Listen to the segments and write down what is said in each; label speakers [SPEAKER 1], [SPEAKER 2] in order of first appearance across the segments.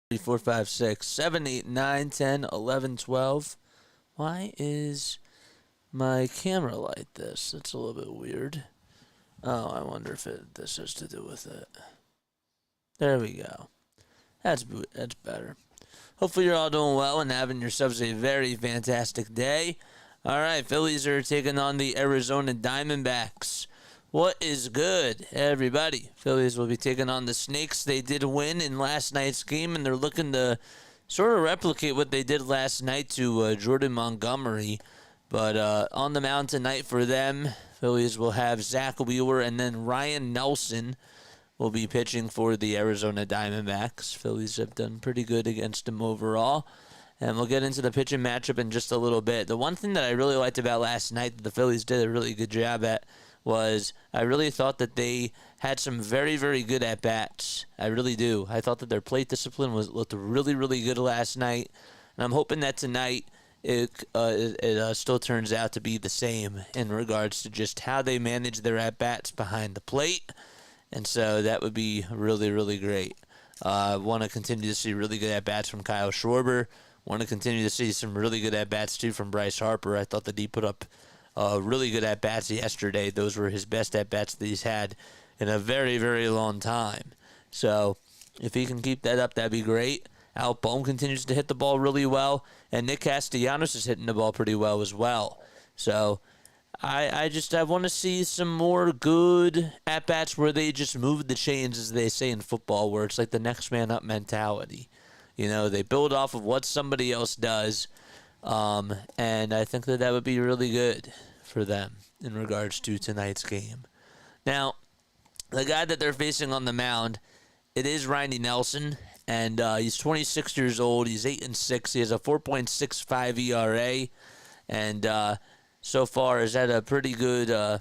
[SPEAKER 1] 3, 4, 5, 6, 7, 8, 9, 10, 11, 12. Why is my camera like this? That's a little bit weird. Oh, I wonder if this has to do with it. There we go. That's better. Hopefully you're all doing well and having yourselves a very fantastic day. All right, Phillies are taking on the Arizona Diamondbacks. What is good, everybody? Phillies will be taking on the Snakes. They did win in last night's game, and they're looking to sort of replicate what they did last night to Jordan Montgomery. But on the mound tonight for them, Phillies will have Zack Wheeler, and then Ryan Nelson will be pitching for the Arizona Diamondbacks. Phillies have done pretty good against them overall. And we'll get into the pitching matchup in just a little bit. The one thing that I really liked about last night that the Phillies did a really good job at was I really thought that they had some very, very good at-bats. I really do. I thought that their plate discipline looked really, really good last night. And I'm hoping that tonight it still turns out to be the same in regards to just how they manage their at-bats behind the plate. And so that would be really, really great. I want to continue to see really good at-bats from Kyle Schwarber. Want to continue to see some really good at-bats, too, from Bryce Harper. I thought that he put up really good at-bats yesterday. Those were his best at-bats that he's had in a very, very long time. So if he can keep that up, that'd be great. Bohm continues to hit the ball really well, and Nick Castellanos is hitting the ball pretty well as well. So I want to see some more good at-bats where they just move the chains, as they say in football, where it's like the next man up mentality. You know, they build off of what somebody else does, and I think that would be really good for them in regards to tonight's game. Now, the guy that they're facing on the mound, it is Riley Nelson, and he's 26 years old. He's 8-6. He has a 4.65 ERA, and so far has had a pretty good.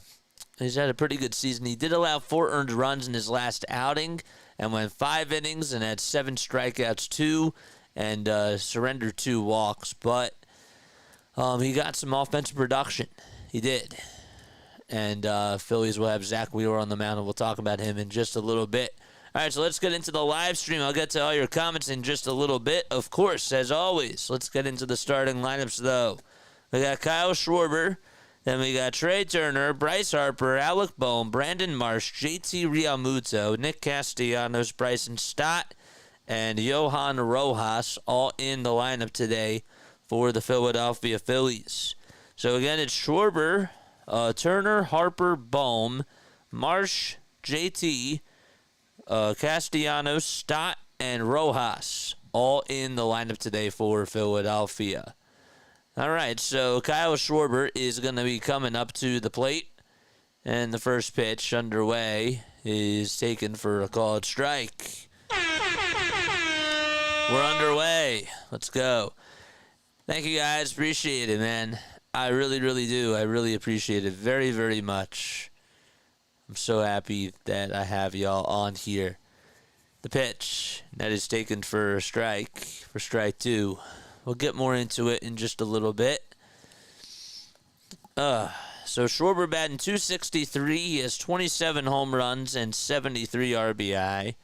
[SPEAKER 1] He's had a pretty good season. He did allow 4 earned runs in his last outing and went 5 innings and had 7 strikeouts, 2, and surrendered 2 walks. But he got some offensive production. He did. And Phillies will have Zack Wheeler on the mound, and we'll talk about him in just a little bit. All right, so let's get into the live stream. I'll get to all your comments in just a little bit. Of course, as always, let's get into the starting lineups, though. We got Kyle Schwarber. Then we got Trey Turner, Bryce Harper, Alec Bohm, Brandon Marsh, JT Realmuto, Nick Castellanos, Bryson Stott, and Johan Rojas all in the lineup today for the Philadelphia Phillies. So again, it's Schwarber, Turner, Harper, Bohm, Marsh, JT, Castellanos, Stott, and Rojas all in the lineup today for Philadelphia. All right, so Kyle Schwarber is going to be coming up to the plate, and the first pitch underway is taken for a called strike. We're underway. Let's go. Thank you, guys. Appreciate it, man. I really, really do. I really appreciate it very, very much. I'm so happy that I have y'all on here. The pitch, that is taken for strike 2. We'll get more into it in just a little bit. So Schwarber batting .263. He has 27 home runs and 73 RBI.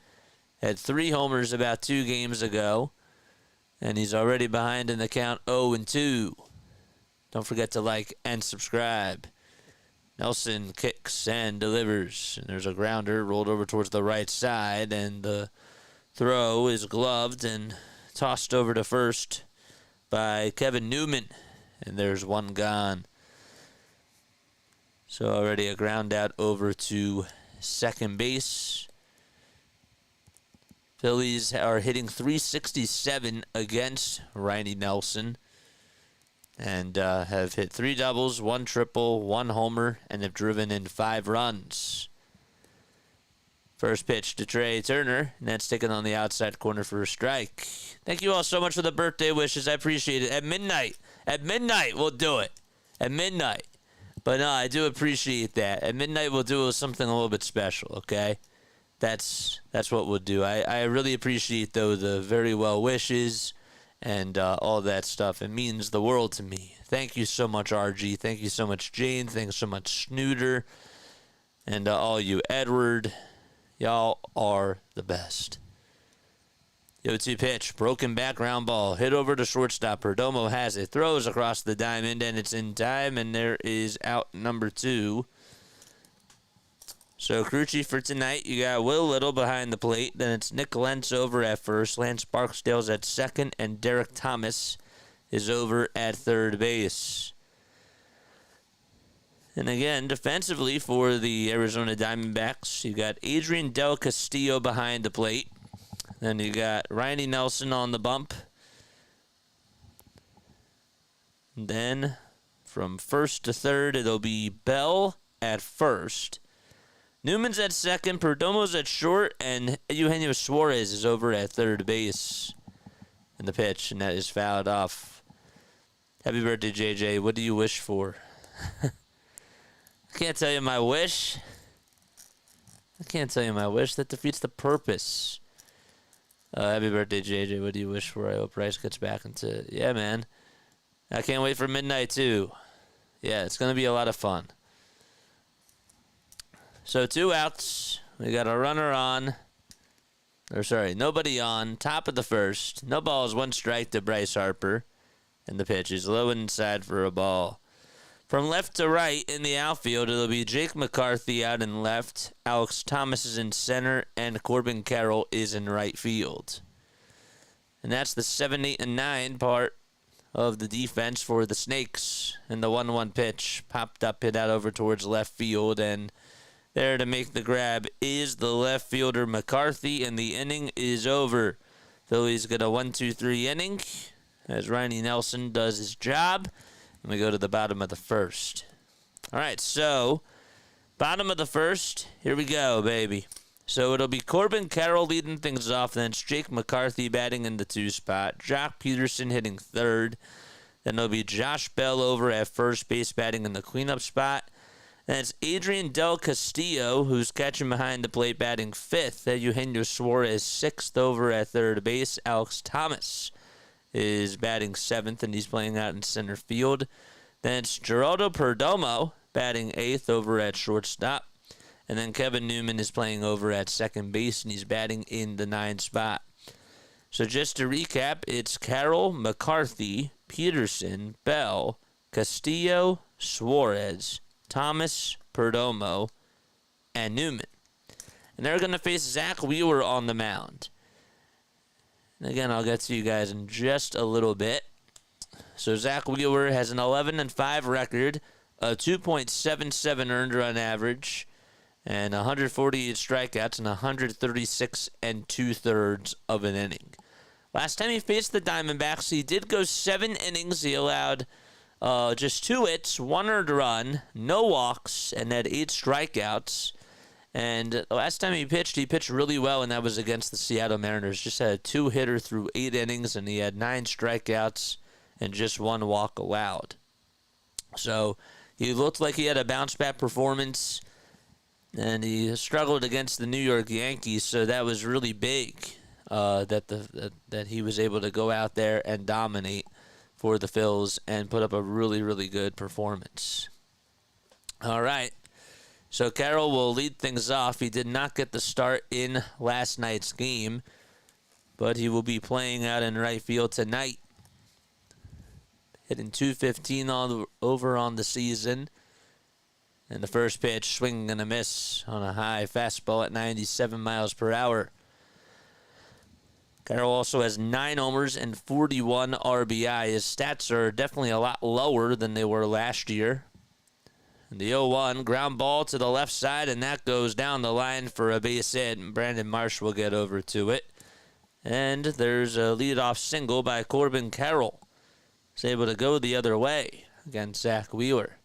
[SPEAKER 1] Had 3 homers about 2 games ago. And he's already behind in the count 0-2. Don't forget to like and subscribe. Nelson kicks and delivers. And there's a grounder rolled over towards the right side. And the throw is gloved and tossed over to first by Kevin Newman, and there's one gone. So already a ground out over to second base. Phillies are hitting .367 against Riley Nelson, and have hit 3 doubles, 1 triple, 1 homer, and have driven in 5 runs. First pitch to Trey Turner, and that's taken on the outside corner for a strike. Thank you all so much for the birthday wishes. I appreciate it. At midnight, we'll do it. At midnight. But no, I do appreciate that. At midnight, we'll do something a little bit special, okay? That's what we'll do. I really appreciate, though, the very well wishes and all that stuff. It means the world to me. Thank you so much, RG. Thank you so much, Jane. Thanks so much, Snooter. And all you, Edward. Y'all are the best. 0-2 pitch, broken back ground ball, hit over to shortstop. Perdomo has it, throws across the diamond, and it's in time, and there is out number 2. So crew chief for tonight, you got Will Little behind the plate. Then it's Nick Lentz over at first, Lance Barksdale's at second, and Derek Thomas is over at third base. And again, defensively for the Arizona Diamondbacks, you got Adrian Del Castillo behind the plate. Then you got Riley Nelson on the bump. And then from first to third, it'll be Bell at first. Newman's at second, Perdomo's at short, and Eugenio Suarez is over at third base in the pitch, and that is fouled off. Happy birthday, JJ. What do you wish for? I can't tell you my wish. I can't tell you my wish. That defeats the purpose. Happy birthday, JJ. What do you wish for? I hope Rice gets back into... Yeah, man. I can't wait for midnight, too. Yeah, it's going to be a lot of fun. So 2 outs. We got a runner on. Nobody on. Top of the first. No balls, 1 strike to Bryce Harper. And the pitch is low inside for a ball. From left to right in the outfield, it'll be Jake McCarthy out in left, Alex Thomas is in center, and Corbin Carroll is in right field. And that's the 7, 8, and 9 part of the defense for the Snakes. And the 1-1 pitch popped up, hit out over towards left field, and there to make the grab is the left fielder McCarthy, and the inning is over. Phillies get a 1-2-3 inning as Riley Nelson does his job. And we go to the bottom of the first. All right, so bottom of the first. Here we go, baby. So it'll be Corbin Carroll leading things off. Then it's Jake McCarthy batting in the 2 spot. Jock Peterson hitting third. Then it'll be Josh Bell over at first base batting in the cleanup spot. Then it's Adrian Del Castillo, who's catching behind the plate batting fifth. Then Eugenio Suarez sixth over at third base. Alex Thomas is batting 7th, and he's playing out in center field. Then it's Geraldo Perdomo batting 8th over at shortstop. And then Kevin Newman is playing over at second base, and he's batting in the 9 spot. So just to recap, it's Carroll, McCarthy, Peterson, Bell, Castillo, Suarez, Thomas, Perdomo, and Newman. And they're going to face Zack Wheeler on the mound. Again, I'll get to you guys in just a little bit. So Zack Wheeler has an 11-5 record, a 2.77 earned run average, and 148 strikeouts and 136 2/3 of an inning. Last time he faced the Diamondbacks, he did go 7 innings. He allowed just 2 hits, 1 earned run, no walks, and had 8 strikeouts. And the last time he pitched really well, and that was against the Seattle Mariners. Just had a 2-hitter through 8 innings, and he had 9 strikeouts and just 1 walk allowed. So he looked like he had a bounce-back performance, and he struggled against the New York Yankees, so that was really big that he was able to go out there and dominate for the Phils and put up a really, really good performance. All right. So Carroll will lead things off. He did not get the start in last night's game, but he will be playing out in right field tonight. Hitting .215 over on the season. And the first pitch, swinging and a miss on a high fastball at 97 miles per hour. Carroll also has 9 homers and 41 RBI. His stats are definitely a lot lower than they were last year. And the 0-1, ground ball to the left side, and that goes down the line for a base hit, and Brandon Marsh will get over to it. And there's a leadoff single by Corbin Carroll. He's able to go the other way against Zack Wheeler.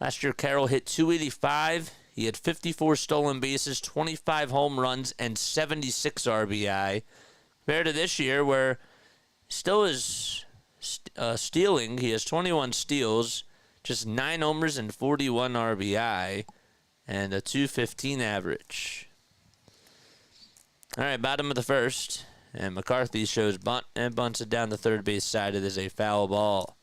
[SPEAKER 1] Last year, Carroll hit .285. He had 54 stolen bases, 25 home runs, and 76 RBI. Compared to this year, where he still is stealing. He has 21 steals, just 9 homers and 41 RBI, and a .215 average. All right, bottom of the first, and McCarthy shows bunt and bunts it down the third base side. It is a foul ball.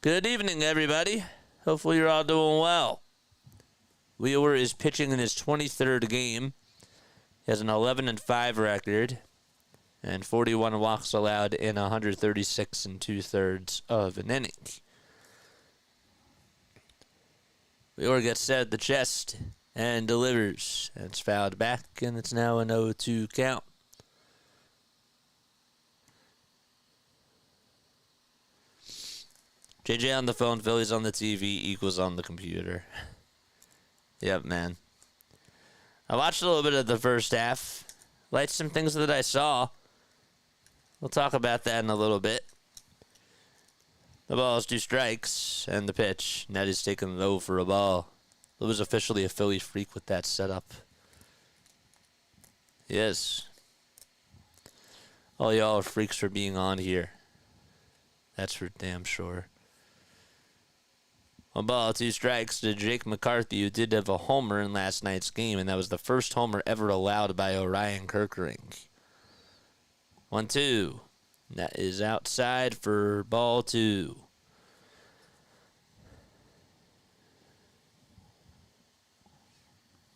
[SPEAKER 1] Good evening, everybody. Hopefully you're all doing well. Wheeler is pitching in his 23rd game. He has an 11-5 record and 41 walks allowed in 136 2/3 of an inning. Wheeler gets set at the chest and delivers. And it's fouled back, and it's now an 0-2 count. JJ on the phone, Phillies on the TV, equals on the computer. Yep, man. I watched a little bit of the first half. Liked some things that I saw. We'll talk about that in a little bit. The ball is 2 strikes, and the pitch. Netty's taken low for a ball. It was officially a Philly freak with that setup. Yes. All y'all are freaks for being on here. That's for damn sure. 1 ball, 2 strikes to Jake McCarthy, who did have a homer in last night's game, and that was the first homer ever allowed by Orion Kerkering. 1-2. That is outside for ball 2.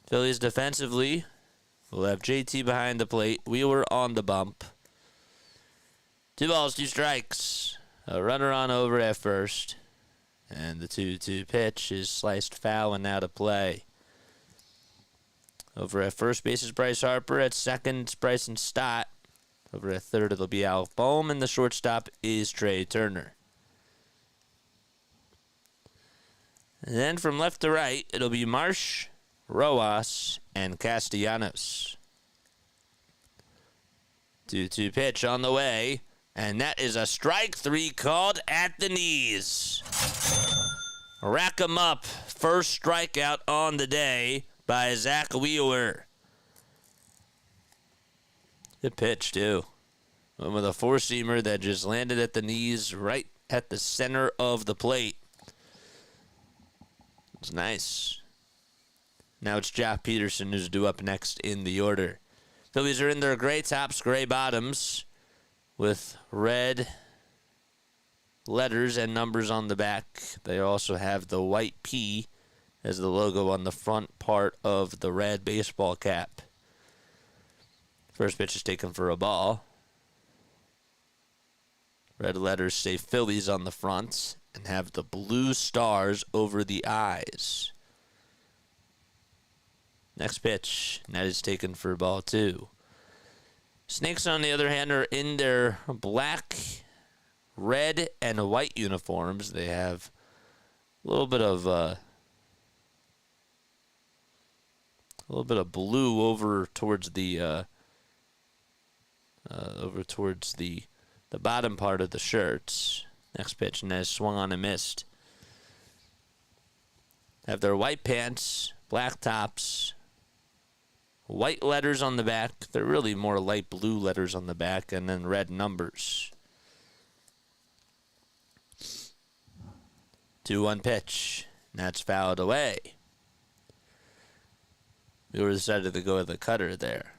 [SPEAKER 1] Phillies defensively will have JT behind the plate. Wheeler on the bump. 2 balls, 2 strikes. A runner on over at first. And the 2-2 pitch is sliced foul and out of play. Over at first base is Bryce Harper. At second, it's Bryson Stott. Over at third, it'll be Al Bohm. And the shortstop is Trey Turner. And then from left to right, it'll be Marsh, Rojas, and Castellanos. 2-2 pitch on the way. And that is a strike 3 called at the knees. Rack 'em up. First strikeout on the day by Zack Wheeler. Good pitch, too. Went with a 4-seamer that just landed at the knees right at the center of the plate. It's nice. Now it's Jack Peterson who's due up next in the order. Phillies are in their gray tops, gray bottoms, with red letters and numbers on the back. They also have the white P as the logo on the front part of the red baseball cap. First pitch is taken for a ball. Red letters say Phillies on the front and have the blue stars over the eyes. Next pitch, and that is taken for ball 2. Snakes, on the other hand, are in their black, red, and white uniforms. They have a little bit of blue over towards the the bottom part of the shirts. Next pitch, and that is swung on and missed. Have their white pants, black tops, white letters on the back. They're really more light blue letters on the back, and then red numbers. 2-1 pitch. And that's fouled away. We were decided to go with the cutter there.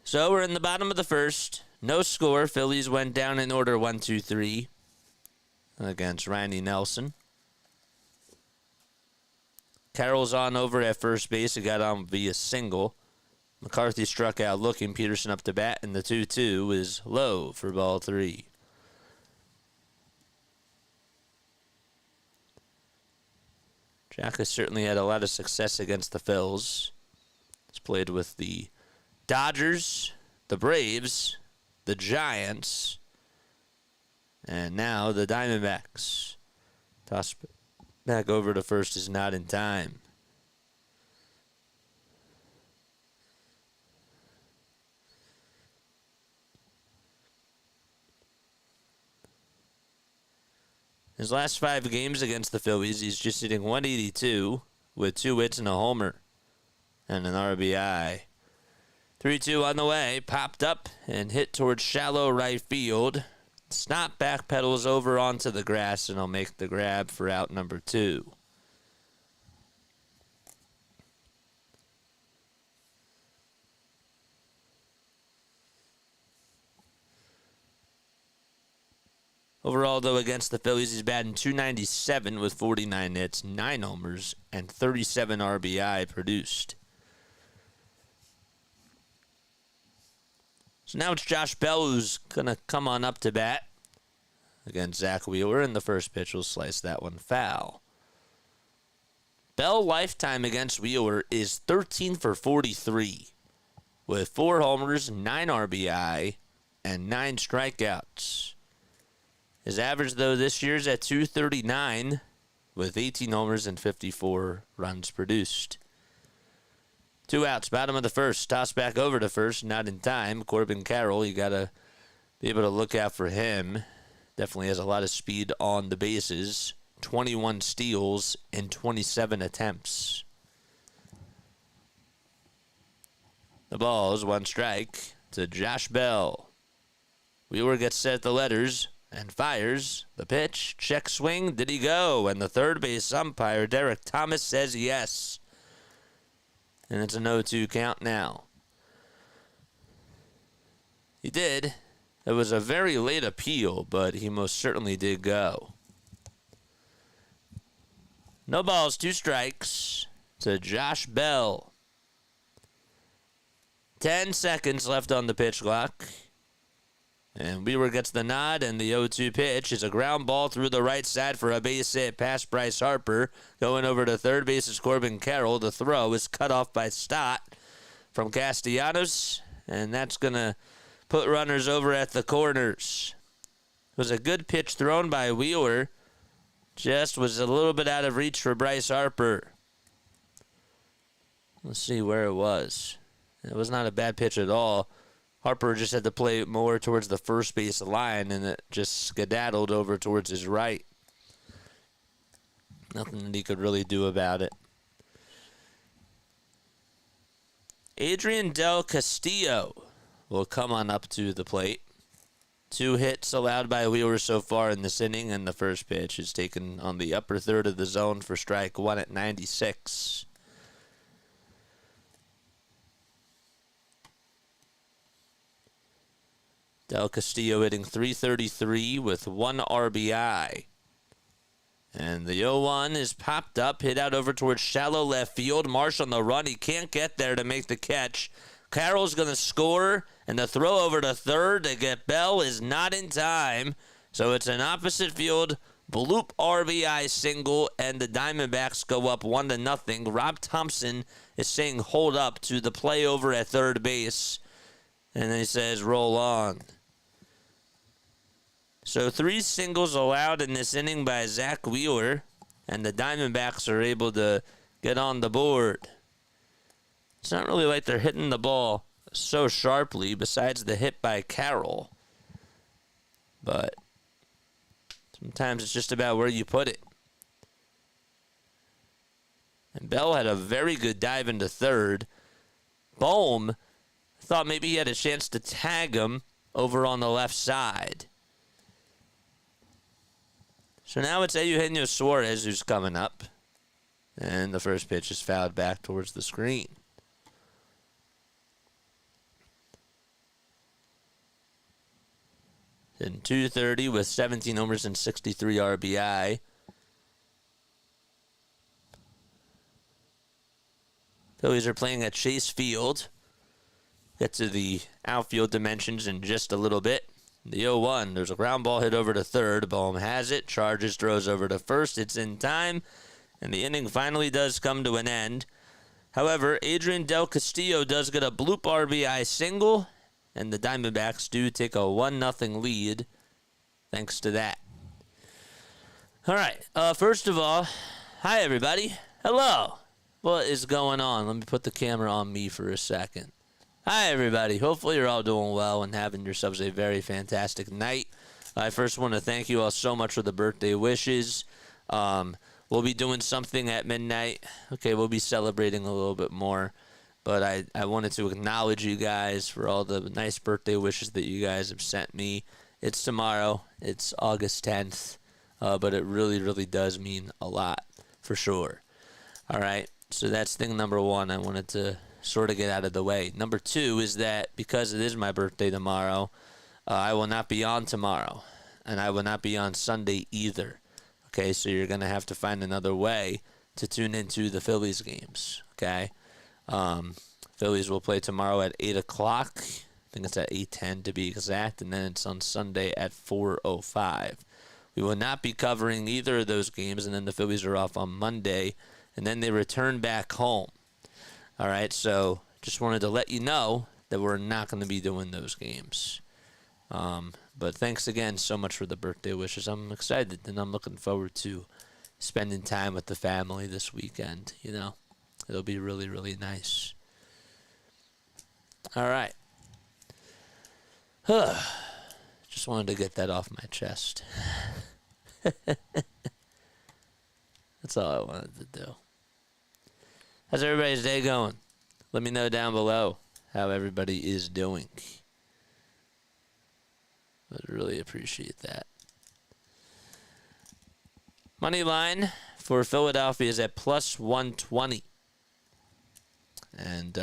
[SPEAKER 1] So we're in the bottom of the first. No score. Phillies went down in order 1-2-3 against Randy Nelson. Carroll's on over at first base. He got on via single. McCarthy struck out looking. Peterson up to bat, and the 2-2 is low for ball 3. Jack has certainly had a lot of success against the Phils. He's played with the Dodgers, the Braves, the Giants, and now the Diamondbacks. Toss back over to first is not in time. His last 5 games against the Phillies, he's just hitting .182 with 2 hits and a homer and an RBI. 3-2 on the way, popped up and hit towards shallow right field. Snot backpedals over onto the grass, and he'll make the grab for out number 2. Overall, though, against the Phillies, he's batting .297 with 49 hits, 9 homers, and 37 RBI produced. So now it's Josh Bell who's going to come on up to bat against Zack Wheeler, and the first pitch will slice that one foul. Bell lifetime against Wheeler is 13 for 43 with 4 homers, 9 RBI, and 9 strikeouts. His average, though, this year's at .239 with 18 homers and 54 runs produced. 2 outs, bottom of the first. Toss back over to first, not in time. Corbin Carroll, you got to be able to look out for him. Definitely has a lot of speed on the bases. 21 steals in 27 attempts. The ball is 1 strike to Josh Bell. Wheeler gets set at the letters and fires. The pitch, check swing, did he go? And the third base umpire, Derek Thomas, says yes. And it's a 0-2 count now. He did. It was a very late appeal, but he most certainly did go. No balls, 2 strikes to Josh Bell. 10 seconds left on the pitch clock. And Wheeler gets the nod, and the 0-2 pitch is a ground ball through the right side for a base hit past Bryce Harper. Going over to third base is Corbin Carroll. The throw is cut off by Stott from Castellanos, and that's going to put runners over at the corners. It was a good pitch thrown by Wheeler. Just was a little bit out of reach for Bryce Harper. Let's see where it was. It was not a bad pitch at all. Harper just had to play more towards the first base line, and it just skedaddled over towards his right. Nothing that he could really do about it. Adrian Del Castillo will come on up to the plate. 2 hits allowed by Wheeler so far in this inning, and the first pitch is taken on the upper third of the zone for strike 1 at 96. Del Castillo hitting .333 with 1 RBI. And the 0-1 is popped up, hit out over towards shallow left field. Marsh on the run. He can't get there to make the catch. Carroll's going to score, and the throw over to third to get Bell is not in time. So it's an opposite field bloop RBI single, and the Diamondbacks go up 1-0. Rob Thompson is saying hold up to the play over at third base. And then he says roll on. So 3 singles allowed in this inning by Zack Wheeler, and the Diamondbacks are able to get on the board. It's not really like they're hitting the ball so sharply besides the hit by Carroll. But sometimes it's just about where you put it. And Bell had a very good dive into third. Bohm thought maybe he had a chance to tag him over on the left side. So now it's Eugenio Suarez who's coming up. And the first pitch is fouled back towards the screen. In .230 with 17 homers and 63 RBI. Phillies are playing at Chase Field. Get to the outfield dimensions in just a little bit. The 0-1, there's a ground ball hit over to third. Bohm has it, charges, throws over to first. It's in time, and the inning finally does come to an end. However, Adrian Del Castillo does get a bloop RBI single, and the Diamondbacks do take a 1-0 lead thanks to that. All right, first of all, hi, everybody. Hello. What is going on? Let me put the camera on me for a second. Hi, everybody. Hopefully you're all doing well and having yourselves a very fantastic night. I first want to thank you all so much for the birthday wishes. We'll be doing something at midnight. Okay, we'll be celebrating a little bit more. But I wanted to acknowledge you guys for all the nice birthday wishes that you guys have sent me. It's tomorrow. It's August 10th. But it really, really does mean a lot, for sure. All right, so that's thing number 1 I wanted to sort of get out of the way. Number 2 is that because it is my birthday tomorrow, I will not be on tomorrow. and I will not be on Sunday either. Okay, so you're going to have to find another way to tune into the Phillies games. Okay, Phillies will play tomorrow at 8 o'clock. I think it's at 8:10 to be exact, and then it's on Sunday at 4:05. We will not be covering either of those games, and then the Phillies are off on Monday, and then they return back home. All right, so just wanted to let you know that we're not going to be doing those games. But thanks again so much for the birthday wishes. I'm excited, and I'm looking forward to spending time with the family this weekend. You know, it'll be really, really nice. All right. Just wanted to get that off my chest. That's all I wanted to do. How's everybody's day going? Let me know down below how everybody is doing. I'd really appreciate that. Money line for Philadelphia is at plus 120. And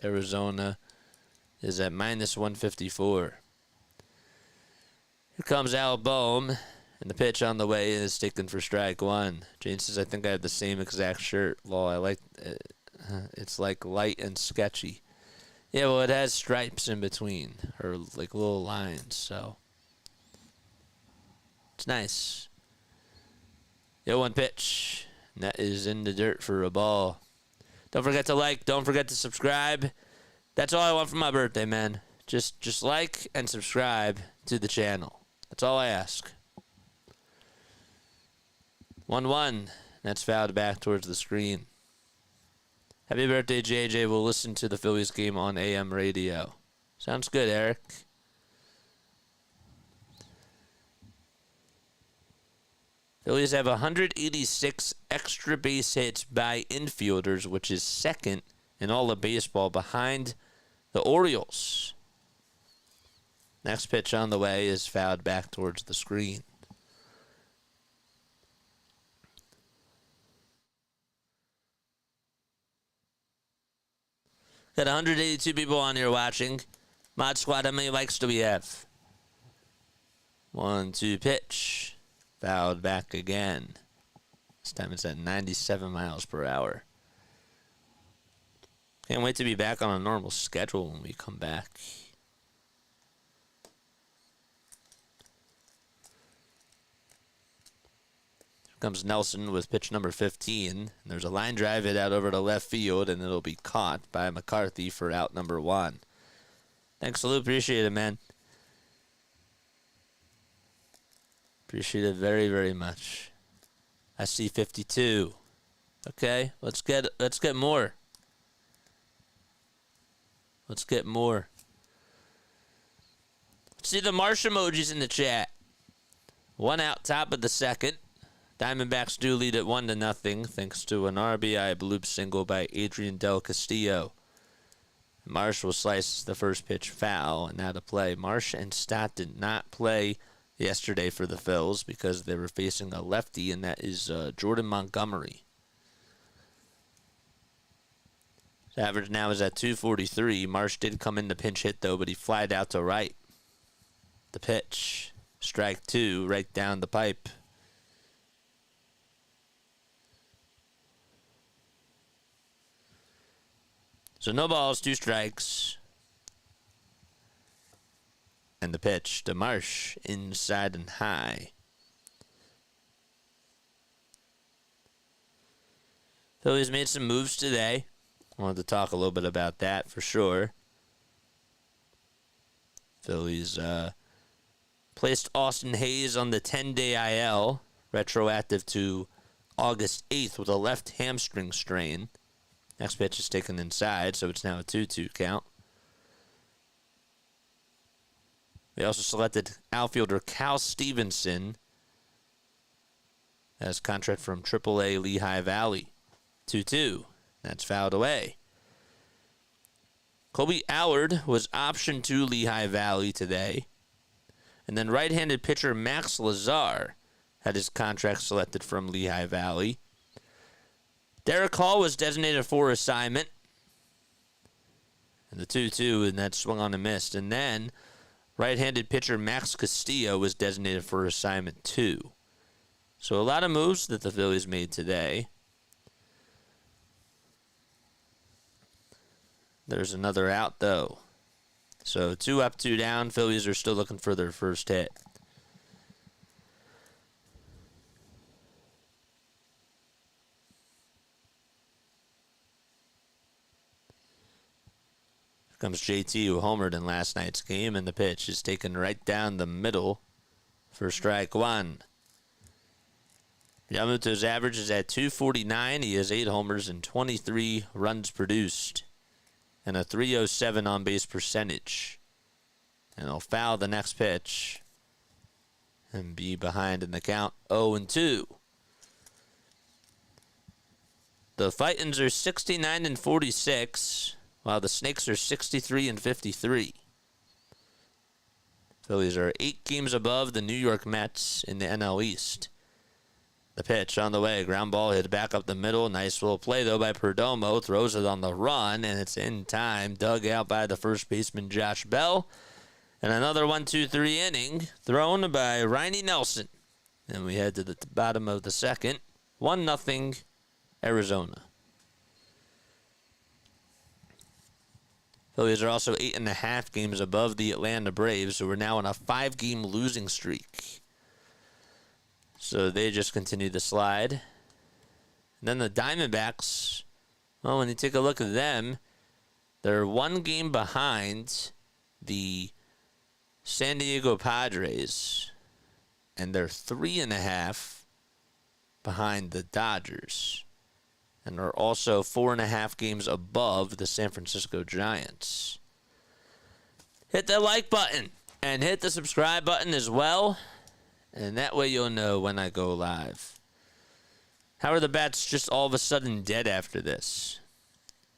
[SPEAKER 1] Arizona is at minus 154. Here comes Al Bohm, and the pitch on the way is taken for strike one. Jane says, I think I have the same exact shirt. Lol, I like it. It's like light and sketchy. Yeah, well, it has stripes in between, or like little lines, so it's nice. Yo, one pitch. And that is in the dirt for a ball. Don't forget to like. Don't forget to subscribe. That's all I want for my birthday, man. Just like and subscribe to the channel. That's all I ask. 1-1. That's fouled back towards the screen. Happy birthday, JJ. We'll listen to the Phillies game on AM radio. Sounds good, Eric. Phillies have 186 extra base hits by infielders, which is second in all of baseball behind the Orioles. Next pitch on the way is fouled back towards the screen. Got 182 people on here watching. Mod Squad, how many likes do we have? 1-2 pitch. Fouled back again. This time it's at 97 miles per hour. Can't wait to be back on a normal schedule when we come back. Comes Nelson with pitch number 15. And there's a line drive hit out over to left field, and it'll be caught by McCarthy for out number 1. Thanks, Lou. Appreciate it, man. Appreciate it very, very much. I see 52. Okay, let's get more. Let's get more. Let's see the Marsh emojis in the chat. 1 out, top of the second. Diamondbacks do lead at 1-0, thanks to an RBI bloop single by Adrian Del Castillo. Marsh will slice the first pitch foul, and now to play. Marsh and Stott did not play yesterday for the Phils because they were facing a lefty, and that is Jordan Montgomery. His average now is at 243. Marsh did come in to pinch hit, though, but he flied out to right. The pitch. Strike 2, right down the pipe. So no balls, 2 strikes. And the pitch to Marsh, inside and high. Phillies made some moves today. I wanted to talk a little bit about that for sure. Phillies placed Austin Hayes on the 10-day IL, retroactive to August 8th with a left hamstring strain. Next pitch is taken inside, so it's now a 2-2 count. They also selected outfielder Cal Stevenson as contract from AAA Lehigh Valley. 2-2. That's fouled away. Colby Allard was optioned to Lehigh Valley today. And then right-handed pitcher Max Lazar had his contract selected from Lehigh Valley. Derek Hall was designated for assignment. And the 2-2, and that swung on and missed. And then Right-handed pitcher Max Castillo was designated for assignment 2. So a lot of moves that the Phillies made today. There's another out, though. So 2 up, 2 down. Phillies are still looking for their first hit. Here comes JT, who homered in last night's game, and the pitch is taken right down the middle for strike 1. Yamamoto's average is at 249. He has 8 homers and 23 runs produced, and a 307 on-base percentage. And he'll foul the next pitch and be behind in the count 0-2. The Fightins are 69-46, while the Snakes are 63-53. Phillies are 8 games above the New York Mets in the NL East. The pitch on the way, ground ball hit back up the middle. Nice little play, though, by Perdomo. Throws it on the run, and it's in time. Dug out by the first baseman, Josh Bell. And another 1-2-3 inning thrown by Riney Nelson. And we head to the bottom of the second. 1-0 Arizona. Phillies are also 8.5 games above the Atlanta Braves, who are now on a 5-game losing streak. So they just continue to slide. And then the Diamondbacks, well, when you take a look at them, they're 1 game behind the San Diego Padres, and they're 3.5 behind the Dodgers, and are also 4.5 games above the San Francisco Giants. Hit that like button and hit the subscribe button as well. And that way you'll know when I go live. How are the bats just all of a sudden dead after this?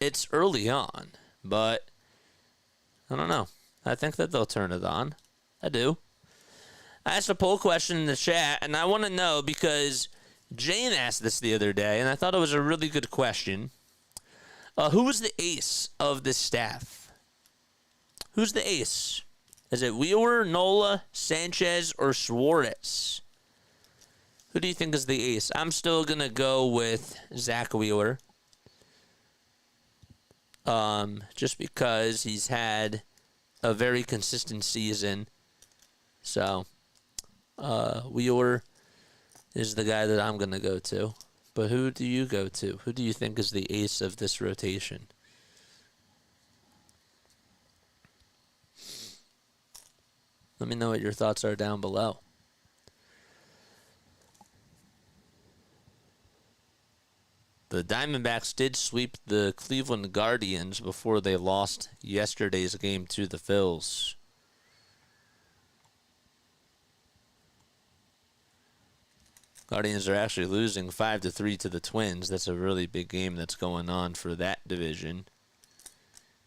[SPEAKER 1] It's early on, but I don't know. I think that they'll turn it on. I do. I asked a poll question in the chat, and I want to know because Jane asked this the other day, and I thought it was a really good question. Who was the ace of this staff? Who's the ace? Is it Wheeler, Nola, Sanchez, or Suarez? Who do you think is the ace? I'm still going to go with Zack Wheeler. Just because he's had a very consistent season. So, Wheeler is the guy that I'm going to go to. But who do you go to? Who do you think is the ace of this rotation? Let me know what your thoughts are down below. The Diamondbacks did sweep the Cleveland Guardians before they lost yesterday's game to the Phils. Guardians are actually losing 5-3 to the Twins. That's a really big game that's going on for that division.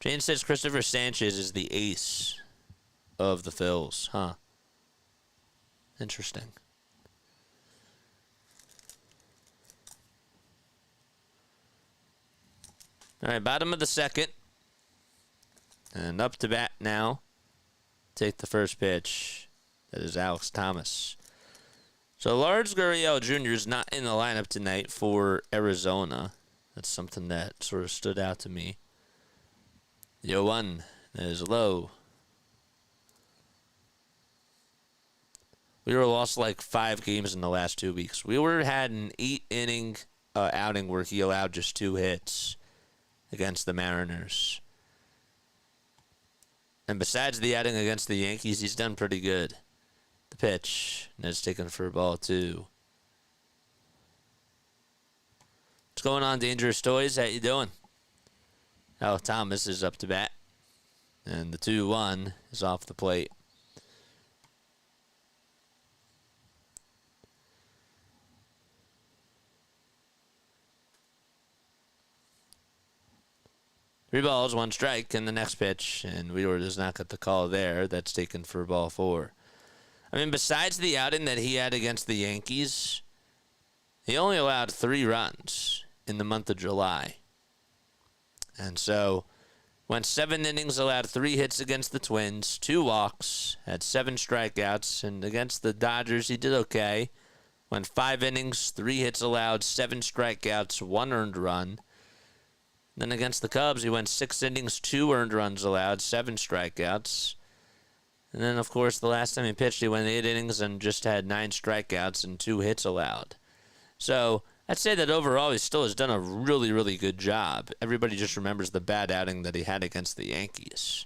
[SPEAKER 1] Jane says Christopher Sanchez is the ace of the Phils, huh? Interesting. All right, bottom of the second. And up to bat now. Take the first pitch. That is Alex Thomas. So Lars Gurriel Jr. is not in the lineup tonight for Arizona. That's something that sort of stood out to me. Johan is low. Wheeler lost like 5 games in the last 2 weeks. Wheeler had an 8-inning outing where he allowed just 2 hits against the Mariners. And besides the outing against the Yankees, he's done pretty good. The pitch is taken for ball 2. What's going on, Dangerous Toys? How you doing? Oh, Thomas is up to bat. And the 2-1 is off the plate. Three balls, 1 strike, and the next pitch, and Wheeler does not get the call there. That's taken for ball 4. I mean, besides the outing that he had against the Yankees, he only allowed 3 runs in the month of July. And so, Went 7 innings, allowed 3 hits against the Twins, 2 walks, had 7 strikeouts, and against the Dodgers, he did okay. Went 5 innings, 3 hits allowed, 7 strikeouts, 1 earned run. Then against the Cubs, he went 6 innings, 2 earned runs allowed, 7 strikeouts. And then, of course, the last time he pitched, he went 8 innings and just had 9 strikeouts and 2 hits allowed. So I'd say that overall he still has done a really, really good job. Everybody just remembers the bad outing that he had against the Yankees.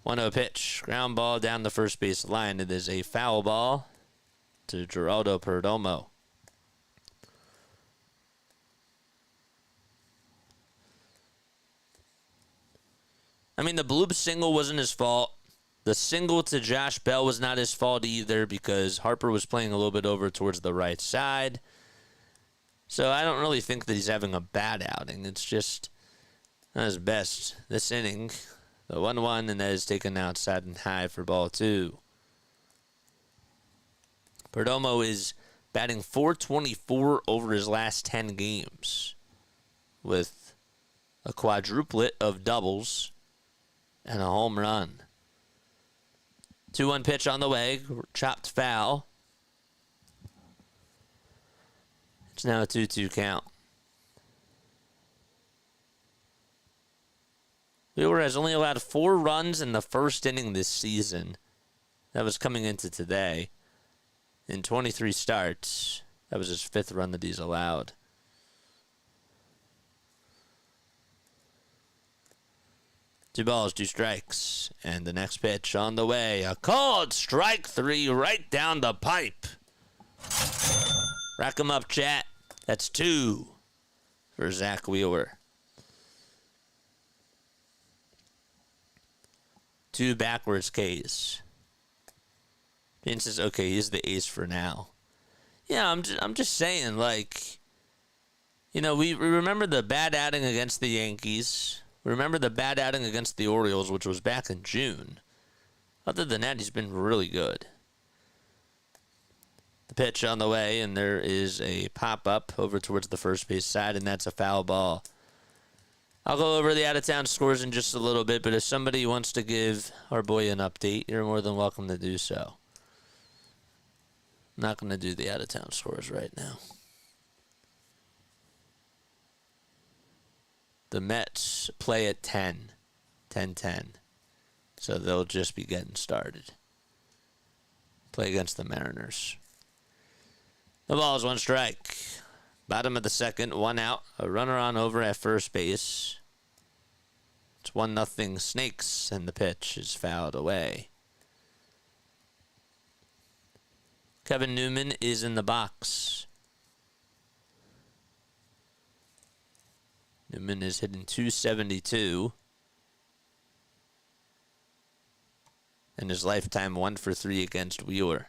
[SPEAKER 1] 1-0 pitch. Ground ball down the first base line. It is a foul ball to Geraldo Perdomo. I mean, the bloop single wasn't his fault. The single to Josh Bell was not his fault either because Harper was playing a little bit over towards the right side. So I don't really think that he's having a bad outing. It's just not his best this inning. The 1-1, and that is taken outside and high for ball 2. Perdomo is batting .424 over his last 10 games with a quadruplet of doubles and a home run. 2-1 pitch on the way, chopped foul. It's now a 2-2 count. Wheeler has only allowed 4 runs in the first inning this season. That was coming into today. In 23 starts, that was his 5th run that he's allowed. Two balls, 2 strikes. And the next pitch on the way. A called strike 3 right down the pipe. Rack 'em up, chat. That's 2 for Zack Wheeler. 2 backwards Ks. Vince says, okay, he's the ace for now. Yeah, I'm just saying, like, you know, we remember the bad outing against the Yankees. Remember the bad outing against the Orioles, which was back in June. Other than that, he's been really good. The pitch on the way, and there is a pop-up over towards the first base side, and that's a foul ball. I'll go over the out-of-town scores in just a little bit, but if somebody wants to give our boy an update, you're more than welcome to do so. I'm not going to do the out-of-town scores right now. The Mets play at 10:10. So they'll just be getting started. Play against the Mariners. The ball is 1 strike. Bottom of the second, 1 out. A runner on over at first base. It's 1-0 Snakes, and the pitch is fouled away. Kevin Newman is in the box. Newman is hitting .272. And his lifetime 1 for 3 against Wheeler.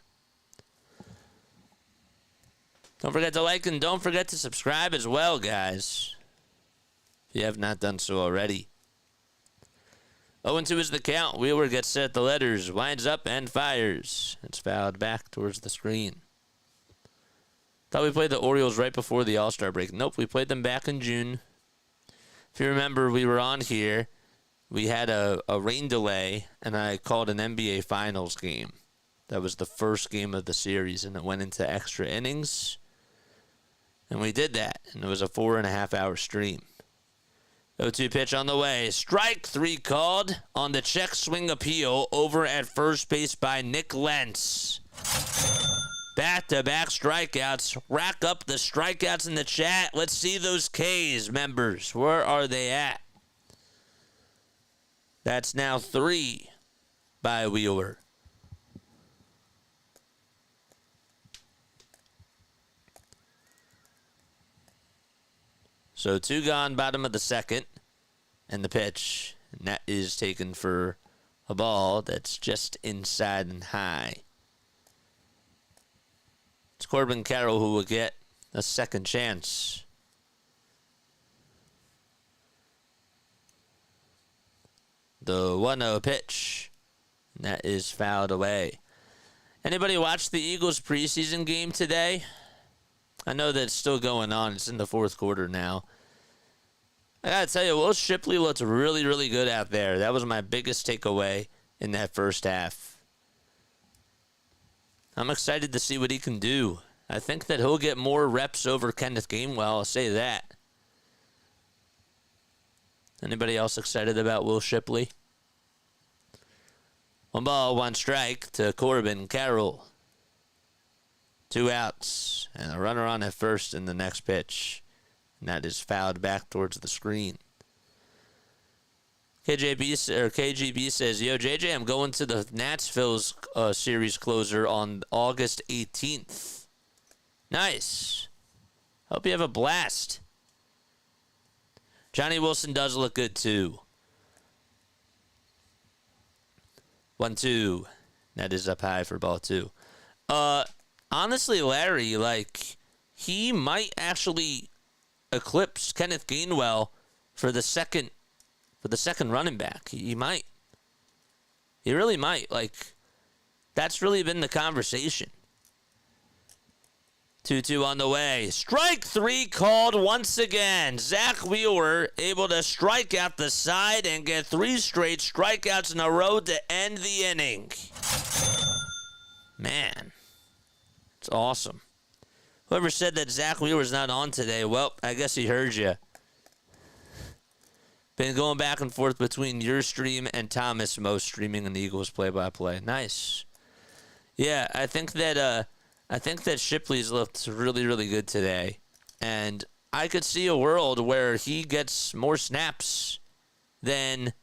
[SPEAKER 1] Don't forget to like and don't forget to subscribe as well, guys. If you have not done so already. 0-2 is the count. Wheeler gets set at the letters, winds up and fires. It's fouled back towards the screen. Thought we played the Orioles right before the All-Star break. Nope, we played them back in June. If you remember, we were on here. We had a rain delay, and I called an NBA Finals game. That was the first game of the series, and it went into extra innings. And we did that, and it was a 4.5-hour stream. 0-2 pitch on the way. Strike 3 called on the check swing appeal over at first base by Nick Lentz. Back-to-back strikeouts. Rack up the strikeouts in the chat. Let's see those Ks, members. Where are they at? That's now 3 by Wheeler. So 2 gone, bottom of the second. And the pitch. And that is taken for a ball that's just inside and high. It's Corbin Carroll who will get a second chance. The 1-0 pitch. And that is fouled away. Anybody watch the Eagles preseason game today? I know that it's still going on. It's in the 4th quarter now. I gotta tell you, Will Shipley looked really, really good out there. That was my biggest takeaway in that first half. I'm excited to see what he can do. I think that he'll get more reps over Kenneth Gainwell, I'll say that. Anybody else excited about Will Shipley? 1 ball, 1 strike to Corbin Carroll. 2 outs, and a runner on at first in the next pitch. And that is fouled back towards the screen. KGB says, yo, JJ, I'm going to the Nats-Phillies series closer on August 18th. Nice. Hope you have a blast. Johnny Wilson does look good, too. 1-2. That is up high for ball 2. Honestly, Larry, like, he might actually eclipse Kenneth Gainwell for the second running back. He might. He really might. Like, that's really been the conversation. 2-2 on the way. Strike 3 called once again. Zack Wheeler able to strike out the side and get 3 straight strikeouts in a row to end the inning. Man, it's awesome. Whoever said that Zack Wheeler's not on today, well, I guess he heard you. Been going back and forth between your stream and Thomas Mo streaming in the Eagles play-by-play. Nice. Yeah, I think that Shipley's looked really, really good today. And I could see a world where he gets more snaps than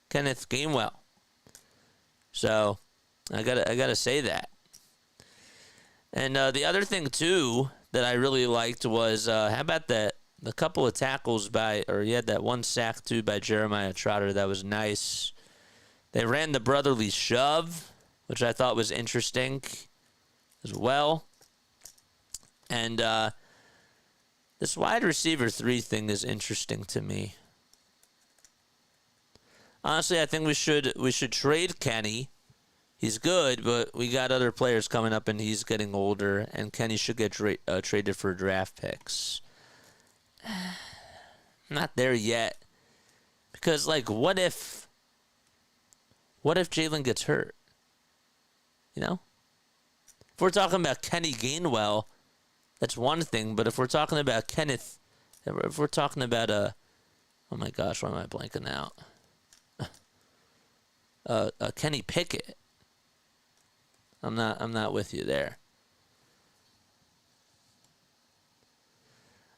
[SPEAKER 1] Kenneth Gainwell. So I gotta say that. And the other thing too that I really liked was how about the couple of tackles he had that 1 sack too by Jeremiah Trotter. That was nice. They ran the brotherly shove, which I thought was interesting as well. And this wide receiver 3 thing is interesting to me. Honestly, I think we should trade Kenny. He's good, but we got other players coming up, and he's getting older, and Kenny should get traded for draft picks. Not there yet. Because, like, what if Jalen gets hurt? You know? If we're talking about Kenny Gainwell, that's one thing, but if we're talking about if we're talking about oh my gosh, why am I blanking out? Kenny Pickett. I'm not with you there.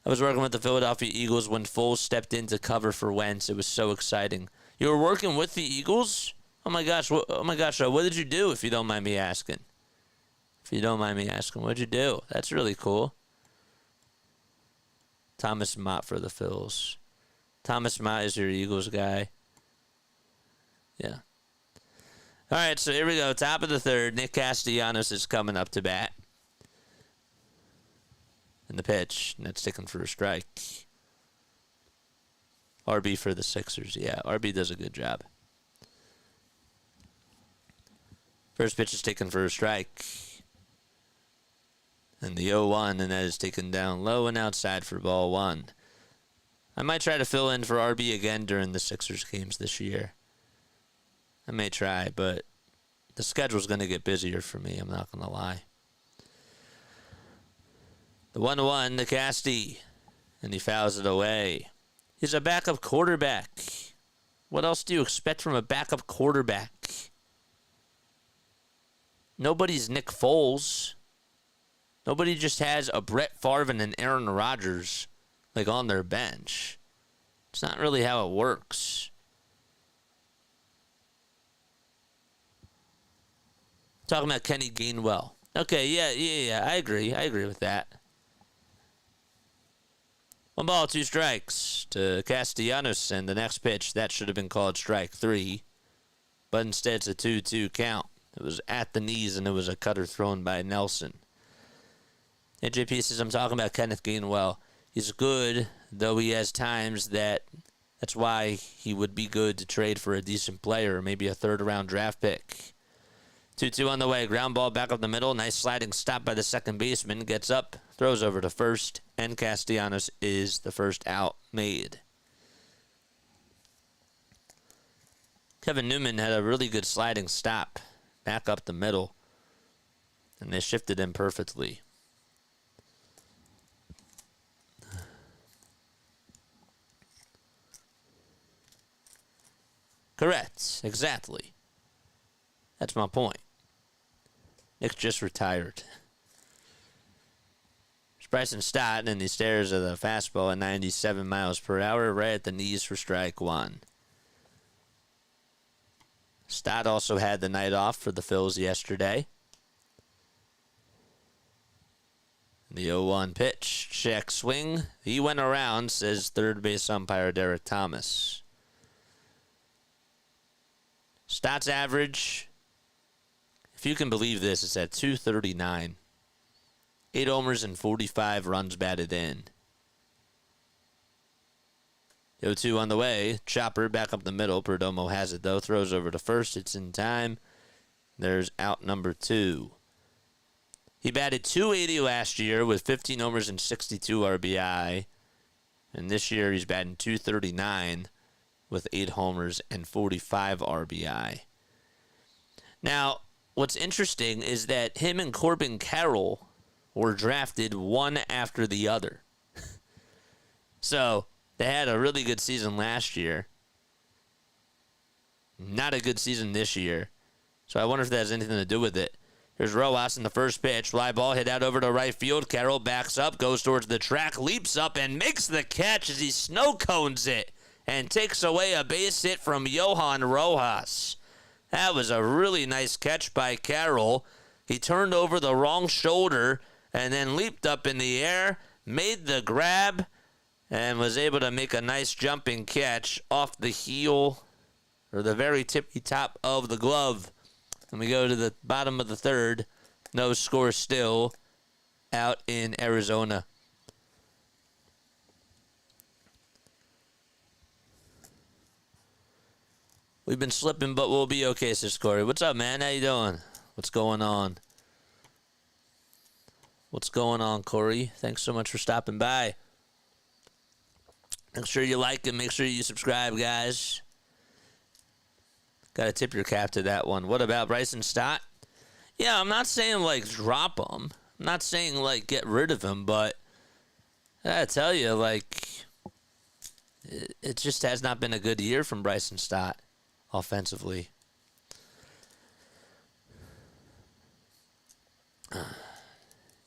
[SPEAKER 1] I was working with the Philadelphia Eagles when Foles stepped in to cover for Wentz. It was so exciting. You were working with the Eagles? Oh my gosh! What did you do? If you don't mind me asking. What'd you do? That's really cool. Thomas Mott for the Phils. Thomas Mott is your Eagles guy. Yeah. All right, so here we go. Top of the 3rd. Nick Castellanos is coming up to bat. And the pitch. And that's taken for a strike. RB for the Sixers. Yeah, RB does a good job. First pitch is taken for a strike. And the 0-1, and that is taken down low and outside for ball 1. I might try to fill in for RB again during the Sixers games this year. I may try, but the schedule's going to get busier for me. I'm not going to lie. The 1-1 to Casty, and he fouls it away. He's a backup quarterback. What else do you expect from a backup quarterback? Nobody's Nick Foles. Nobody just has a Brett Favre and an Aaron Rodgers like on their bench. It's not really how it works. Talking about Kenny Gainwell. Okay, yeah. I agree with that. 1 ball, 2 strikes to Castellanos, and the next pitch, that should have been called strike 3. But instead it's a 2-2 count. It was at the knees, and it was a cutter thrown by Nelson. AJP says, I'm talking about Kenneth Gainwell. He's good, though he has times that's why he would be good to trade for a decent player, or maybe a 3rd-round draft pick. 2-2 on the way. Ground ball back up the middle. Nice sliding stop by the second baseman. Gets up throws over to first, and Castellanos is the first out made. Kevin Newman had a really good sliding stop back up the middle, and they shifted him perfectly. Correct, exactly. That's my point. Nick just retired. It's Bryson Stott, and he stares at the fastball at 97 miles per hour, right at the knees for strike one. Stott also had the night off for the Phils yesterday. The 0-1 pitch, check swing. He went around, says third base umpire Derek Thomas. Stott's average, if you can believe this, is at 239. 8 homers and 45 runs batted in. 0-2 on the way. Chopper back up the middle. Perdomo has it, though. Throws over to first. It's in time. There's out number 2. He batted .280 last year with 15 homers and 62 RBI. And this year he's batting .239 with 8 homers and 45 RBI. Now, what's interesting is that him and Corbin Carroll were drafted one after the other. So, they had a really good season last year. Not a good season this year. So I wonder if that has anything to do with it. Here's Rojas in the first pitch. Fly ball hit out over to right field. Carroll backs up, goes towards the track, leaps up, and makes the catch as he snow cones it and takes away a base hit from Johan Rojas. That was a really nice catch by Carroll. He turned over the wrong shoulder and then leaped up in the air, made the grab, and was able to make a nice jumping catch off the heel, or the very tippy top of the glove. And we go to the bottom of the third. No score still out in Arizona. We've been slipping, but we'll be okay, says Corey. What's up, man? How you doing? What's going on? What's going on, Corey? Thanks so much for stopping by. Make sure you like and make sure you subscribe, guys. Got to tip your cap to that one. What about Bryson Stott? Yeah, I'm not saying, like, drop him. I'm not saying, like, get rid of him, but I gotta tell you, like, it just has not been a good year from Bryson Stott offensively.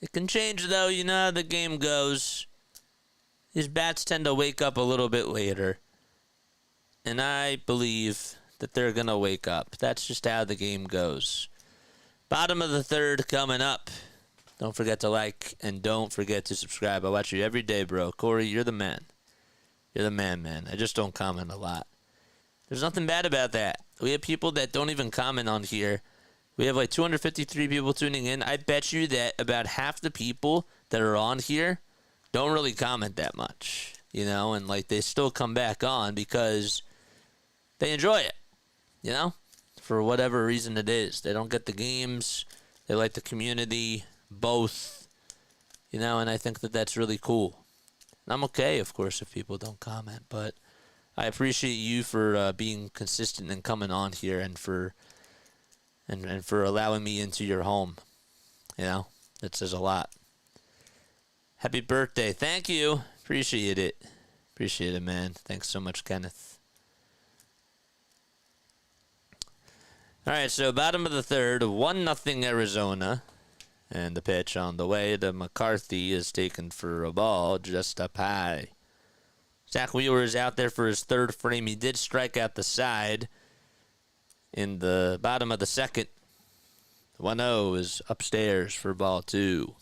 [SPEAKER 1] It can change, though. You know how the game goes. These bats tend to wake up a little bit later. And I believe that they're going to wake up. That's just how the game goes. Bottom of the third coming up. Don't forget to like and don't forget to subscribe. I watch you every day, bro. Corey, you're the man. You're the man. I just don't comment a lot. There's nothing bad about that. We have people that don't even comment on here. We have like 253 people tuning in. I bet you that about half the people that are on here don't really comment that much, you know, and like they still come back on because they enjoy it, you know, for whatever reason it is. They don't get the games. They like the community, both, you know, and I think that that's really cool. And I'm okay, of course, if people don't comment, but I appreciate you for being consistent and coming on here and for allowing me into your home. You know, that says a lot. Happy birthday. Thank you. Appreciate it. Appreciate it, man. Thanks so much, Kenneth. All right, so bottom of the third, 1-0 Arizona. And the pitch on the way to McCarthy is taken for a ball just up high. Zack Wheeler is out there for his third frame. He did strike out the side in the bottom of the second. 1-0 is upstairs for ball 2.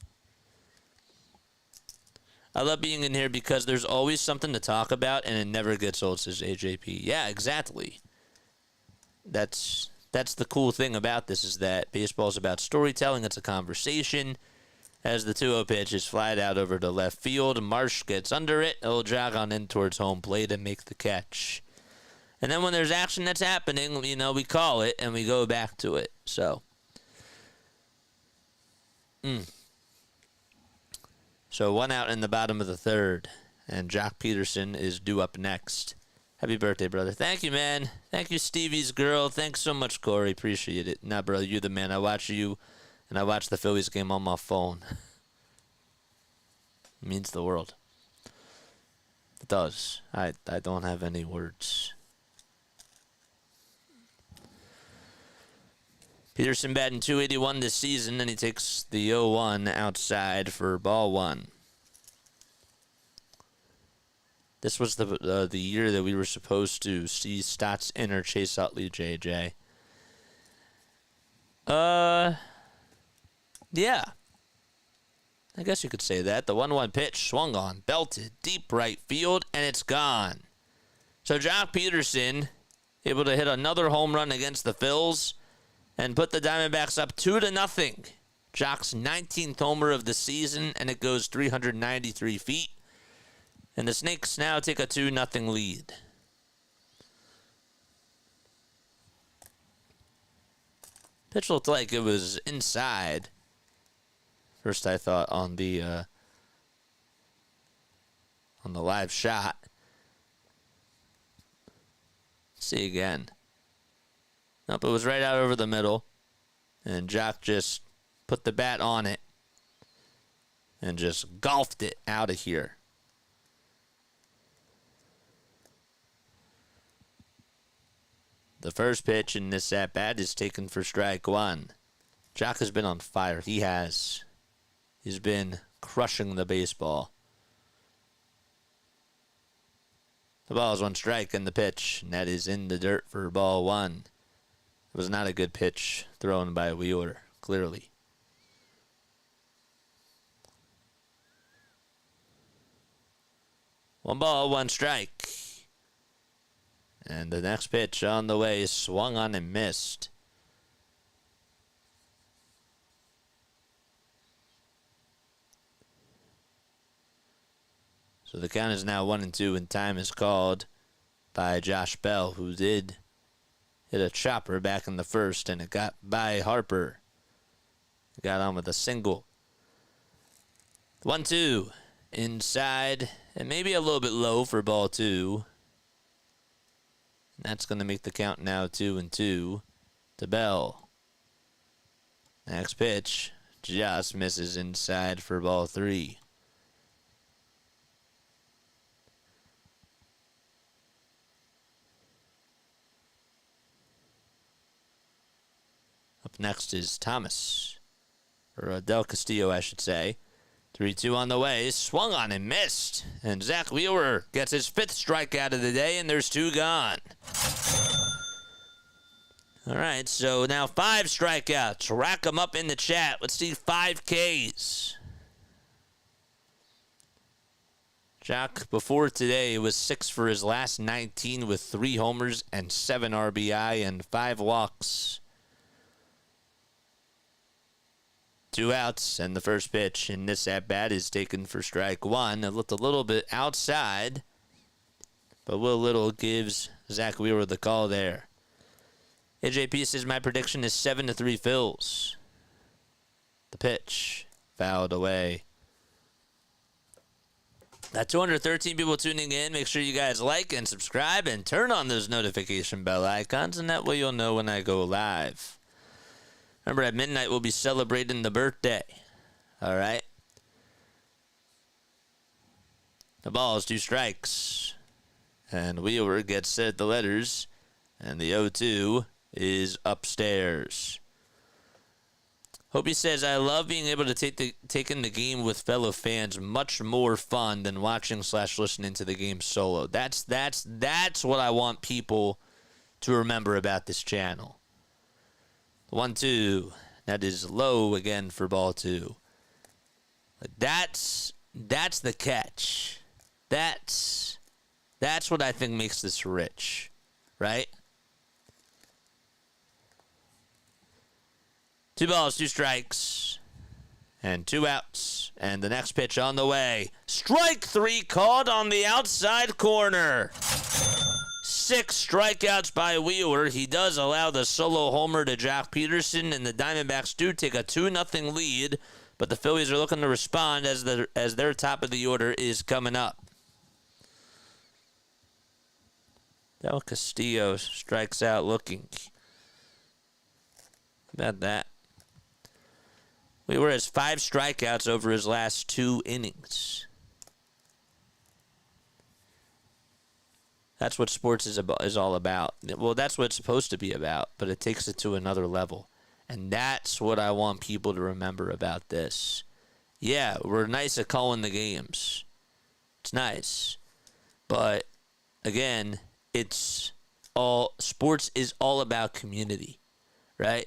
[SPEAKER 1] I love being in here because there's always something to talk about and it never gets old, says AJP. Yeah, exactly. That's the cool thing about this is that baseball's about storytelling. It's a conversation. As the 2-0 pitch is flied out over to left field, Marsh gets under it. He'll jog on in towards home plate and make the catch. And then when there's action that's happening, you know, we call it and we go back to it. So, So 1 out in the bottom of the 3rd. And Jock Peterson is due up next. Happy birthday, brother. Thank you, man. Thank you, Stevie's girl. Thanks so much, Corey. Appreciate it. Nah, brother, you're the man. I watch you, and I watch the Phillies game on my phone. It means the world. It does. I don't have any words. Peterson batting .281 this season, and he takes the 0-1 outside for ball 1. This was the year that we were supposed to see Stotts enter Chase Utley, JJ. Yeah. I guess you could say that. The 1-1 pitch swung on, belted, deep right field, and it's gone. So Jock Peterson able to hit another home run against the Phils and put the Diamondbacks up 2-0. Jock's 19th homer of the season, and it goes 393 feet. And the Snakes now take a 2-0 lead. Pitch looked like it was inside. First I thought on the live shot. Let's see again. Nope, it was right out over the middle. And Jock just put the bat on it. And just golfed it out of here. The first pitch in this at-bat is taken for strike 1. Jock has been on fire. He has. He's been crushing the baseball. The ball is 1 strike in the pitch, and that is in the dirt for ball 1. It was not a good pitch thrown by Wheeler, clearly. One ball, 1 strike. And the next pitch on the way is swung on and missed. So the count is now 1-2, and time is called by Josh Bell, who did hit a chopper back in the first, and it got by Harper. Got on with a single. 1-2 inside, and maybe a little bit low for ball 2. That's going to make the count now 2-2 to Bell. Next pitch just misses inside for ball 3. Up next is Thomas, or Del Castillo, I should say. 3-2 on the way, swung on and missed. And Zack Wheeler gets his 5th strikeout of the day, and there's 2 gone. All right, so now 5 strikeouts. Rack them up in the chat. Let's see 5 Ks. Jock, before today, was 6 for his last 19 with 3 homers and 7 RBI and 5 walks. 2 outs, and the first pitch in this at-bat is taken for strike 1. It looked a little bit outside, but Will Little gives Zack Wheeler the call there. AJP says my prediction is 7-3 Phils. The pitch fouled away. Got 213 people tuning in. Make sure you guys like and subscribe and turn on those notification bell icons, and that way you'll know when I go live. Remember, at midnight, we'll be celebrating the birthday. All right? The ball is 2 strikes. And Wheeler gets set the letters. And the 0-2 is upstairs. Hope says, I love being able to take in the game with fellow fans. Much more fun than watching/listening to the game solo. That's what I want people to remember about this channel. 1-2. That is low again for ball 2. That's the catch. That's what I think makes this rich, right? 2 balls, 2 strikes, and 2 outs. And the next pitch on the way. Strike 3 called on the outside corner. 6 strikeouts by Wheeler. He does allow the solo homer to Jock Peterson, and the Diamondbacks do take a 2-0 lead But the Phillies are looking to respond as their top of the order is coming up. Del Castillo strikes out looking. How about that? Wheeler has 5 strikeouts over his last 2 innings. That's what sports is all about. Well, that's what it's supposed to be about, but it takes it to another level. And that's what I want people to remember about this. Yeah, we're nice at calling the games. It's nice. But, again, sports is all about community, right?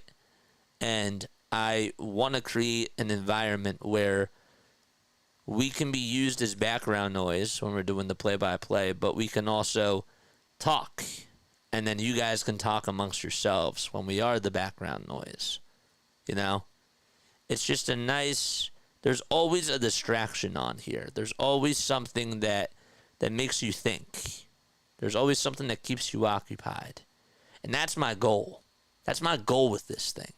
[SPEAKER 1] And I want to create an environment where we can be used as background noise when we're doing the play-by-play, but we can also talk. And then you guys can talk amongst yourselves when we are the background noise. You know? It's just a nice... There's always a distraction on here. There's always something that makes you think. There's always something that keeps you occupied. And that's my goal. That's my goal with this thing.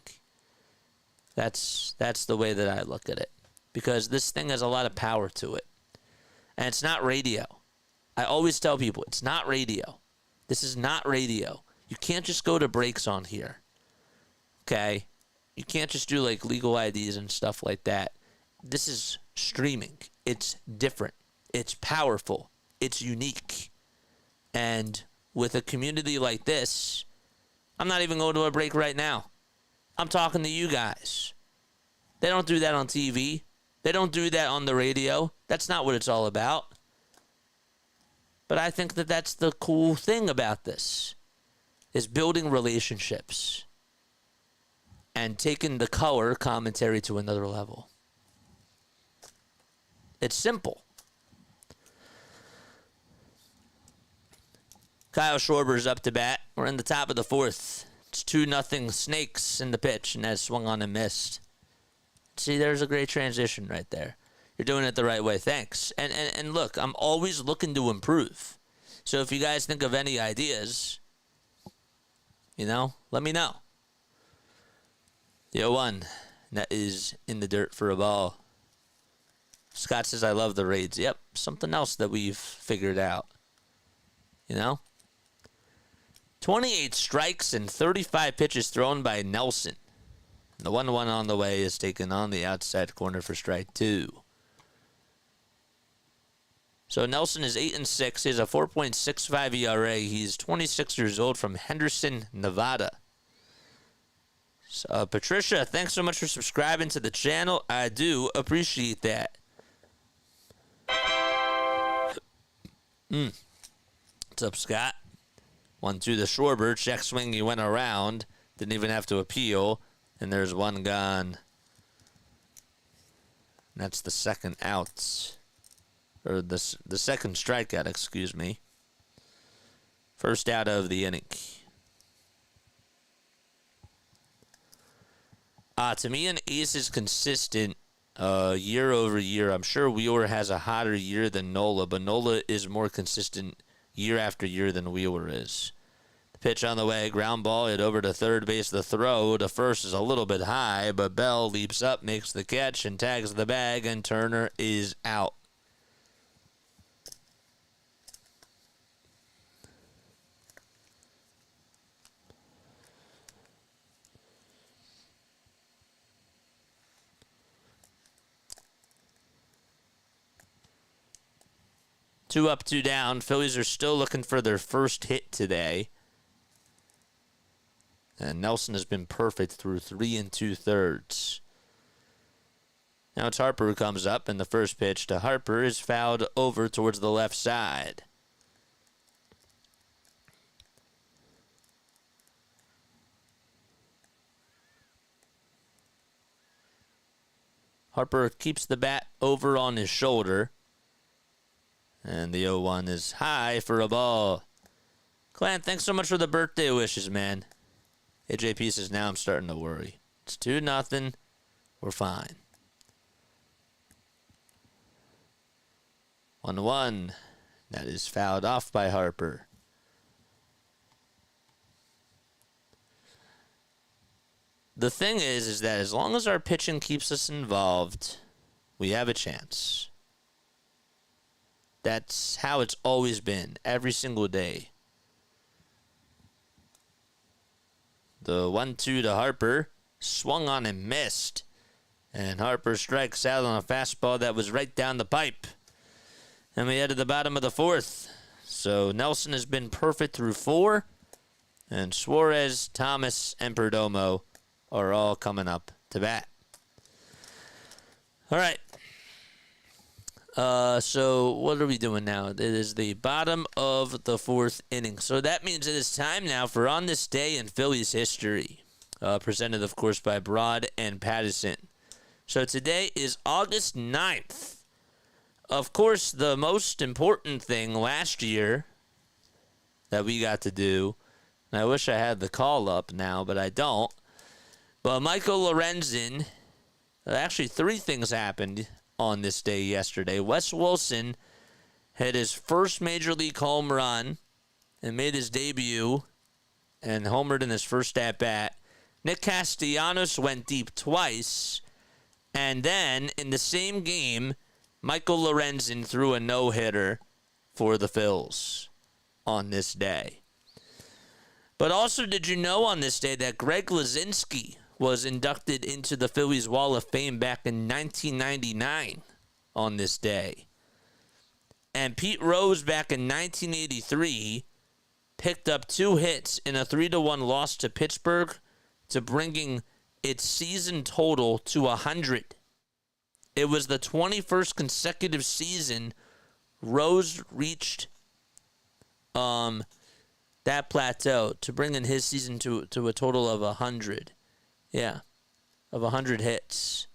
[SPEAKER 1] That's the way that I look at it. Because this thing has a lot of power to it. And it's not radio. I always tell people, it's not radio. This is not radio. You can't just go to breaks on here. Okay? You can't just do like legal IDs and stuff like that. This is streaming. It's different. It's powerful. It's unique. And with a community like this, I'm not even going to a break right now. I'm talking to you guys. They don't do that on TV. They don't do that on the radio. That's not what it's all about. But I think that that's the cool thing about this, is building relationships and taking the color commentary to another level. It's simple. Kyle Schwarber's up to bat. We're in the top of the 4th. It's 2-0 Snakes in the pitch, and has swung on and missed. See, there's a great transition right there. You're doing it the right way. Thanks. And look, I'm always looking to improve. So if you guys think of any ideas, let me know. The 0-1, that is in the dirt for a ball. Scott says, I love the raids. Yep, something else that we've figured out. 28 strikes and 35 pitches thrown by Nelson. The 1-1 on the way is taken on the outside corner for strike 2. So Nelson is 8-6. He has a 4.65 ERA. He's 26 years old from Henderson, Nevada. So, Patricia, thanks so much for subscribing to the channel. I do appreciate that. What's up, Scott? 1-2 to Schwarber. Check swing. He went around. Didn't even have to appeal. And there's one gone. That's the second out. Or the second strikeout, excuse me. First out of the inning. To me, an ace is consistent year over year. I'm sure Wheeler has a hotter year than Nola, but Nola is more consistent year after year than Wheeler is. The pitch on the way, ground ball, hit over to third base. The throw to first is a little bit high, but Bell leaps up, makes the catch, and tags the bag, and Turner is out. Two up, two down. Phillies are still looking for their first hit today. And Nelson has been perfect through 3 2/3. Now it's Harper who comes up, and the first pitch to Harper is fouled over towards the left side. Harper keeps the bat over on his shoulder. And the 0-1 is high for a ball. Clan, thanks so much for the birthday wishes, man. AJP says, now I'm starting to worry. It's 2-0. We're fine. 1-1. That is fouled off by Harper. the thing is that as long as our pitching keeps us involved, we have a chance. That's how it's always been, every single day. The 1-2 to Harper, swung on and missed. And Harper strikes out on a fastball that was right down the pipe. And we head to the bottom of the fourth. So Nelson has been perfect through 4. And Suarez, Thomas, and Perdomo are all coming up to bat. All right. So what are we doing now? It is the bottom of the 4th inning. So that means it is time now for On This Day in Phillies History. Presented, of course, by Broad and Pattison. So today is August 9th. Of course, the most important thing last year that we got to do, and I wish I had the call up now, but I don't. But Michael Lorenzen, actually 3 things happened on this day yesterday. Wes Wilson had his first Major League home run and made his debut and homered in his first at-bat. Nick Castellanos went deep twice. And then, in the same game, Michael Lorenzen threw a no-hitter for the Phils on this day. But also, did you know on this day that Greg Lazinski was inducted into the Phillies Wall of Fame back in 1999 on this day? And Pete Rose back in 1983 picked up 2 hits in a 3-1 loss to Pittsburgh to bringing its season total to 100. It was the 21st consecutive season Rose reached that plateau to bring in his season to a total of 100. Yeah, of 100 hits.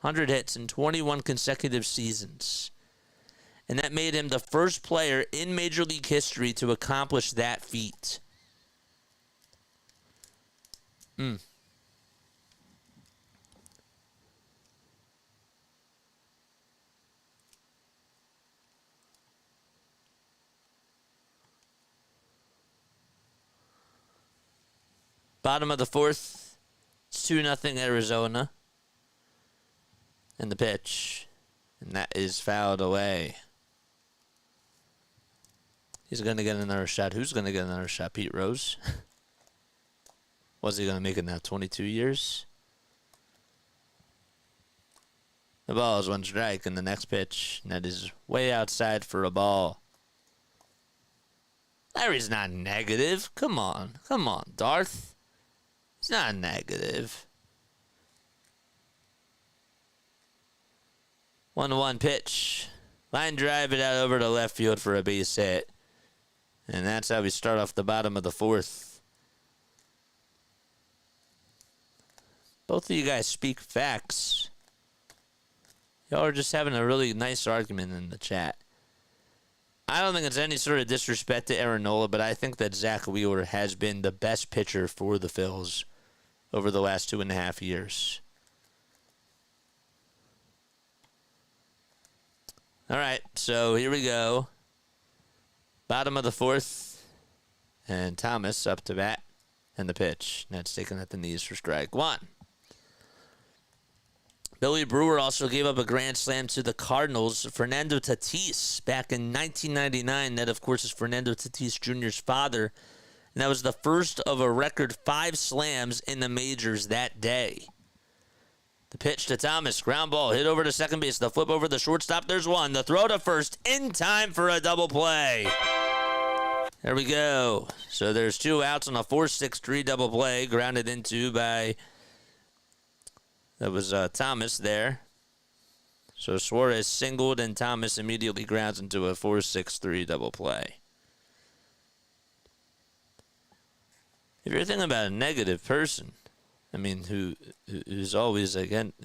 [SPEAKER 1] 100 hits in 21 consecutive seasons. And that made him the first player in Major League history to accomplish that feat. Bottom of the 4th, it's 2-0 Arizona. And the pitch. And that is fouled away. He's going to get another shot. Who's going to get another shot? Pete Rose? Was he going to make it now? 22 years? The ball is 1 strike in the next pitch. And that is way outside for a ball. Larry's not negative. Come on, Darth. He's not negative. 1-1 pitch. Line drive it out over to left field for a base hit. And that's how we start off the bottom of the 4th. Both of you guys speak facts. Y'all are just having a really nice argument in the chat. I don't think it's any sort of disrespect to Aaron Nola, but I think that Zack Wheeler has been the best pitcher for the Phils over the last 2.5 years. All right, so here we go. Bottom of the 4th, and Thomas up to bat, and the pitch. That's taken at the knees for strike 1. Billy Brewer also gave up a grand slam to the Cardinals. Fernando Tatis back in 1999. That, of course, is Fernando Tatis Jr.'s father. And that was the first of a record 5 slams in the majors that day. The pitch to Thomas. Ground ball hit over to second base. The flip over the shortstop. There's 1. The throw to first in time for a double play. There we go. So there's 2 outs on a 4-6-3 double play. Grounded into by... That was Thomas there. So Suarez singled, and Thomas immediately grounds into a 4-6-3 double play. If you're thinking about a negative person, I mean, who's always against,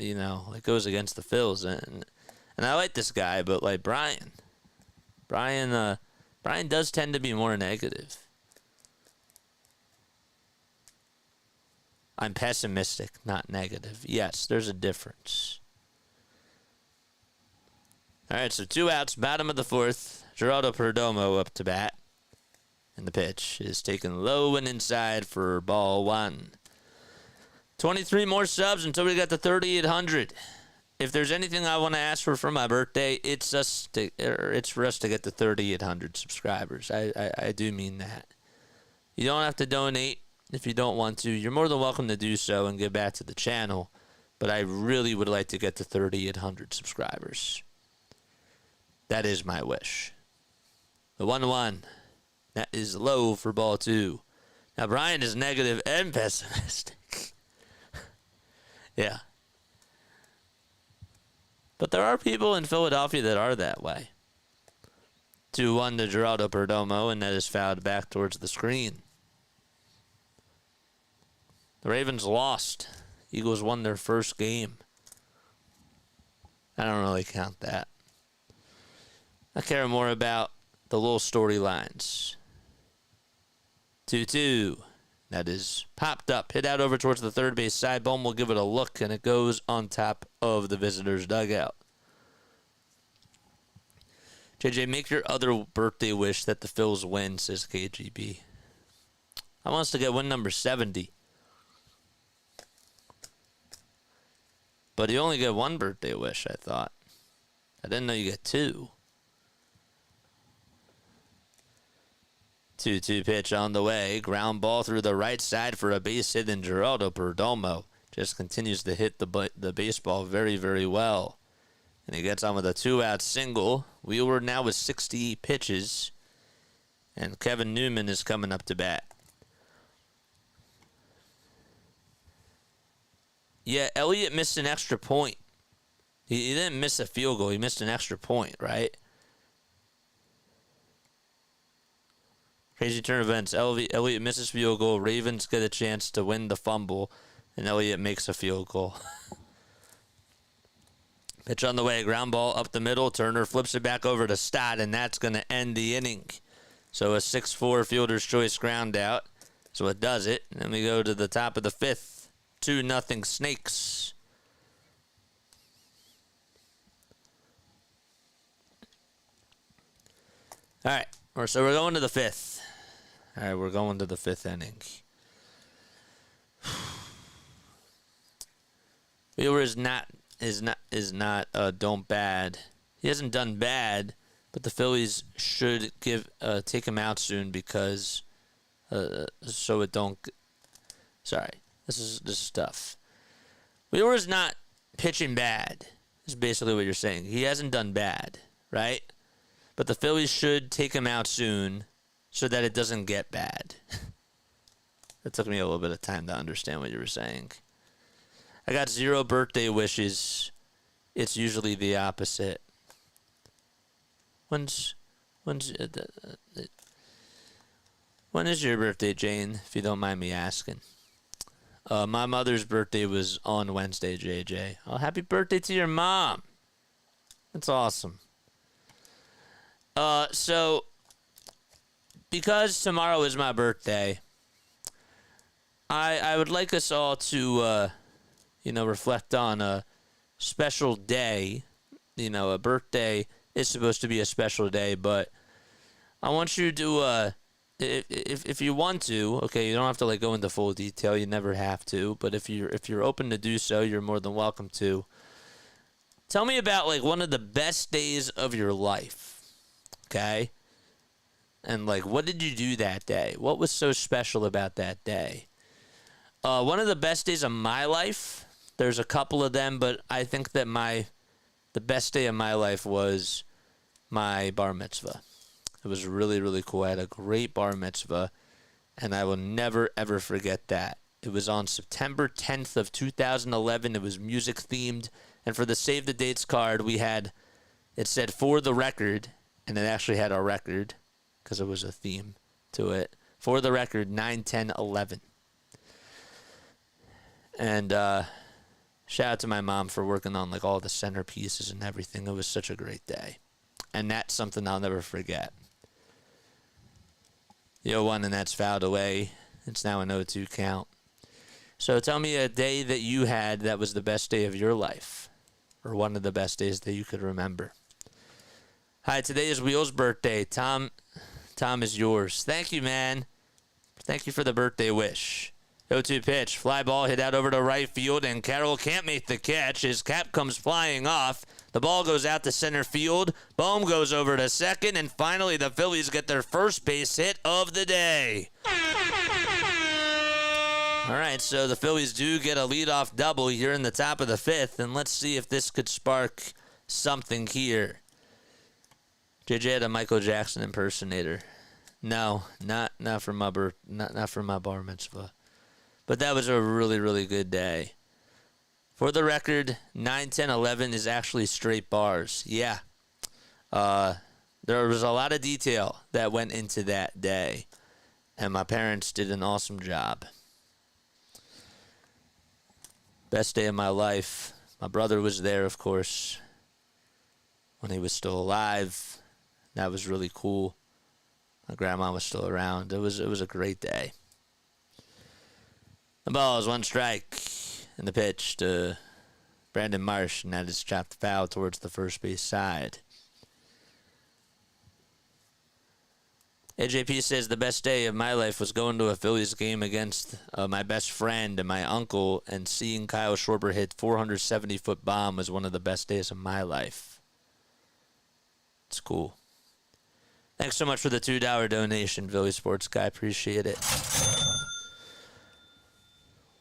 [SPEAKER 1] goes against the Phils, and I like this guy, but like Brian does tend to be more negative. I'm pessimistic, not negative. Yes, there's a difference. All right, so 2 outs, bottom of the 4th. Geraldo Perdomo up to bat. And the pitch is taken low and inside for ball 1. 23 more subs until we got to 3,800. If there's anything I want to ask for my birthday, it's for us to get to 3,800 subscribers. I do mean that. You don't have to donate if you don't want to. You're more than welcome to do so and give back to the channel. But I really would like to get to 3,800 subscribers. That is my wish. The 1-1. That is low for ball 2. Now, Brian is negative and pessimistic. Yeah. But there are people in Philadelphia that are that way. 2-1 to Geraldo Perdomo, and that is fouled back towards the screen. The Ravens lost. Eagles won their first game. I don't really count that. I care more about the little storylines. 2-2. That is popped up. Hit out over towards the third base side. Bohm will give it a look, and it goes on top of the visitor's dugout. JJ, make your other birthday wish that the Phils win, says KGB. I want us to get win number 70. But you only get one birthday wish, I thought. I didn't know you get two. 2-2 pitch on the way. Ground ball through the right side for a base hit, and Geraldo Perdomo just continues to hit the baseball very, very well. And he gets on with a 2-out single. Wheeler now with 60 pitches. And Kevin Newman is coming up to bat. Yeah, Elliott missed an extra point. He didn't miss a field goal. He missed an extra point, right? Crazy turn of events. Elliott misses field goal. Ravens get a chance to win the fumble. And Elliott makes a field goal. Pitch on the way. Ground ball up the middle. Turner flips it back over to Stott, and that's going to end the inning. So a 6-4 fielder's choice ground out. So it does it. And then we go to the top of the fifth. 2-0 Snakes. All right. So we're going to the fifth. All right, we're going to the fifth inning. Wheeler is not don't bad. He hasn't done bad, but the Phillies should take him out soon because so it don't. Sorry, this is tough. Wheeler is not pitching bad. Is basically what you're saying. He hasn't done bad, right? But the Phillies should take him out soon so that it doesn't get bad. That took me a little bit of time to understand what you were saying. I got 0 birthday wishes. It's usually the opposite. When is your birthday, Jane, if you don't mind me asking? My mother's birthday was on Wednesday, JJ. Oh, happy birthday to your mom. That's awesome. So, because tomorrow is my birthday, I would like us all to, reflect on a special day. A birthday is supposed to be a special day, but I want you to, if you want to, okay, you don't have to go into full detail. You never have to, but if you're open to do so, you're more than welcome to. Tell me about one of the best days of your life. Okay? And what did you do that day? What was so special about that day? One of the best days of my life, there's a couple of them, but I think that the best day of my life was my bar mitzvah. It was really, really cool. I had a great bar mitzvah, and I will never, ever forget that. It was on September 10th of 2011. It was music themed, and for the Save the Dates card, it said for the record, and it actually had our record because it was a theme to it. For the record, 9/10/11. And shout out to my mom for working on all the centerpieces and everything. It was such a great day. And that's something I'll never forget. The 0-1, and that's fouled away. It's now an 0-2 count. So tell me a day that you had that was the best day of your life, or one of the best days that you could remember. Hi, today is Wheel's birthday. Tom is yours. Thank you, man. Thank you for the birthday wish. 0-2 pitch. Fly ball hit out over to right field, and Carroll can't make the catch. His cap comes flying off. The ball goes out to center field. Bohm goes over to second, and finally the Phillies get their first base hit of the day. All right, so the Phillies do get a leadoff double here in the top of the fifth, and let's see if this could spark something here. JJ had a Michael Jackson impersonator. No, not for my bar mitzvah. But that was a really, really good day. For the record, 9, 10, 11 is actually straight bars. Yeah. There was a lot of detail that went into that day. And my parents did an awesome job. Best day of my life. My brother was there, of course, when he was still alive. That was really cool. My grandma was still around. It was a great day. The ball is 1 strike, and the pitch to Brandon Marsh, and that is chopped foul towards the first base side. AJP says the best day of my life was going to a Phillies game against my best friend and my uncle, and seeing Kyle Schwarber hit 470-foot bomb was one of the best days of my life. It's cool. Thanks so much for the $2 donation, Philly Sports Guy. Appreciate it.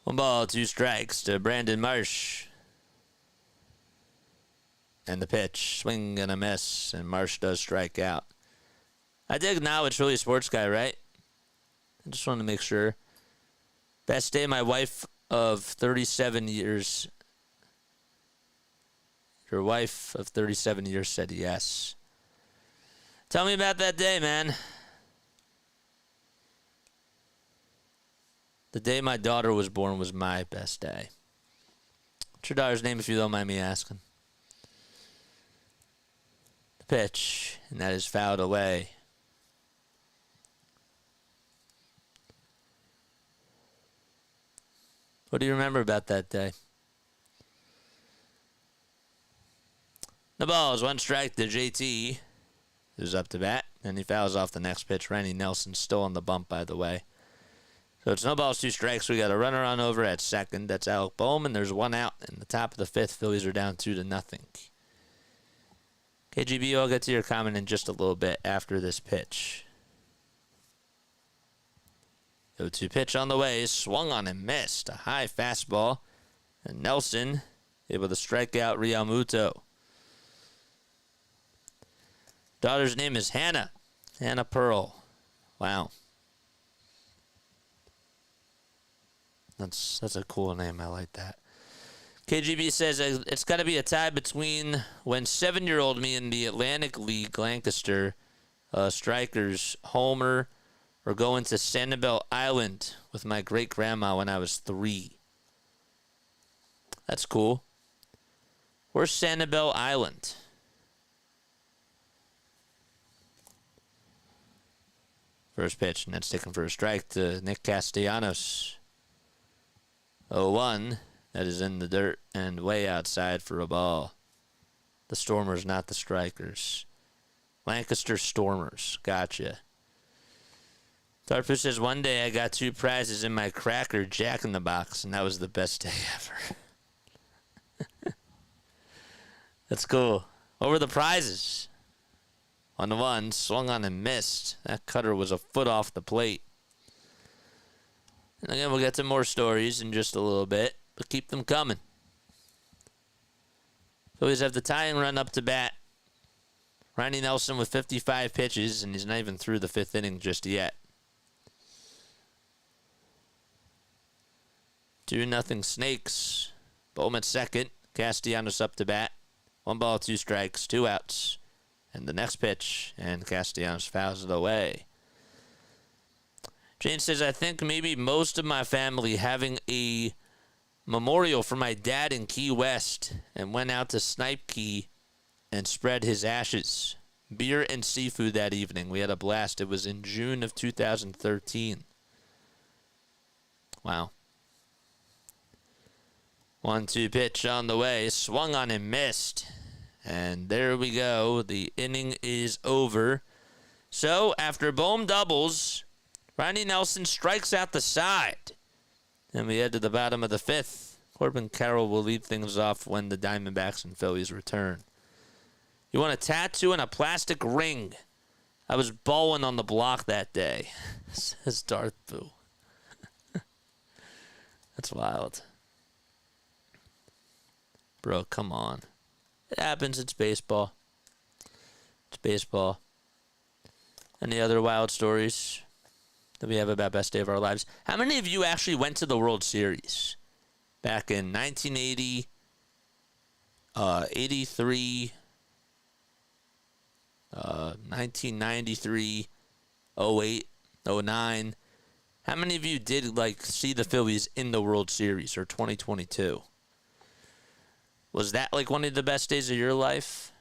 [SPEAKER 1] 1 ball, 2 strikes to Brandon Marsh. And the pitch, swing and a miss, and Marsh does strike out. I did acknowledge Philly Sports Guy, right? I just wanted to make sure. Best day, my wife of 37 years. Your wife of 37 years said yes. Tell me about that day, man. The day my daughter was born was my best day. What's your daughter's name, if you don't mind me asking? The pitch, and that is fouled away. What do you remember about that day? The ball is 1 strike to JT, who's up to bat, and he fouls off the next pitch. Randy Nelson's still on the bump, by the way. So it's no balls, 2 strikes. We got a runner on over at second. That's Alec Bohm, and there's 1 out. In the top of the fifth, Phillies are down 2-0. KGB, I'll get to your comment in just a little bit after this pitch. 0-2 pitch on the way, swung on and missed. A high fastball, and Nelson able to strike out Realmuto. Daughter's name is Hannah. Hannah Pearl. Wow. That's a cool name. I like that. KGB says it's got to be a tie between when 7-year-old me in the Atlantic League, Lancaster, Strikers, Homer, or going to Sanibel Island with my great-grandma when I was 3. That's cool. Where's Sanibel Island? First pitch, and that's taken for a strike to Nick Castellanos. 0-1. That is in the dirt and way outside for a ball. The Stormers, not the Strikers. Lancaster Stormers. Gotcha. Harper says, one day I got 2 prizes in my cracker Jack in the Box, and that was the best day ever. That's cool. What were the prizes? 1-1, swung on and missed. That cutter was a foot off the plate. And again, we'll get to more stories in just a little bit, but keep them coming. Phillies have the tying run up to bat. Randy Nelson with 55 pitches, and he's not even through the 5th inning just yet. 2-0 Snakes. Bohm at second. Castellanos up to bat. 1 ball, 2 strikes, 2 outs. And the next pitch, and Castellanos fouls it away. Jane says, I think maybe most of my family having a memorial for my dad in Key West and went out to Snipe Key and spread his ashes. Beer and seafood that evening. We had a blast. It was in June of 2013. Wow. 1-2 pitch on the way. Swung on and missed. And there we go. The inning is over. So, after Bohm doubles, Randy Nelson strikes out the side. And we head to the bottom of the 5th. Corbin Carroll will lead things off when the Diamondbacks and Phillies return. You want a tattoo and a plastic ring? I was bowling on the block that day, says Darth Boo. That's wild. Bro, come on. It happens. It's baseball. It's baseball. Any other wild stories that we have about best day of our lives? How many of you actually went to the World Series back in 1980, 83, 1993, 08, 09? How many of you did see the Phillies in the World Series, or 2022? Was that one of the best days of your life?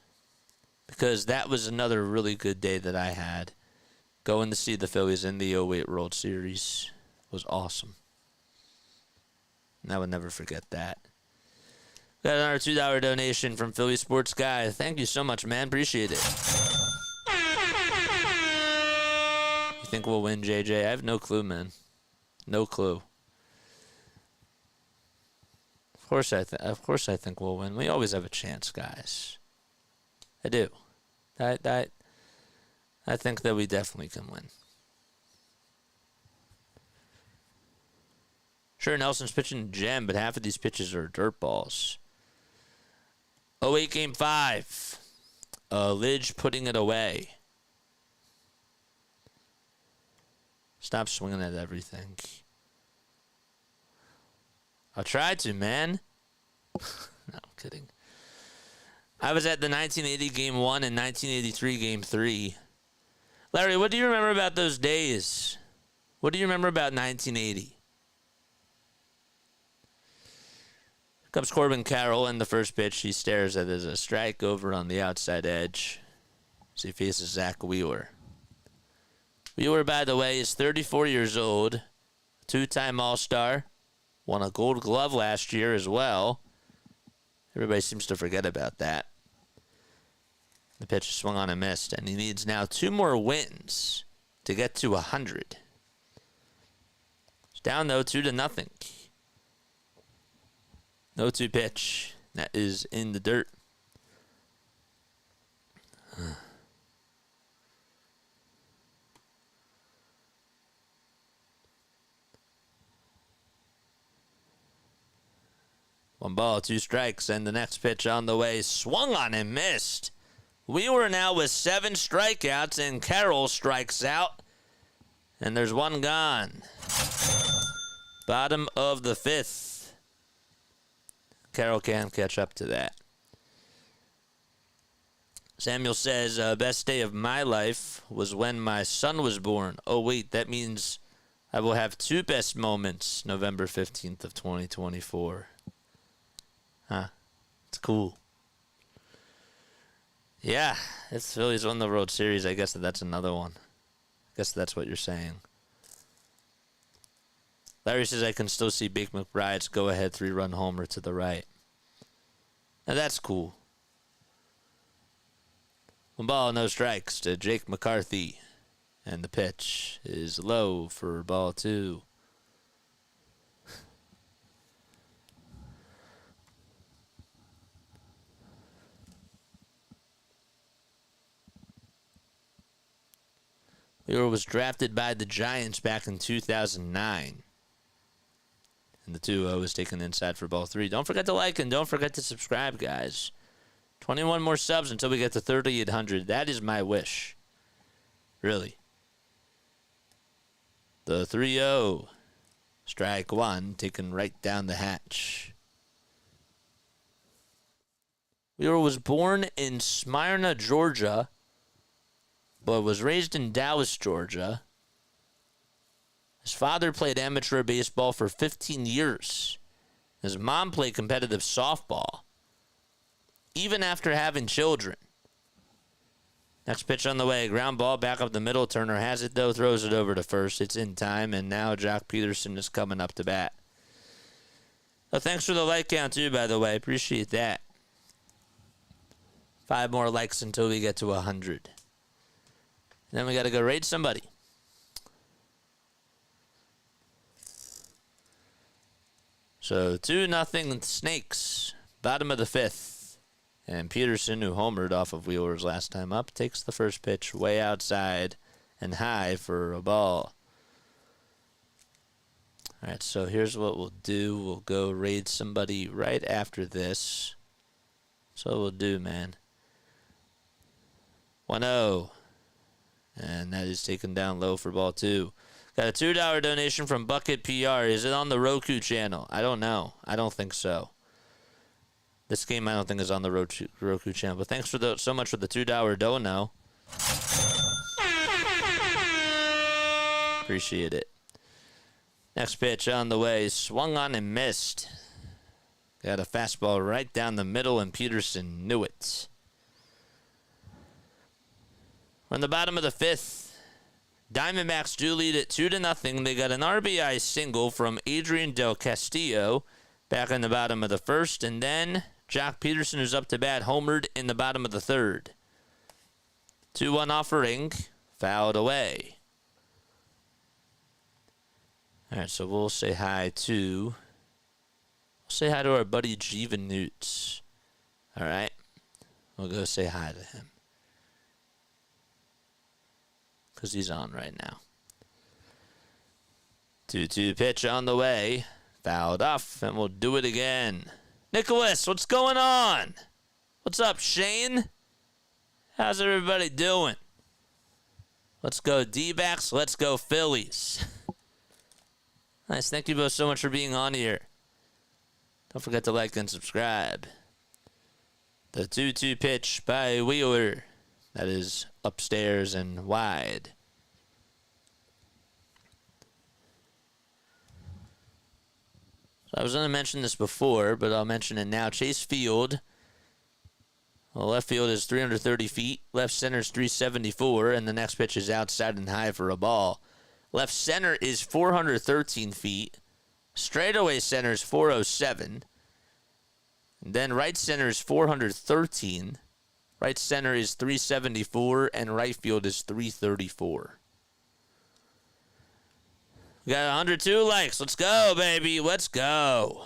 [SPEAKER 1] Because that was another really good day that I had. Going to see the Phillies in the 08 World Series was awesome. And I would never forget that. Got another $2 donation from Philly Sports Guy. Thank you so much, man. Appreciate it. You think we'll win, JJ? I have no clue, man. No clue. Of course I think we'll win. We always have a chance, guys. I do. I think that we definitely can win. Sure, Nelson's pitching gem, but half of these pitches are dirt balls. 08 Game 5. Lidge putting it away. Stop swinging at everything. I'll try to, man. No, I'm kidding. I was at the 1980 Game 1 and 1983 Game 3. Larry, what do you remember about those days? What do you remember about 1980? Comes Corbin Carroll in the first pitch. He stares at it as a strike over on the outside edge as he faces Zack Wheeler. Wheeler, by the way, is 34 years old, two-time All-Star, won a Gold Glove last year as well. Everybody seems to forget about that. The pitch is swung on and missed, and he needs now 2 more wins to get to 100. It's down, though, 2-0. 0-2 pitch. That is in the dirt. One ball, 2 strikes, and the next pitch on the way. Swung on and missed. We were now with 7 strikeouts, and Carroll strikes out. And there's 1 gone. Bottom of the 5th. Carroll can't catch up to that. Samuel says, best day of my life was when my son was born. Oh, wait, that means I will have 2 best moments November 15th of 2024. Huh. It's cool. Yeah, it's Phillies won the World Series. I guess that's another one. I guess that's what you're saying. Larry says I can still see Bake McBride's go-ahead 3-run homer to the right. Now that's cool. 1 ball, no strikes to Jake McCarthy. And the pitch is low for ball 2. Wheeler was drafted by the Giants back in 2009. And the 2-0 is taken inside for ball 3. Don't forget to like and don't forget to subscribe, guys. 21 more subs until we get to 3,800. That is my wish. Really. The 3-0. Strike 1 taken right down the hatch. Wheeler was born in Smyrna, Georgia, but was raised in Dallas, Georgia. His father played amateur baseball for 15 years. His mom played competitive softball, even after having children. Next pitch on the way, ground ball back up the middle. Turner has it, though, throws it over to first. It's in time, and now Jock Peterson is coming up to bat. Oh, thanks for the like count, too, by the way. Appreciate that. 5 more likes until we get to 100. Then we got to go raid somebody. So 2-0 Snakes. Bottom of the 5th. And Peterson, who homered off of Wheeler's last time up, takes the first pitch way outside and high for a ball. All right, so here's what we'll do. We'll go raid somebody right after this. That's what we'll do, man. 1-0. And that is taken down low for ball 2. Got a $2 donation from Bucket PR. Is it on the Roku channel? I don't know. I don't think so. This game I don't think is on the Roku channel. But thanks for so much for the $2 dono. Appreciate it. Next pitch on the way. Swung on and missed. Got a fastball right down the middle, and Peterson knew it. We're in the bottom of the 5th. Diamondbacks do lead at 2-0. They got an RBI single from Adrian Del Castillo back in the bottom of the 1st. And then Jock Peterson, who's up to bat, homered in the bottom of the 3rd. 2-1 offering, fouled away. All right, so we'll say hi to our buddy Jeevan Newts. All right, we'll go say hi to him because he's on right now. 2-2 pitch on the way, fouled off, and we'll do it again. Nicholas, what's going on? What's up, Shane? How's everybody doing? Let's go D-backs. Let's go Phillies. Nice. Thank you both so much for being on here. Don't forget to like and subscribe. The 2-2 pitch by Wheeler. That is upstairs and wide. So I was going to mention this before, but I'll mention it now. Chase Field. Well, left field is 330 feet. Left center is 374. And the next pitch is outside and high for a ball. Left center is 413 feet. Straightaway center is 407. And then right center is 413. Right center is 374. And right field is 334. We got 102 likes. Let's go, baby. Let's go.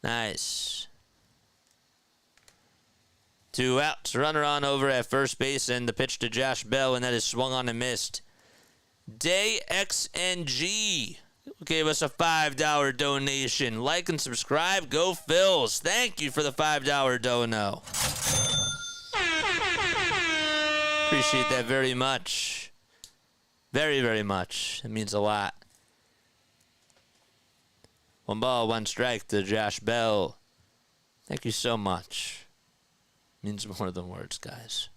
[SPEAKER 1] Nice. 2 outs. Runner on over at first base, and the pitch to Josh Bell, and that is swung on and missed. Day XNG gave us a $5 donation. Like and subscribe. Go Phils. Thank you for the $5 dono. Appreciate that very much. Very, very much. It means a lot. 1 ball, 1 strike to Josh Bell. Thank you so much. Means more than words, guys.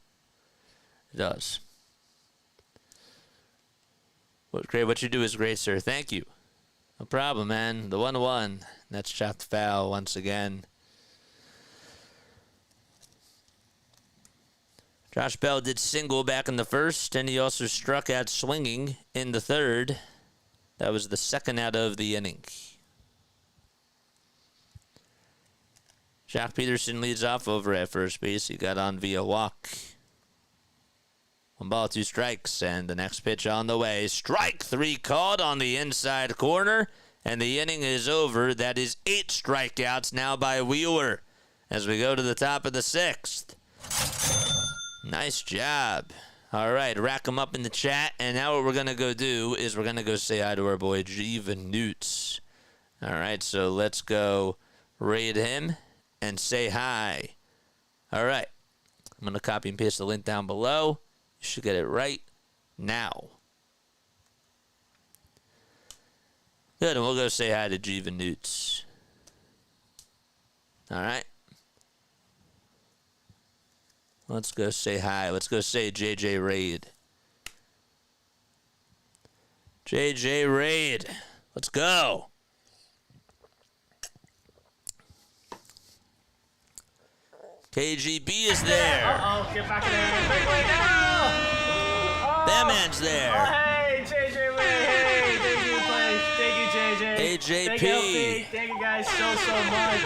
[SPEAKER 1] It does. What you do is great, sir. Thank you. No problem, man. The 1-1. That's chopped foul once again. Josh Bell did single back in the 1st, and he also struck out swinging in the 3rd. That was the 2nd out of the inning. Jock Peterson leads off over at first base. He got on via walk. 1 ball, 2 strikes, and the next pitch on the way. Strike 3 called on the inside corner, and the inning is over. That is 8 strikeouts now by Wheeler as we go to the top of the 6th. Nice job. All right, rack them up in the chat, and now what we're going to go do is we're going to go say hi to our boy Jeevan Newts. All right, so let's go raid him and say hi. All right. I'm going to copy and paste the link down below. You should get it right now. Good, and we'll go say hi to Jeevan Newts. All right. Let's go say hi. Let's go say JJ Raid. JJ Raid. Let's go. KGB is there.
[SPEAKER 2] Uh-oh, get back in there. Big way now. Oh.
[SPEAKER 1] That man's there.
[SPEAKER 2] Oh, hey, JJ Ray. Hey, thank you, buddy. Thank you, JJ.
[SPEAKER 1] AJP.
[SPEAKER 2] Thank you guys so much.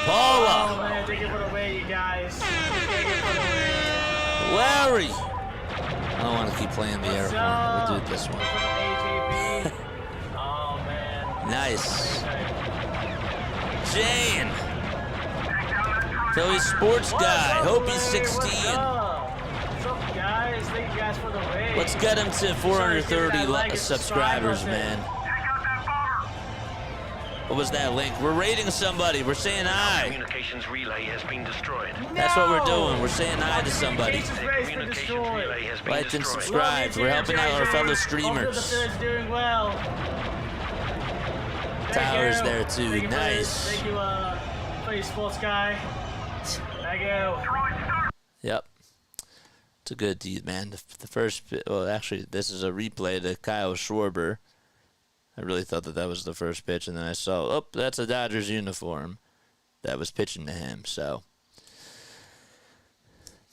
[SPEAKER 1] Paula.
[SPEAKER 2] Oh, man, thank you for the way, you guys. Thank you for the way.
[SPEAKER 1] Larry. I don't want to keep playing the air horn. We'll do this one.
[SPEAKER 2] AJP. Oh, man.
[SPEAKER 1] Nice. Jane. Phillies sports guy. Hope he's 16.
[SPEAKER 2] What's up, guys? Thank you guys for the raid.
[SPEAKER 1] Let's get him to 430 subscribers, man. What was that link? We're raiding somebody. We're saying hi.
[SPEAKER 3] Communications relay has been destroyed.
[SPEAKER 1] That's what we're doing. We're saying hi to somebody.
[SPEAKER 3] Communications relay has been
[SPEAKER 1] Like and
[SPEAKER 3] destroyed.
[SPEAKER 1] subscribe. We're helping out our fellow streamers.
[SPEAKER 2] Hope the doing well.
[SPEAKER 1] Tyler's there too.
[SPEAKER 2] Thank you,
[SPEAKER 1] Nice.
[SPEAKER 2] Thank you, Phillies sports guy. Thank you.
[SPEAKER 1] Yep. It's a good deed, man. The first, well, actually, this is a replay to Kyle Schwarber. I really thought that was the first pitch, and then I saw, oh, that's a Dodgers uniform that was pitching to him. So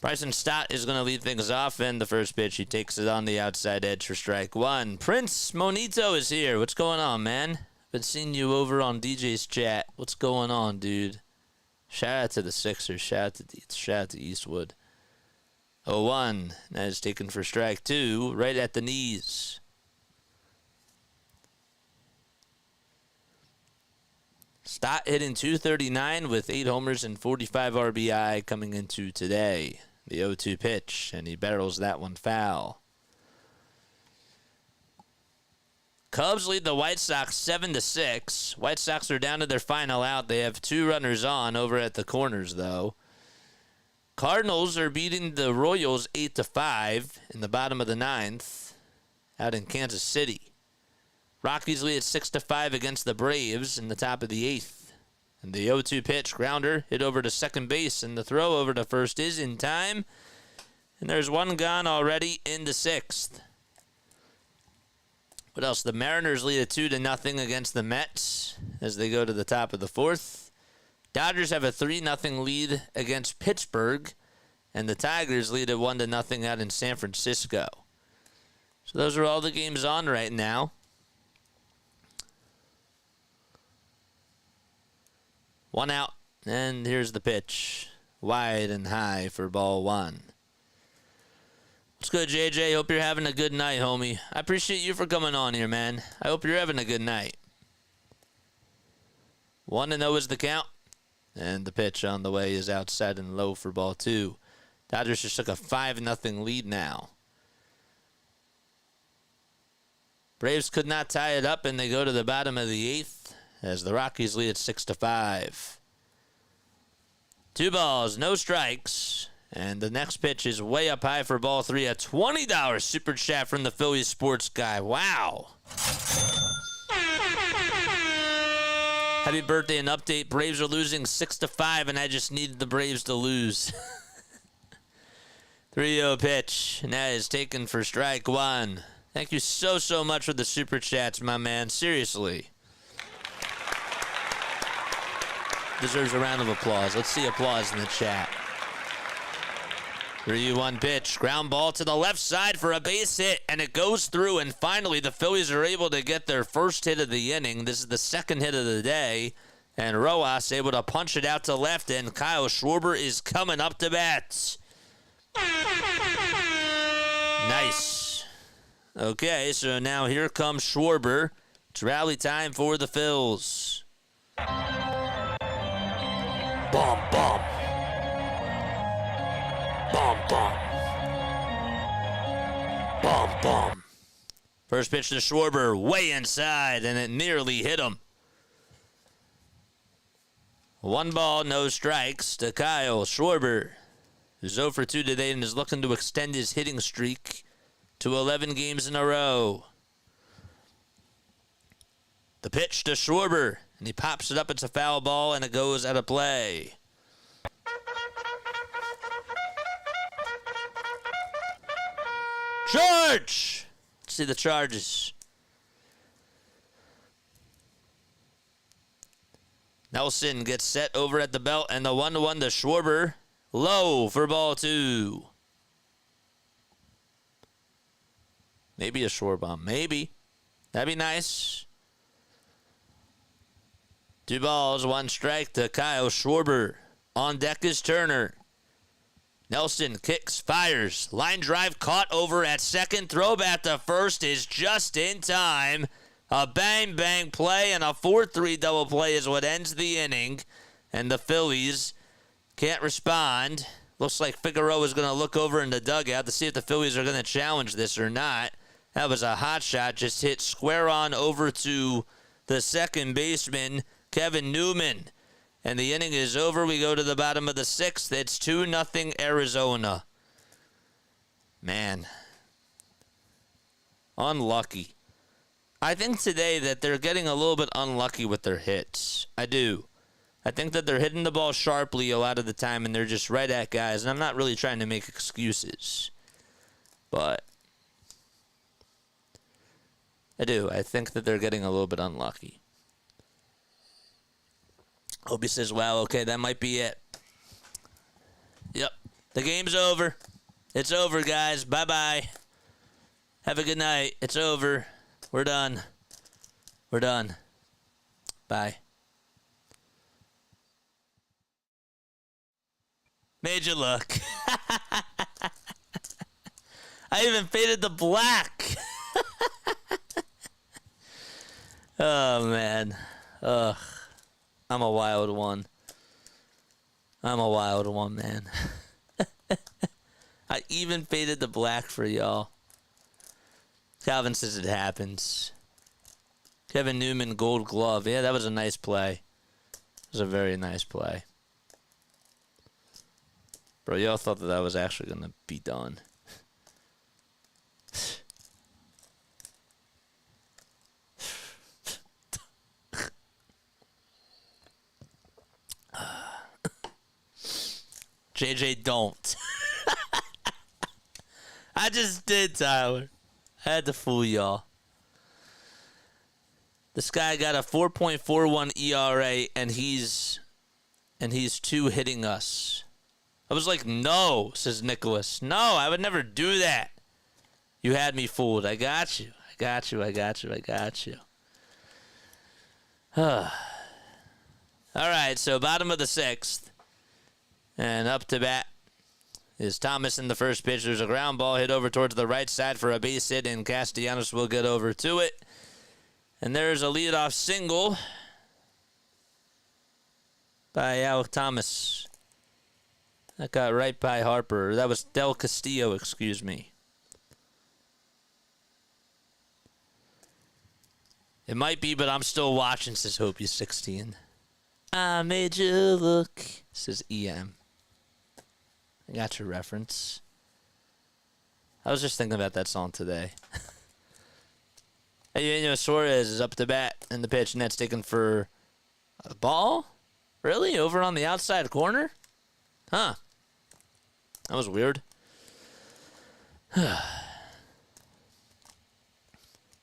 [SPEAKER 1] Bryson Stott is going to lead things off, and the first pitch, he takes it on the outside edge for strike one. Prince Monito is here. What's going on, man? Been seeing you over on DJ's chat. What's going on, dude? Shout out to the Sixers. Shout out to Eastwood. 0-1. That is taken for strike two, right at the knees. Stott hitting .239 with 8 homers and 45 RBI coming into today. The 0-2 pitch, and he barrels that one foul. Cubs lead the White Sox 7-6. White Sox are down to their final out. They have 2 runners on over at the corners, though. Cardinals are beating the Royals 8-5 in the bottom of the 9th out in Kansas City. Rockies lead at 6-5 against the Braves in the top of the 8th. And the 0-2 pitch, grounder, hit over to second base, and the throw over to first is in time. And there's one gone already in the 6th. What else? The Mariners lead at 2-0 against the Mets as they go to the top of the 4th. Dodgers have a 3-0 lead against Pittsburgh, and the Tigers lead at 1-0 out in San Francisco. So those are all the games on right now. One out, and here's the pitch. Wide and high for ball one. What's good, JJ? Hope you're having a good night, homie. I appreciate you for coming on here, man. I hope you're having a good night. 1-0 is the count, and the pitch on the way is outside and low for ball two. Dodgers just took a 5-0 lead now. Braves could not tie it up, and they go to the bottom of the 8th. As the Rockies lead at 6-5. 2 balls, no strikes. And the next pitch is way up high for ball three. A $20 super chat from the Phillies sports guy. Wow. Happy birthday and update. Braves are losing 6-5, and I just needed the Braves to lose. 3-0 pitch, and that is taken for strike one. Thank you so much for the super chats, my man. Seriously. Deserves a round of applause. Let's see applause in the chat. 3-1 pitch. Ground ball to the left side for a base hit, and it goes through, and finally the Phillies are able to get their first hit of the inning. This is the second hit of the day, and Rojas able to punch it out to left, and Kyle Schwarber is coming up to bat. Nice. Okay, so now here comes Schwarber. It's rally time for the Phils. Bomb, bomb. Bomb, bomb. Bomb, bomb. First pitch to Schwarber, way inside, and it nearly hit him. 1 ball, no strikes to Kyle Schwarber, who's 0 for 2 today and is looking to extend his hitting streak to 11 games in a row. The pitch to Schwarber, and he pops it up. It's a foul ball, and it goes out of play. Charge! Let's see the charges. Nelson gets set over at the belt, and the 1-1 to Schwarber. Low for ball two. Maybe a Schwarber. Maybe. That'd be nice. 2 balls, 1 strike to Kyle Schwarber. On deck is Turner. Nelson kicks, fires. Line drive caught over at second. Throw back to first is just in time. A bang-bang play and a 4-3 double play is what ends the inning. And the Phillies can't respond. Looks like Figueroa is going to look over in the dugout to see if the Phillies are going to challenge this or not. That was a hot shot. Just hit square on over to the second baseman, Kevin Newman. And the inning is over. We go to the bottom of the sixth. It's 2-0 Arizona. Man. Unlucky. I think today that they're getting a little bit unlucky with their hits. I do. I think that they're hitting the ball sharply a lot of the time, and they're just right at guys. And I'm not really trying to make excuses. But I do. I think that they're getting a little bit unlucky. Obie says, wow, okay, that might be it. Yep. The game's over. It's over, guys. Bye-bye. Have a good night. It's over. We're done. We're done. Bye. Made you look. I even faded the black. Oh, man. Ugh. I'm a wild one. I'm a wild one, man. I even faded the black for y'all. Calvin says it happens. Kevin Newman, gold glove. Yeah, that was a nice play. It was a very nice play. Bro, y'all thought that was actually going to be done. JJ, don't. I just did, Tyler. I had to fool y'all. This guy got a 4.41 ERA, and he's 2 hitting us. I was like, no, says Nicholas. No, I would never do that. You had me fooled. I got you. I got you. I got you. I got you. All right, so bottom of the sixth. And up to bat is Thomas in the first pitch. There's a ground ball hit over towards the right side for a base hit, and Castellanos will get over to it. And there's a leadoff single by Alec Thomas. That got right by Harper. That was Del Castillo, excuse me. It might be, but I'm still watching, says Hope16. I made you look, says EM. I got your reference. I was just thinking about that song today. Eugenio Suarez is up to bat in the pitch, and that's taken for a ball? Really? Over on the outside corner? Huh. That was weird.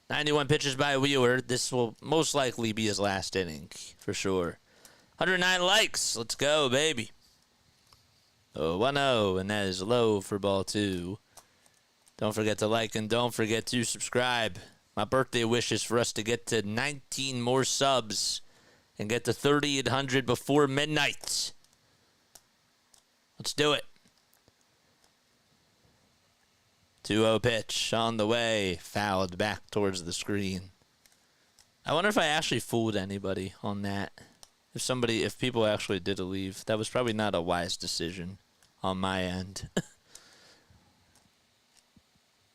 [SPEAKER 1] 91 pitches by Wheeler. This will most likely be his last inning, for sure. 109 likes. Let's go, baby. 0-1-0, and that is low for ball 2. Don't forget to like and don't forget to subscribe. My birthday wish is for us to get to 19 more subs and get to 3,800 before midnight. Let's do it. 2-0 pitch on the way. Fouled back towards the screen. I wonder if I actually fooled anybody on that. If people actually did leave, that was probably not a wise decision on my end.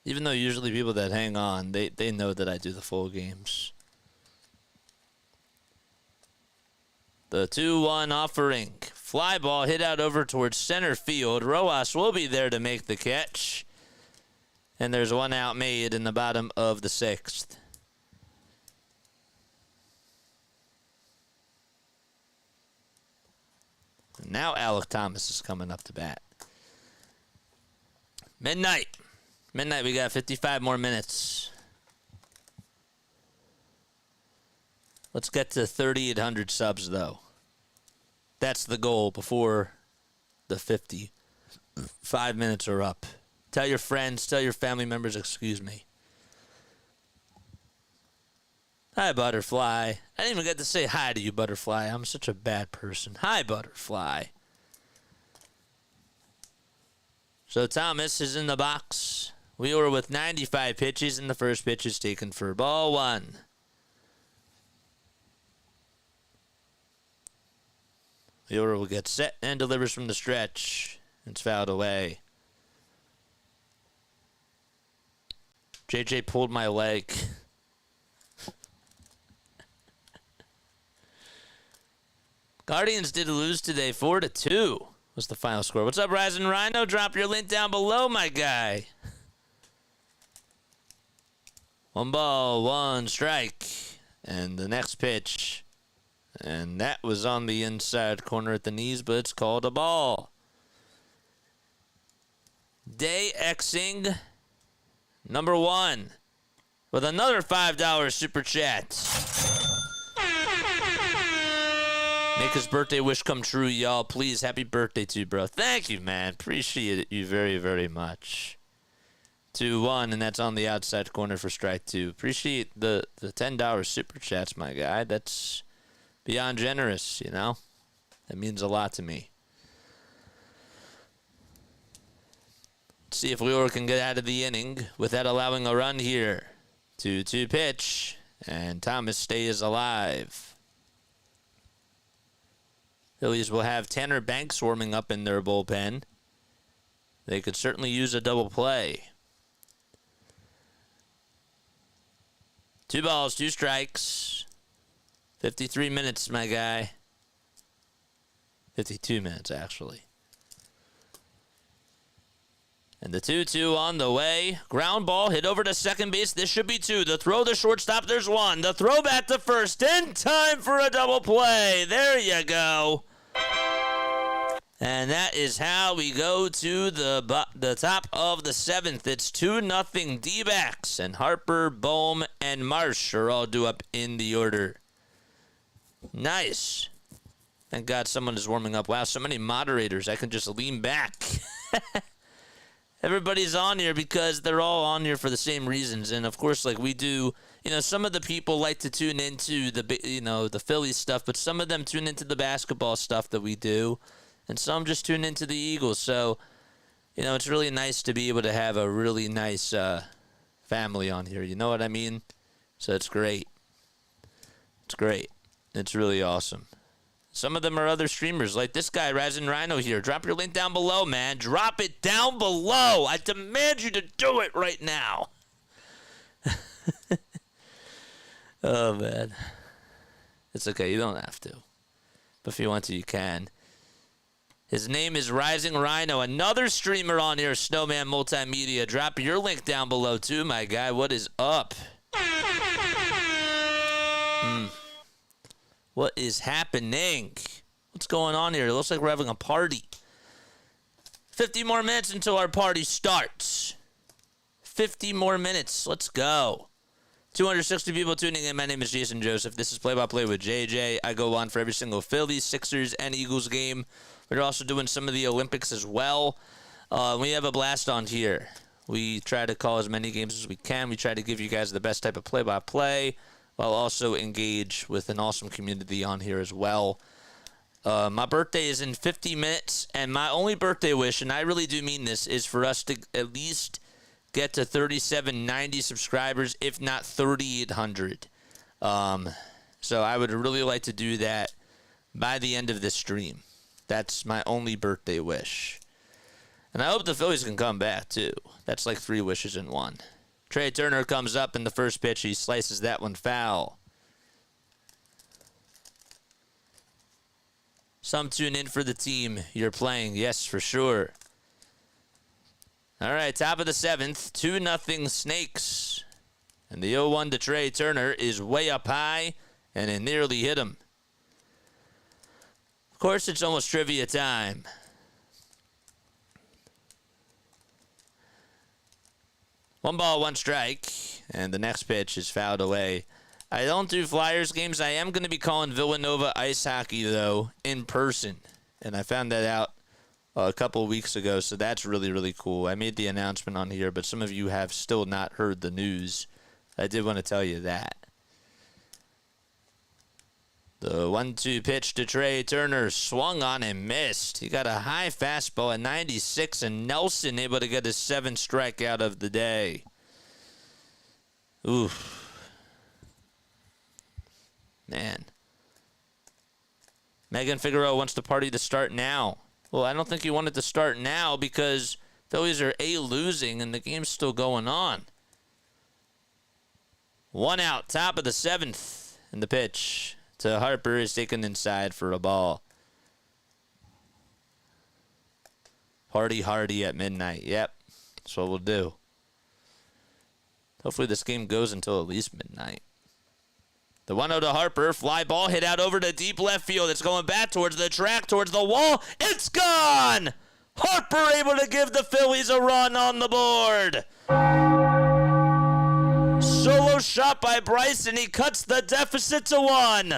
[SPEAKER 1] Even though usually people that hang on, they know that I do the full games. The 2-1 offering. Fly ball hit out over towards center field. Rojas will be there to make the catch. And there's one out made in the bottom of the sixth. And now Alec Thomas is coming up to bat. Midnight. Midnight, we got 55 more minutes. Let's get to 3,800 subs, though. That's the goal before the 55 minutes are up. Tell your friends, tell your family members, excuse me. Hi, Butterfly. I didn't even get to say hi to you, Butterfly. I'm such a bad person. Hi, Butterfly. So Thomas is in the box. Wheeler with 95 pitches, and the first pitch is taken for ball 1. Wheeler will get set and delivers from the stretch. It's fouled away. JJ pulled my leg. Guardians did lose today, 4-2 was the final score. What's up, Rising Rhino? Drop your link down below, my guy. 1 ball, 1 strike. And the next pitch. And that was on the inside corner at the knees, but it's called a ball. Day Xing number 1 with another $5 super chat. Make his birthday wish come true, y'all. Please, happy birthday to you, bro. Thank you, man. Appreciate you very, very much. 2-1, and that's on the outside corner for strike 2. Appreciate the $10 super chats, my guy. That's beyond generous, you know? That means a lot to me. Let's see if Wheeler can get out of the inning without allowing a run here. 2-2 pitch, and Thomas stays alive. Phillies will have Tanner Banks warming up in their bullpen. They could certainly use a double play. 2 balls, 2 strikes. 53 minutes, my guy. 52 minutes, actually. And the 2-2 on the way. Ground ball hit over to second base. This should be 2. The throw to shortstop, there's 1. The throw back to first. In time for a double play. There you go. And that is how we go to the top of the 7th. It's 2-0 D-backs. And Harper, Bohm, and Marsh are all due up in the order. Nice. Thank God someone is warming up. Wow, so many moderators. I can just lean back. Everybody's on here because they're all on here for the same reasons. And, of course, like we do, you know, some of the people like to tune into the Phillies stuff, but some of them tune into the basketball stuff that we do. And some just tune into the Eagles. So, you know, it's really nice to be able to have a really nice family on here. You know what I mean? So it's great. It's great. It's really awesome. Some of them are other streamers, like this guy, Razin Rhino here. Drop your link down below, man. Drop it down below. I demand you to do it right now. Oh, man. It's okay. You don't have to. But if you want to, you can. His name is Rising Rhino. Another streamer on here, Snowman Multimedia. Drop your link down below, too, my guy. What is up? What is happening? What's going on here? It looks like we're having a party. 50 more minutes until our party starts. 50 more minutes. Let's go. 260 people tuning in. My name is Jason Joseph. This is Play-by-Play with JJ. I go on for every single Phillies, Sixers, and Eagles game. We're also doing some of the Olympics as well. We have a blast on here. We try to call as many games as we can. We try to give you guys the best type of play-by-play while also engage with an awesome community on here as well. My birthday is in 50 minutes, and my only birthday wish, and I really do mean this, is for us to at least get to 3790 subscribers, if not 3,800. So I would really like to do that by the end of this stream. That's my only birthday wish. And I hope the Phillies can come back, too. That's like 3 wishes in one. Trey Turner comes up in the first pitch. He slices that one foul. Some tune in for the team you're playing. Yes, for sure. All right, top of the 7th. 2-0 Snakes. And the 0-1 to Trey Turner is way up high, and it nearly hit him. Of course, it's almost trivia time. One ball, 1 strike, and the next pitch is fouled away. I don't do Flyers games. I am going to be calling Villanova ice hockey, though, in person. And I found that out a couple weeks ago, so that's really, really cool. I made the announcement on here, but some of you have still not heard the news. I did want to tell you that. The 1-2 pitch to Trey Turner swung on and missed. He got a high fastball at 96, and Nelson able to get his 7th strikeout of the day. Oof. Man. Megan Figueroa wants the party to start now. Well, I don't think you want it to start now because Phillies are losing and the game's still going on. 1 out, top of the 7th, and the pitch to Harper is taken inside for a ball. Party hardy at midnight. Yep, that's what we'll do. Hopefully this game goes until at least midnight. The 1-0 to Harper. Fly ball hit out over to deep left field. It's going back towards the track, towards the wall. It's gone! Harper able to give the Phillies a run on the board. Solo shot by Bryce, and he cuts the deficit to 1.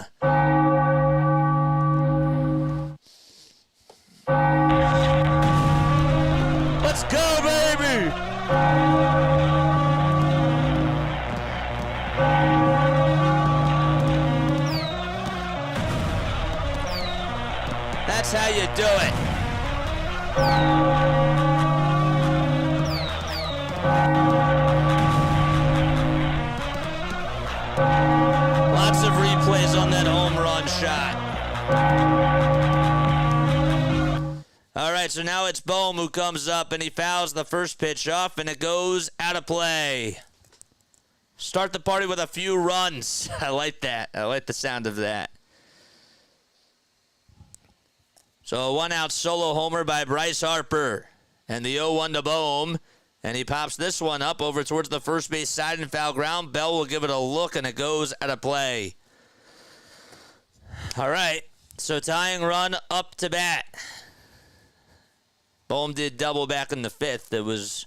[SPEAKER 1] Let's go, baby! That's how you do it. Lots of replays on that home run shot. All right, so now it's Bohm who comes up, and he fouls the first pitch off, and it goes out of play. Start the party with a few runs. I like that. I like the sound of that. So a 1-out solo homer by Bryce Harper. And the 0-1 to Bohm. And he pops this one up over towards the first base side and foul ground. Bell will give it a look, and it goes out of play. All right, so tying run up to bat. Bohm did double back in the 5th. It was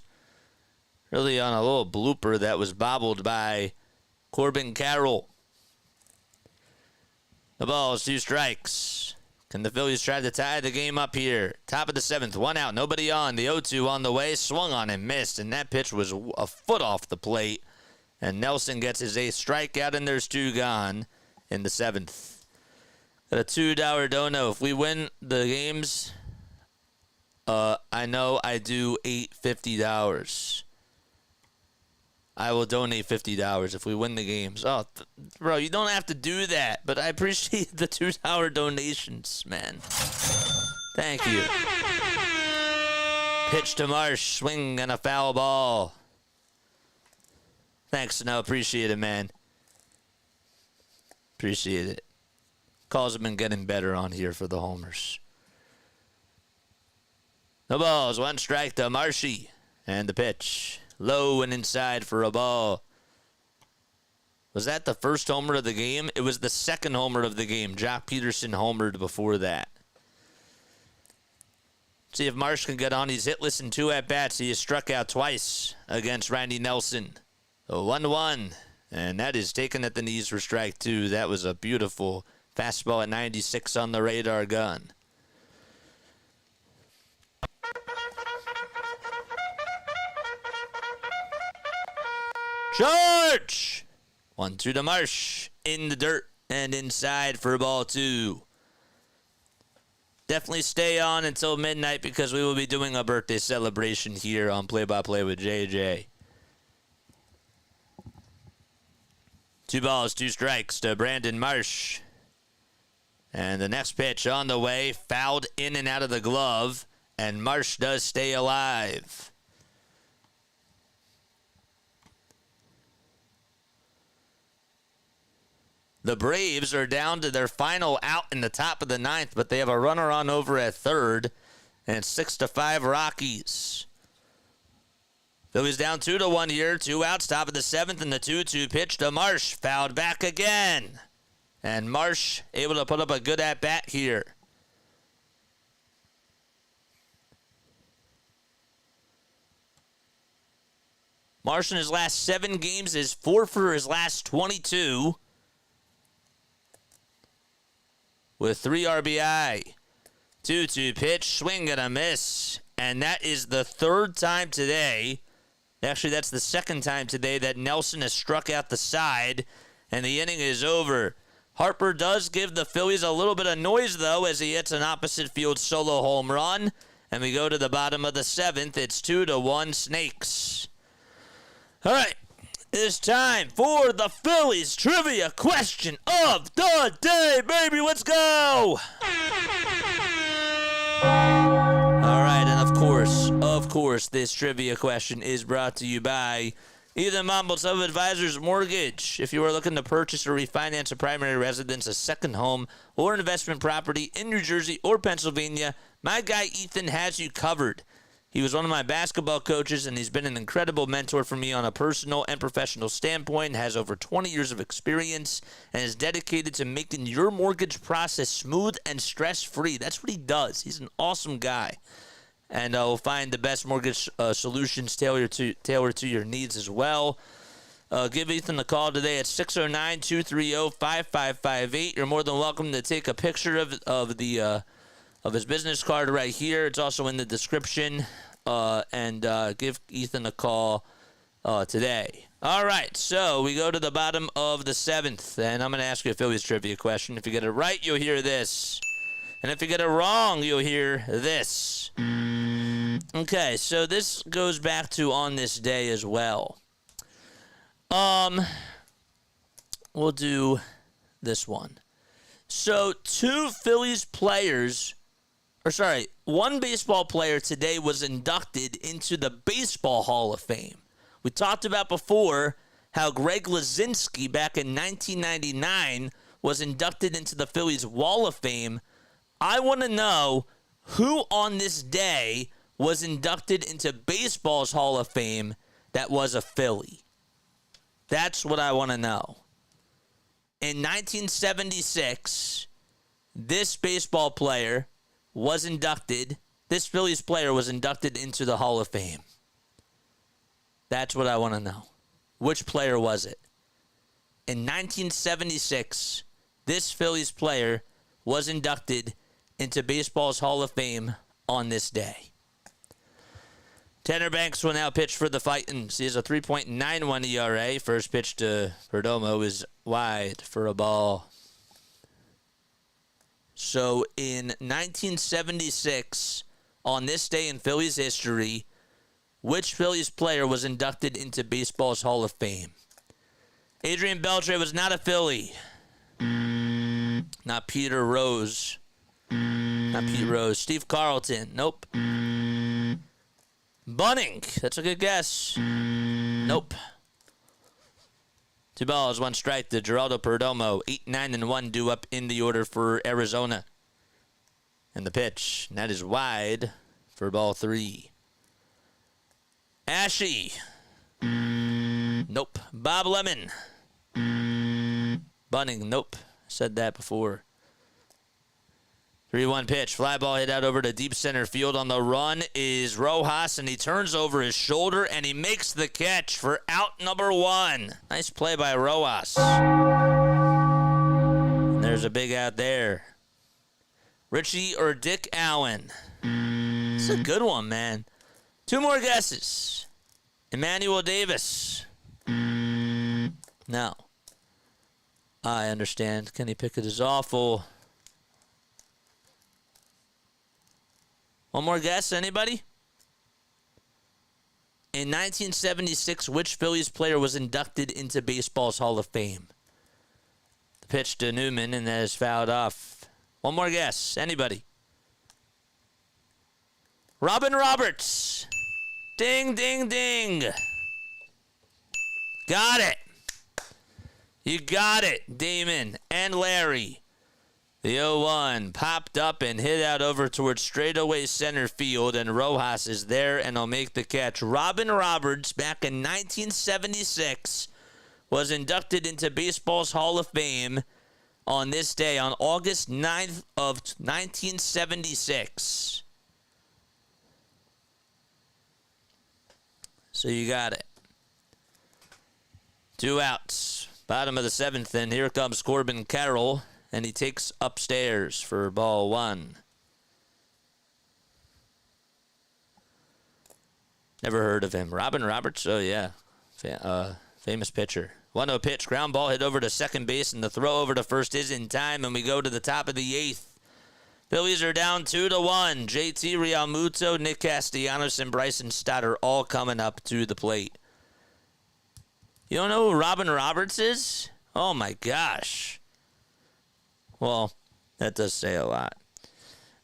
[SPEAKER 1] really on a little blooper that was bobbled by Corbin Carroll. The ball is 2 strikes. Can the Phillies try to tie the game up here? Top of the 7th, 1 out, nobody on. The 0-2 on the way, swung on and missed, and that pitch was a foot off the plate. And Nelson gets his 8th strikeout, and there's 2 gone in the 7th. Got a $2 dono. If we win the games, I know I do $850. I will donate $50 if we win the games. Oh, bro, you don't have to do that, but I appreciate the $2 donations, man. Thank you. Pitch to Marsh, swing and a foul ball. Thanks, Snow. Appreciate it, man. Appreciate it. Calls have been getting better on here for the homers. The ball's 1 strike to Marshy, and the pitch. Low and inside for a ball. Was that the first homer of the game? It was the second homer of the game. Jock Peterson homered before that. See if Marsh can get on. He's hitless in 2 at-bats. He has struck out twice against Randy Nelson. A 1-1. And that is taken at the knees for strike 2. That was a beautiful fastball at 96 on the radar gun. George! 1-2 to Marsh. In the dirt and inside for ball 2. Definitely stay on until midnight because we will be doing a birthday celebration here on Play by Play with JJ. 2 balls, 2 strikes to Brandon Marsh. And the next pitch on the way, fouled in and out of the glove, and Marsh does stay alive. The Braves are down to their final out in the top of the 9th, but they have a runner on over at 3rd, and it's 6-5 Rockies. Phillies down 2-1 here, 2 outs, top of the 7th, and the 2-2 pitch to Marsh, fouled back again. And Marsh able to put up a good at-bat here. Marsh in his last 7 games is 4 for his last 22. With 3 RBI. 2-2 pitch, swing and a miss. And that is the 3rd time today. Actually, that's the 2nd time today that Nelson has struck out the side. And the inning is over. Harper does give the Phillies a little bit of noise, though, as he hits an opposite field solo home run. And we go to the bottom of the 7th. It's 2-1 Snakes. All right. It's time for the Phillies trivia question of the day, baby. Let's go. All right, and of course, this trivia question is brought to you by either Baumholtz of Advisors Mortgage. If you are looking to purchase or refinance a primary residence, a second home, or investment property in New Jersey or Pennsylvania, my guy Ethan has you covered. He was one of my basketball coaches, and he's been an incredible mentor for me on a personal and professional standpoint, has over 20 years of experience, and is dedicated to making your mortgage process smooth and stress-free. That's what he does. He's an awesome guy. And will find the best mortgage solutions tailored to your needs as well. Give Ethan a call today at 609-230-5558. You're more than welcome to take a picture of his business card right here. It's also in the description. And give Ethan a call today. All right, so we go to the bottom of the 7th, and I'm going to ask you a Phillies trivia question. If you get it right, you'll hear this. And if you get it wrong, you'll hear this. Okay, so this goes back to on this day as well. We'll do this one. So one baseball player today was inducted into the Baseball Hall of Fame. We talked about before how Greg Lazinski back in 1999 was inducted into the Phillies Wall of Fame. I want to know who on this day was inducted into baseball's Hall of Fame that was a Philly. That's what I want to know. In 1976, this Phillies player was inducted into the Hall of Fame. That's what I want to know. Which player was it? In 1976, this Phillies player was inducted into baseball's Hall of Fame on this day. Tanner Banks will now pitch for the Titans. He has a 3.91 ERA. First pitch to Perdomo is wide for a ball. So in 1976, on this day in Phillies history, which Phillies player was inducted into baseball's Hall of Fame? Adrian Beltre was not a Philly. Not Peter Rose. Not Pete Rose. Steve Carlton. Nope. Bunning. That's a good guess. Nope. 2 balls, 1 strike to Geraldo Perdomo. 8-9-1 due up in the order for Arizona. And the pitch. And that is wide for ball 3. Ashy. Nope. Bob Lemon. Bunning. Nope. Said that before. 3-1 pitch. Fly ball hit out over to deep center field. On the run is Rojas, and he turns over his shoulder, and he makes the catch for out number 1. Nice play by Rojas. And there's a big out there. Richie or Dick Allen? It's a good one, man. 2 more guesses. Emmanuel Davis? No. I understand. Kenny Pickett is awful. One more guess, anybody? In 1976, which Phillies player was inducted into baseball's Hall of Fame? The pitch to Newman, and that is fouled off. One more guess, anybody? Robin Roberts. Ding, ding, ding. Got it. You got it, Damon and Larry. The 0-1 popped up and hit out over towards straightaway center field, and Rojas is there and will make the catch. Robin Roberts, back in 1976, was inducted into baseball's Hall of Fame on this day, on August 9th of 1976. So you got it. 2 outs. Bottom of the 7th, and here comes Corbin Carroll. And he takes upstairs for ball 1. Never heard of him. Robin Roberts? Oh, yeah. Famous pitcher. 1-0 pitch. Ground ball hit over to second base, and the throw over to first is in time, and we go to the top of the 8th. Phillies are down 2-1. JT Realmuto, Nick Castellanos, and Bryson Stott are all coming up to the plate. You don't know who Robin Roberts is? Oh my gosh. Well, that does say a lot.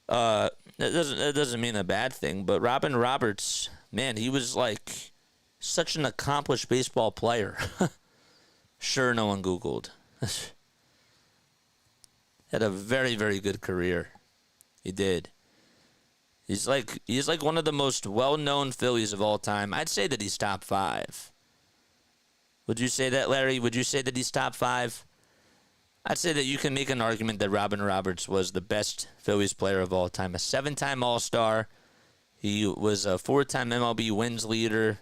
[SPEAKER 1] That doesn't mean a bad thing, but Robin Roberts, man, he was like such an accomplished baseball player. Sure, no one Googled. Had a very, very good career. He did. He's like one of the most well-known Phillies of all time. I'd say that he's top 5. Would you say that, Larry? Would you say that he's top 5? I'd say that you can make an argument that Robin Roberts was the best Phillies player of all time. A 7-time All-Star. He was a 4-time MLB wins leader.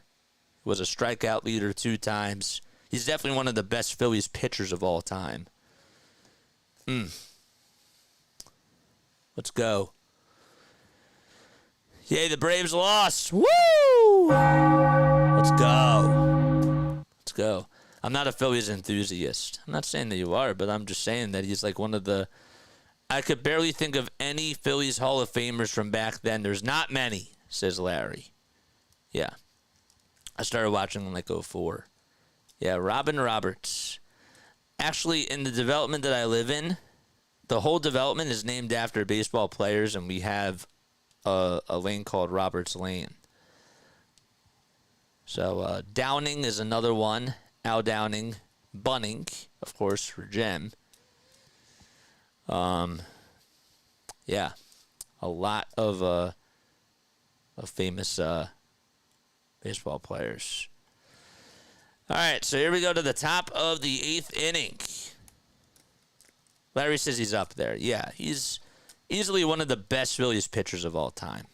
[SPEAKER 1] Was a strikeout leader 2 times. He's definitely one of the best Phillies pitchers of all time. Let's go. Yay, the Braves lost. Woo! Let's go. Let's go. I'm not a Phillies enthusiast. I'm not saying that you are, but I'm just saying that he's like one of the... I could barely think of any Phillies Hall of Famers from back then. There's not many, says Larry. Yeah. I started watching in like 2004. Yeah, Robin Roberts. Actually, in the development that I live in, the whole development is named after baseball players, and we have a lane called Roberts Lane. So Downing is another one. Al Downing. Bunning, of course, for Jem. Yeah, a lot of famous baseball players. All right, so here we go to the top of the 8th inning. Larry says he's up there. Yeah, he's easily one of the best Phillies pitchers of all time.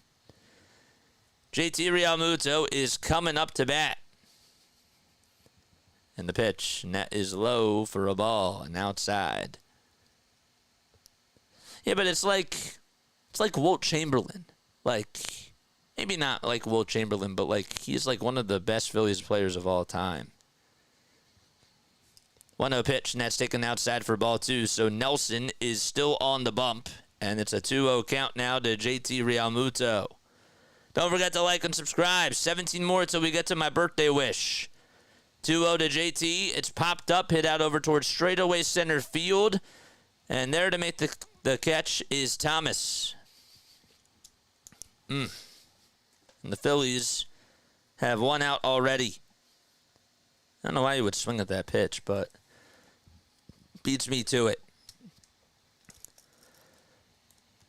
[SPEAKER 1] JT Realmuto is coming up to bat. And the pitch, and that is low for a ball and outside. Yeah, but it's like Wilt Chamberlain. Like, maybe not like Wilt Chamberlain, but like he's like one of the best Phillies players of all time. 1-0 pitch, and that's taken outside for ball 2. So Nelson is still on the bump, and it's a 2-0 count now to JT Realmuto. Don't forget to like and subscribe. 17 more till we get to my birthday wish. 2-0 to JT. It's popped up, hit out over towards straightaway center field. And there to make the catch is Thomas. And the Phillies have 1 out already. I don't know why you would swing at that pitch, but beats me to it.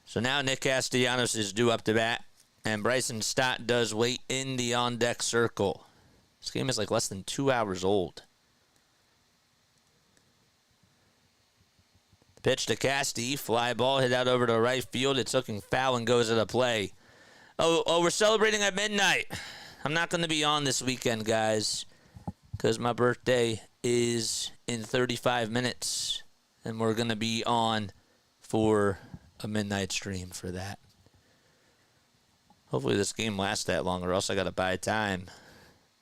[SPEAKER 1] So now Nick Castellanos is due up to bat, and Bryson Stott does wait in the on-deck circle. This game is like less than 2 hours old. Pitch to Casty. Fly ball hit out over to right field. It's looking foul and goes at a play. Oh, we're celebrating at midnight. I'm not going to be on this weekend, guys, because my birthday is in 35 minutes, and we're going to be on for a midnight stream for that. Hopefully this game lasts that long, or else I got to buy time.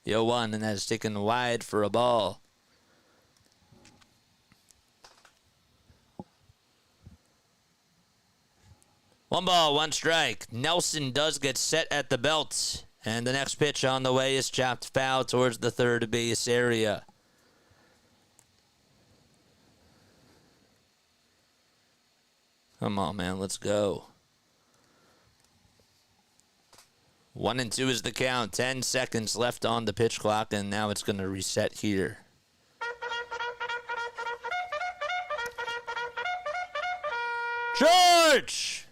[SPEAKER 1] The 0-1, and that is taken wide for a ball. One ball, one strike. Nelson does get set at the belt. And the next pitch on the way is chopped foul towards the third base area. Come on, man. Let's go. 1-2 is the count. 10 seconds left on the pitch clock, and now it's going to reset here. George!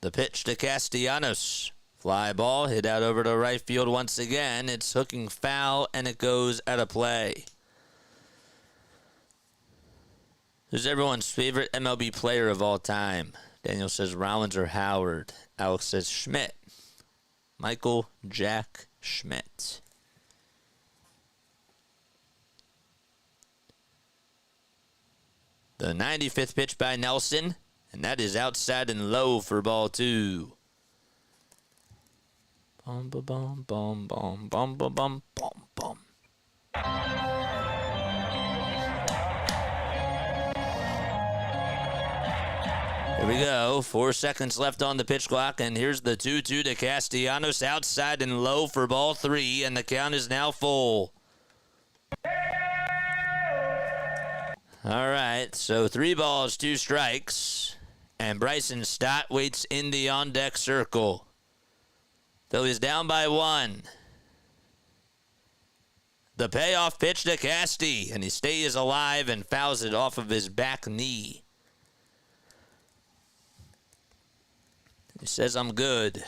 [SPEAKER 1] The pitch to Castellanos. Fly ball hit out over to right field once again. It's hooking foul, and it goes out of play. Who's everyone's favorite MLB player of all time? Daniel says Rollins or Howard. Alex says Schmidt. Michael Jack Schmidt. The 95th pitch by Nelson, and that is outside and low for ball 2. Bum ba bum bum bum bum ba bum bum bum. Here we go. 4 seconds left on the pitch clock, and here's the 2-2 to Castellanos outside and low for ball 3, and the count is now full. All right, so 3 balls, 2 strikes, and Bryson Stott waits in the on-deck circle. Phillies down by 1. The payoff pitch to Casty, and he stays alive and fouls it off of his back knee. He says, I'm good.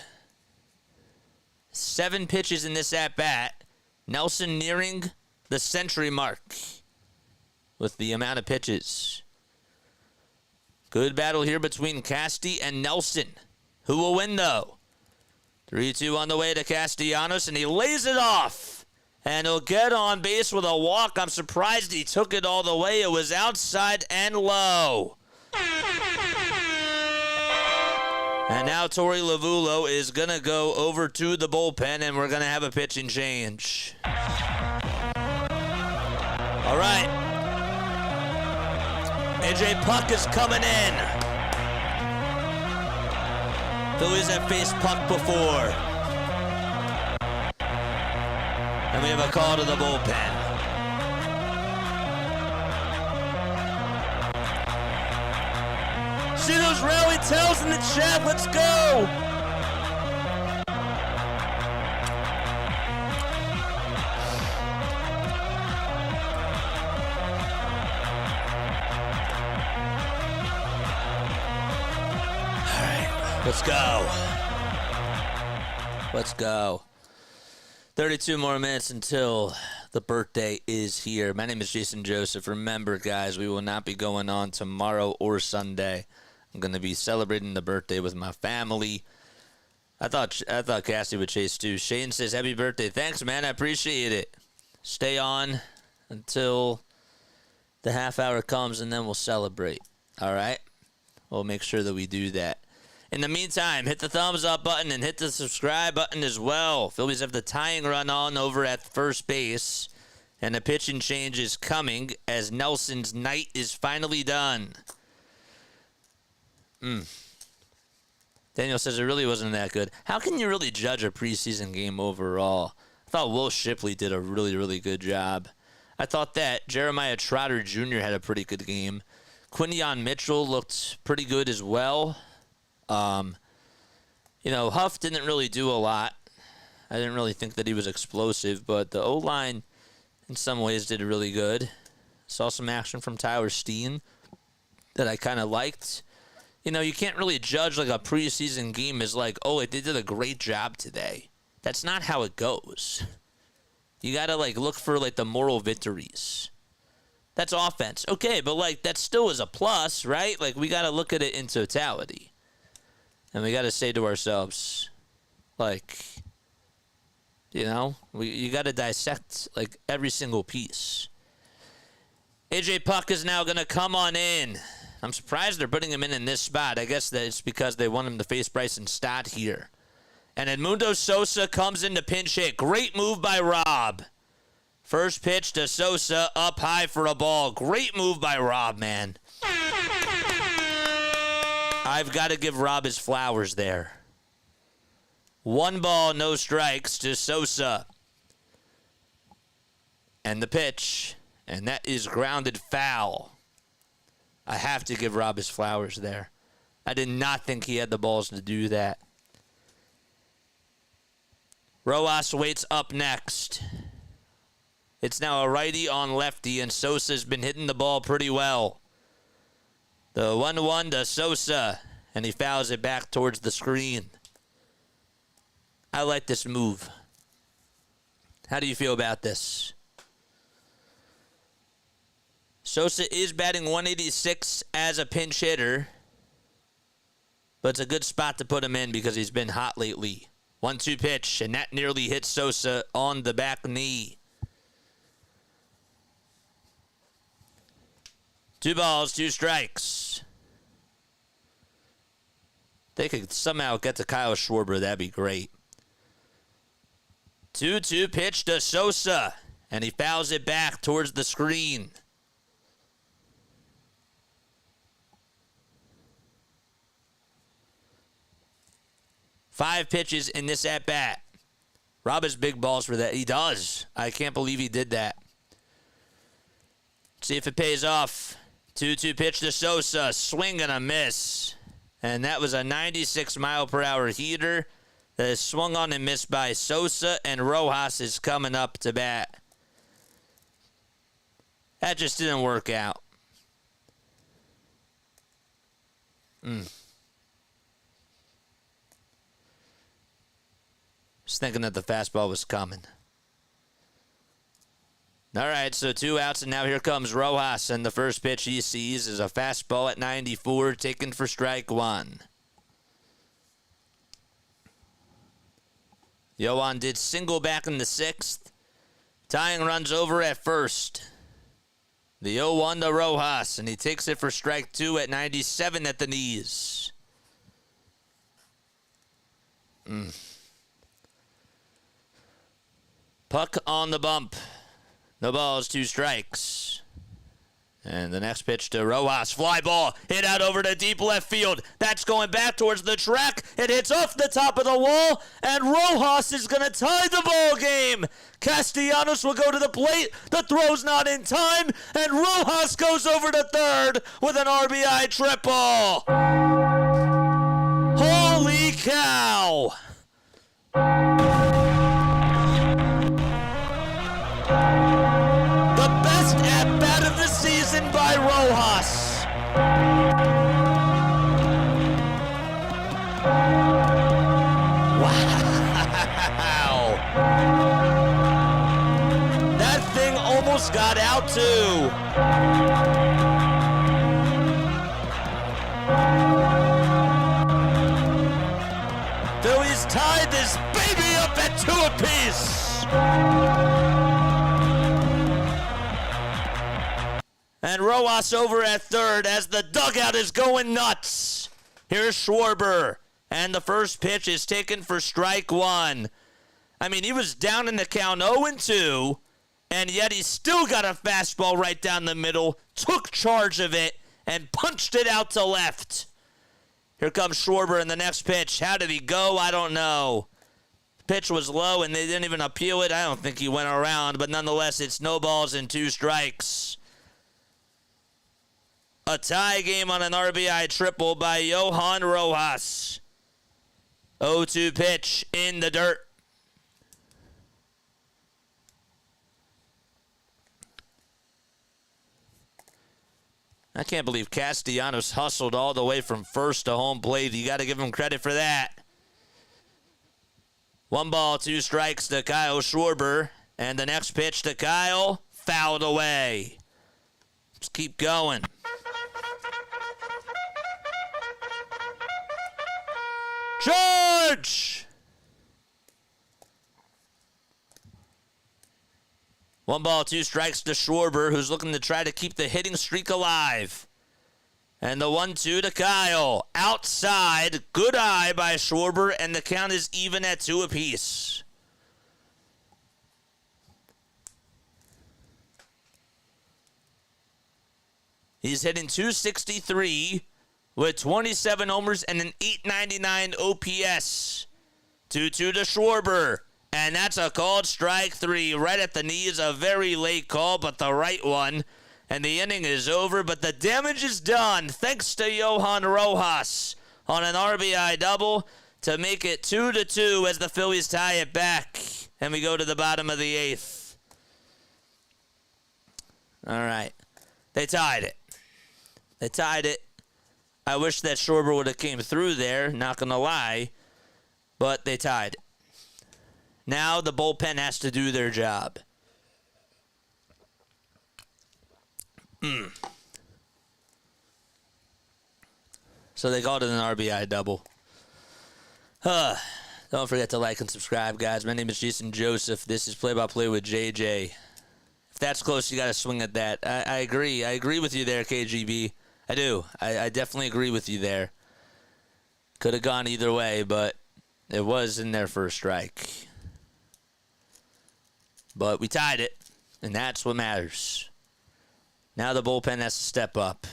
[SPEAKER 1] 7 pitches in this at-bat. Nelson nearing the century mark with the amount of pitches. Good battle here between Casty and Nelson. Who will win, though? 3-2 on the way to Castellanos, and he lays it off. And he'll get on base with a walk. I'm surprised he took it all the way. It was outside and low. And now Torey Lovullo is going to go over to the bullpen, and we're going to have a pitching change. All right. AJ Puck is coming in. Phillies have faced Puck before. And we have a call to the bullpen. See those rally tells in the chat. Let's go. All right, let's go. Let's go. 32 more minutes until the birthday is here. My name is Jason Joseph. Remember, guys, we will not be going on tomorrow or Sunday. I'm going to be celebrating the birthday with my family. I thought Cassie would chase too. Shane says, happy birthday. Thanks, man. I appreciate it. Stay on until the half hour comes, and then we'll celebrate. All right? We'll make sure that we do that. In the meantime, hit the thumbs up button and hit the subscribe button as well. Phillies have the tying run on over at first base, and a pitching change is coming as Nelson's night is finally done. Daniel says it really wasn't that good. How can you really judge a preseason game overall? I thought Will Shipley did a really, really good job. I thought that Jeremiah Trotter Jr. had a pretty good game. Quinion Mitchell looked pretty good as well. Huff didn't really do a lot. I didn't really think that he was explosive, but the O-line in some ways did really good. Saw some action from Tyler Steen that I kind of liked. You can't really judge like a preseason game as like, oh, they did a great job today. That's not how it goes. You got to look for the moral victories. That's offense. Okay, but that still is a plus, right? We got to look at it in totality. And we got to say to ourselves, you got to dissect every single piece. AJ Puck is now going to come on in. I'm surprised they're putting him in this spot. I guess that it's because they want him to face Bryson Stott here. And Edmundo Sosa comes in to pinch hit. Great move by Rob. First pitch to Sosa, up high for a ball. Great move by Rob, man. I've got to give Rob his flowers there. 1 ball, no strikes to Sosa. And the pitch. And that is grounded foul. I have to give Rob his flowers there. I did not think he had the balls to do that. Rojas waits up next. It's now a righty on lefty, and Sosa's been hitting the ball pretty well. The 1-1 to Sosa, and he fouls it back towards the screen. I like this move. How do you feel about this? Sosa is batting 186 as a pinch hitter, but it's a good spot to put him in because he's been hot lately. 1-2 pitch, and that nearly hits Sosa on the back knee. 2 balls, 2 strikes. They could somehow get to Kyle Schwarber. That'd be great. 2-2 pitch to Sosa, and he fouls it back towards the screen. 5 pitches in this at-bat. Rob has big balls for that. He does. I can't believe he did that. See if it pays off. 2-2 pitch to Sosa. Swing and a miss. And that was a 96-mile-per-hour heater that is swung on and missed by Sosa, and Rojas is coming up to bat. That just didn't work out. Just thinking that the fastball was coming. All right, so 2 outs, and now here comes Rojas, and the first pitch he sees is a fastball at 94, taken for strike 1. Johan did single back in the 6th. Tying runs over at first. The 0-1 to Rojas, and he takes it for strike 2 at 97 at the knees. Puck on the bump. No balls, 2 strikes. And the next pitch to Rojas. Fly ball. Hit out over to deep left field. That's going back towards the track. It hits off the top of the wall. And Rojas is going to tie the ball game. Castellanos will go to the plate. The throw's not in time. And Rojas goes over to third with an RBI triple. Holy cow. At-bat of the season by Rojas. Wow. That thing almost got out too. Phillies tied this baby up at 2 apiece. And Rojas over at third as the dugout is going nuts. Here's Schwarber. And the first pitch is taken for strike 1. I mean, he was down in the count 0-2, and yet he still got a fastball right down the middle, took charge of it, and punched it out to left. Here comes Schwarber in the next pitch. How did he go? I don't know. The pitch was low, and they didn't even appeal it. I don't think he went around, but nonetheless, it's no balls and 2 strikes. A tie game on an RBI triple by Johan Rojas. 0-2 pitch in the dirt. I can't believe Castellanos hustled all the way from first to home plate. You got to give him credit for that. 1 ball, 2 strikes to Kyle Schwarber. And the next pitch to Kyle, fouled away. Let's keep going. George! 1 ball, 2 strikes to Schwarber, who's looking to try to keep the hitting streak alive. And the 1-2 to Kyle. Outside. Good eye by Schwarber, and the count is even at 2 apiece. He's hitting .263 with 27 homers and an .899 OPS. 2-2 to Schwarber. And that's a called strike 3 right at the knees. A very late call, but the right one. And the inning is over, but the damage is done thanks to Johan Rojas on an RBI double to make it 2-2 as the Phillies tie it back. And we go to the bottom of the 8th. All right. They tied it. They tied it. I wish that Schwarber would have came through there, not going to lie. But they tied it. Now the bullpen has to do their job. So they called it an RBI double. Don't forget to like and subscribe, guys. My name is Jason Joseph. This is Play-by-Play with JJ. If that's close, you got to swing at that. I agree. I agree with you there, KGB. I do. I definitely agree with you there. Could have gone either way, but it was in there for a strike. But we tied it, and that's what matters. Now the bullpen has to step up.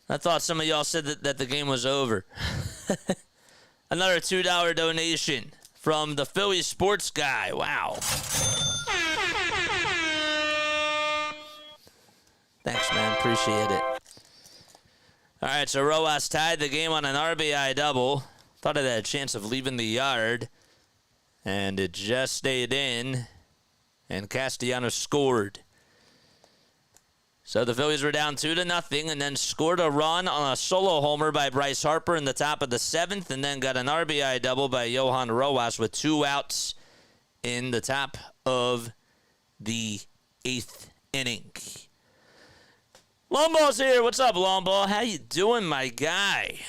[SPEAKER 1] I thought some of y'all said that the game was over. Another $2 donation from the Phillies sports guy. Wow. Thanks, man. Appreciate it. All right, so Rojas tied the game on an RBI double. Thought it had a chance of leaving the yard, and it just stayed in, and Castellanos scored. So the Phillies were down 2-0, and then scored a run on a solo homer by Bryce Harper in the top of the 7th, and then got an RBI double by Johan Rojas with 2 outs in the top of the 8th inning. Longball's here. What's up, Longball? How you doing, my guy?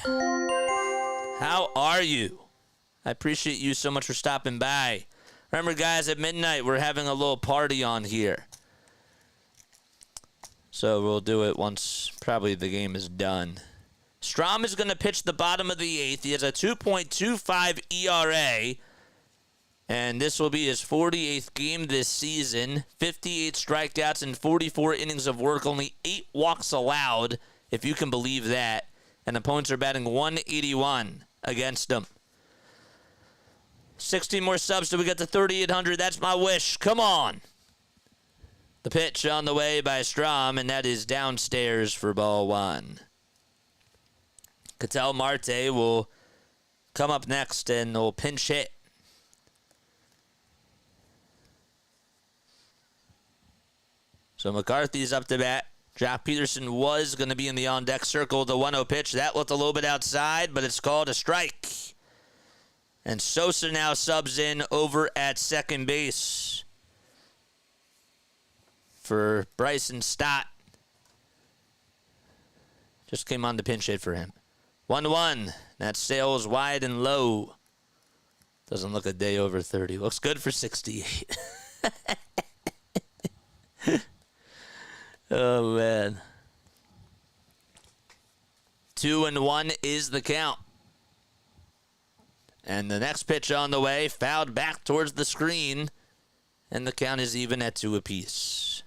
[SPEAKER 1] How are you? I appreciate you so much for stopping by. Remember, guys, at midnight, we're having a little party on here. So we'll do it once probably the game is done. Strom is going to pitch the bottom of the 8th. He has a 2.25 ERA. And this will be his 48th game this season. 58 strikeouts and 44 innings of work. Only 8 walks allowed, if you can believe that. And opponents are batting 181 against him. 16 more subs till we get to 3,800. That's my wish. Come on. The pitch on the way by Strom, and that is downstairs for ball 1. Ketel Marte will come up next and will pinch hit. So McCarthy's up to bat. Jock Peterson was going to be in the on-deck circle. The 1-0 pitch. That looked a little bit outside, but it's called a strike. And Sosa now subs in over at second base for Bryson Stott. Just came on the pinch hit for him. 1-1. That sails wide and low. Doesn't look a day over 30. Looks good for 68. Oh, man. 2-1 is the count. And the next pitch on the way, fouled back towards the screen. And the count is even at 2 apiece.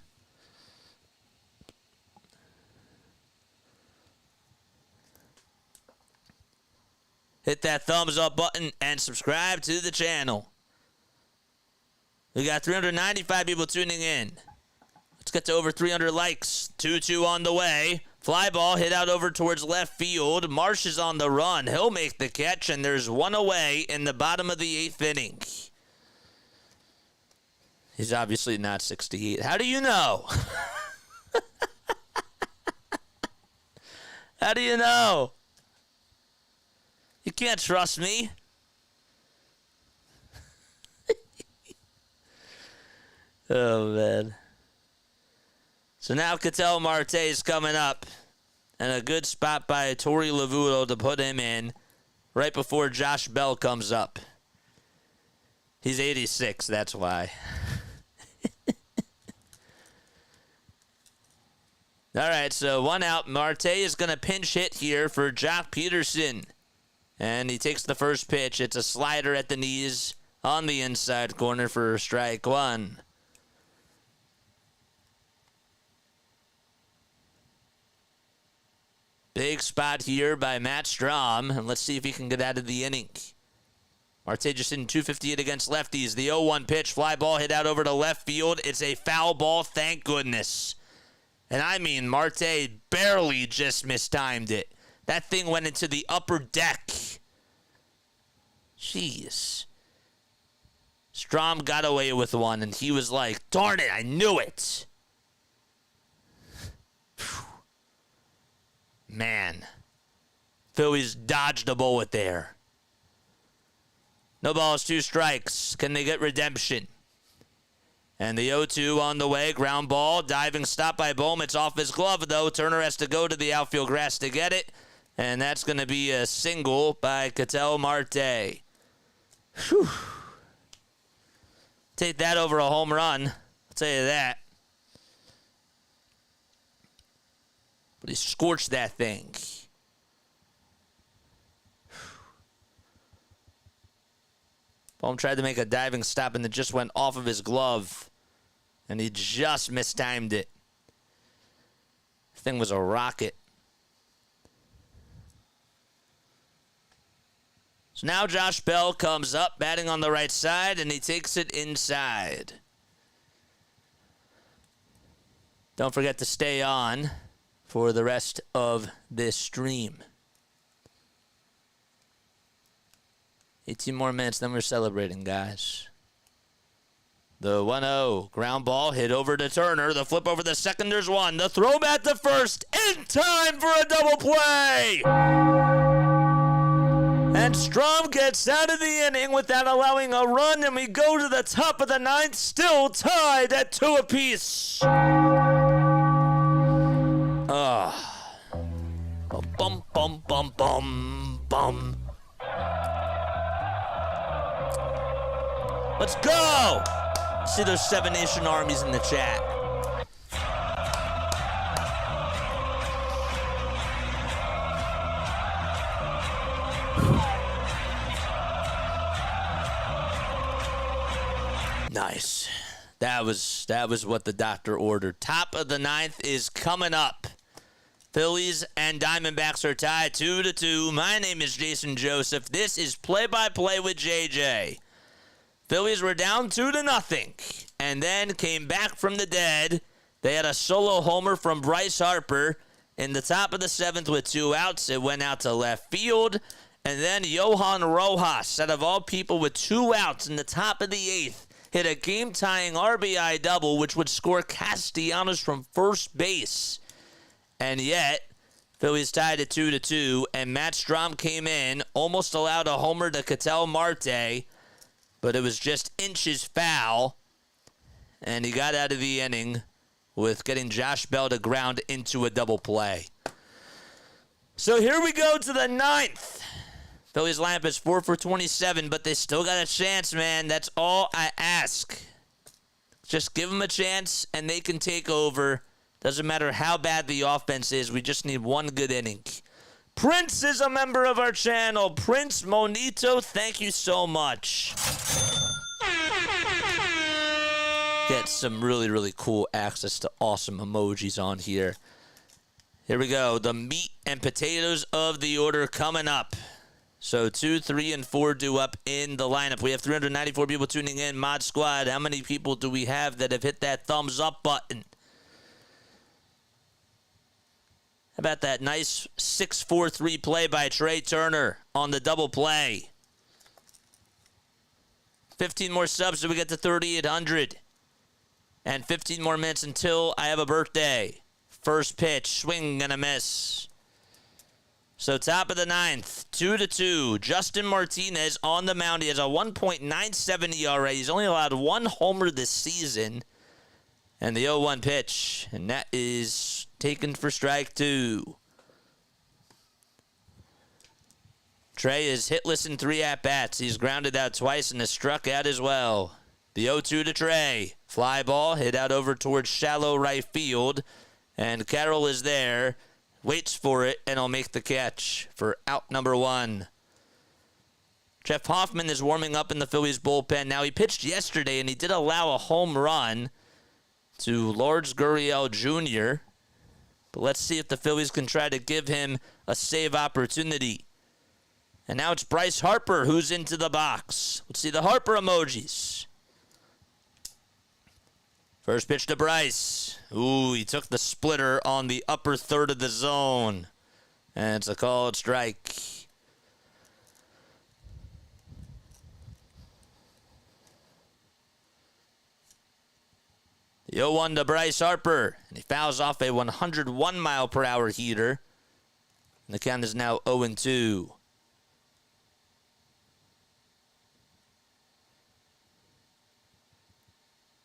[SPEAKER 1] Hit that thumbs up button and subscribe to the channel. We got 395 people tuning in. Let's get to over 300 likes. 2-2 on the way. Fly ball hit out over towards left field. Marsh is on the run. He'll make the catch, and there's 1 away in the bottom of the 8th inning. He's obviously not 68. How do you know? How do you know? You can't trust me. Oh, man. So now Ketel Marte is coming up. And a good spot by Torey Lavuto to put him in right before Josh Bell comes up. He's 86, that's why. All right, so 1 out. Marte is going to pinch hit here for Jock Peterson. And he takes the first pitch. It's a slider at the knees on the inside corner for strike 1. Big spot here by Matt Strom, and let's see if he can get out of the inning. Marte just hitting 258 against lefties. The 0-1 pitch, fly ball hit out over to left field. It's a foul ball, thank goodness. And I mean, Marte barely just mistimed it. That thing went into the upper deck. Jeez. Strom got away with one, and he was like, darn it, I knew it. Man, Phillies dodged a bullet there. No balls, 2 strikes. Can they get redemption? And the 0-2 on the way. Ground ball. Diving stop by Bohm. It's off his glove, though. Turner has to go to the outfield grass to get it. And that's going to be a single by Ketel Marte. Whew. Take that over a home run. I'll tell you that. But he scorched that thing. Bohm tried to make a diving stop, and it just went off of his glove. And he just mistimed it. The thing was a rocket. So now Josh Bell comes up, batting on the right side, and he takes it inside. Don't forget to stay on for the rest of this stream. 18 more minutes, then we're celebrating, guys. The 1-0 ground ball hit over to Turner. The flip over the second, there's one. The throw back to first, in time for a double play. And Strom gets out of the inning without allowing a run, and we go to the top of the ninth, still tied at 2 apiece. Bum, bum, bum, bum, bum. Let's go! See those 7 Nation armies in the chat. Nice. That was what the doctor ordered. Top of the ninth is coming up. Phillies and Diamondbacks are tied 2-2. My name is Jason Joseph. This is Play-by-Play with JJ. Phillies were down 2-0 and then came back from the dead. They had a solo homer from Bryce Harper in the top of the 7th with 2 outs. It went out to left field. And then Johan Rojas, out of all people, with 2 outs in the top of the 8th, hit a game-tying RBI double, which would score Castellanos from first base. And yet, Phillies tied at 2-2, and Matt Strom came in, almost allowed a homer to Ketel Marte, but it was just inches foul, and he got out of the inning with getting Josh Bell to ground into a double play. So here we go to the 9th. Phillies lineup is 4 for 27, but they still got a chance, man. That's all I ask. Just give them a chance, and they can take over. Doesn't matter how bad the offense is. We just need one good inning. Prince is a member of our channel. Prince Monito, thank you so much. Get some really, really cool access to awesome emojis on here. Here we go. The meat and potatoes of the order coming up. So 2, 3, and 4 due up in the lineup. We have 394 people tuning in. Mod Squad, how many people do we have that have hit that thumbs up button? How about that nice 6-4-3 play by Trey Turner on the double play? 15 more subs so we get to 3,800. And 15 more minutes until I have a birthday. First pitch, swing and a miss. So top of the 9th, 2-2. Justin Martinez on the mound. He has a 1.97 ERA. He's only allowed 1 homer this season. And the 0-1 pitch. And that is taken for strike 2. Trey is hitless in 3 at-bats. He's grounded out twice and has struck out as well. The 0-2 to Trey. Fly ball hit out over towards shallow right field. And Carroll is there. Waits for it, and he'll make the catch for out number 1. Jeff Hoffman is warming up in the Phillies bullpen. Now, he pitched yesterday, and he did allow a home run to Lourdes Gurriel Jr., but let's see if the Phillies can try to give him a save opportunity. And now it's Bryce Harper who's into the box. Let's see the Harper emojis. First pitch to Bryce. Ooh, he took the splitter on the upper third of the zone. And it's a called strike. The 0-1 to Bryce Harper. And he fouls off a 101-mile-per-hour heater. And the count is now 0-2.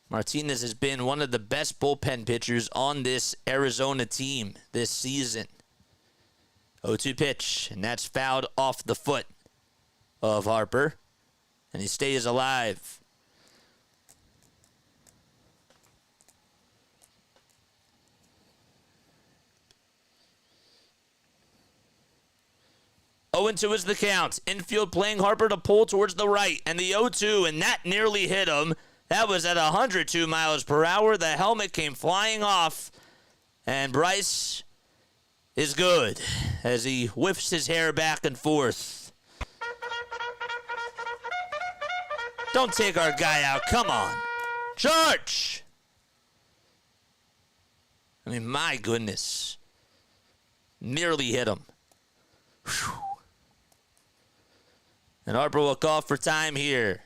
[SPEAKER 1] Martinez has been one of the best bullpen pitchers on this Arizona team this season. 0-2 pitch, and that's fouled off the foot of Harper. And he stays alive. Oh, and 2 is the count. Infield playing Harper to pull towards the right. And the 0-2, and that nearly hit him. That was at 102 miles per hour. The helmet came flying off. And Bryce is good as he whips his hair back and forth. Don't take our guy out. Come on. Charge! I mean, my goodness. Nearly hit him. Whew. And Harper will call for time here.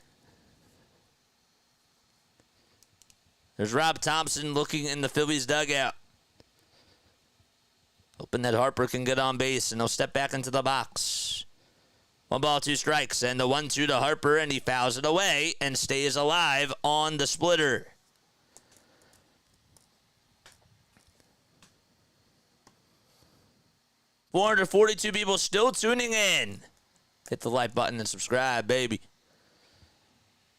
[SPEAKER 1] There's Rob Thompson looking in the Phillies dugout. Hoping that Harper can get on base and he'll step back into the box. 1 ball, 2 strikes, and the 1-2 to Harper, and he fouls it away and stays alive on the splitter. $442 people still tuning in. Hit the like button and subscribe, baby.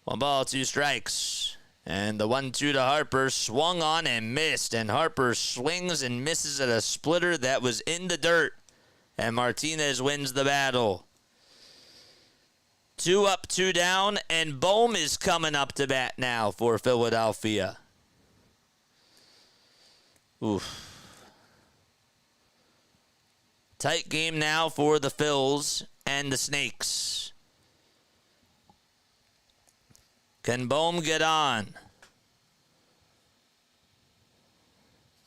[SPEAKER 1] 1 ball, 2 strikes. And the 1-2 to Harper swung on and missed. And Harper swings and misses at a splitter that was in the dirt. And Martinez wins the battle. 2 up, 2 down. And Bohm is coming up to bat now for Philadelphia. Oof. Tight game now for the Phils and the Snakes. Can Bohm get on?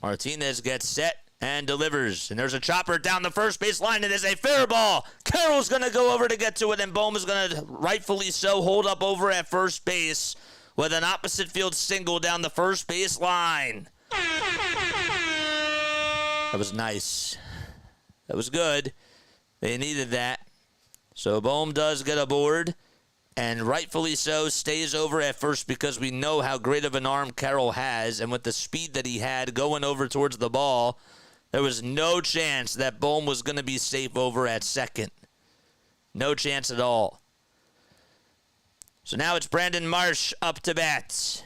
[SPEAKER 1] Martinez gets set and delivers. And there's a chopper down the first base line. It is a fair ball. Carroll's going to go over to get to it, and Bohm is going to, rightfully so, hold up over at first base with an opposite field single down the first base line. That was nice. That was good. They needed that. So Bohm does get aboard, and rightfully so stays over at first because we know how great of an arm Carroll has, and with the speed that he had going over towards the ball, there was no chance that Bohm was going to be safe over at second. No chance at all. So now it's Brandon Marsh up to bat.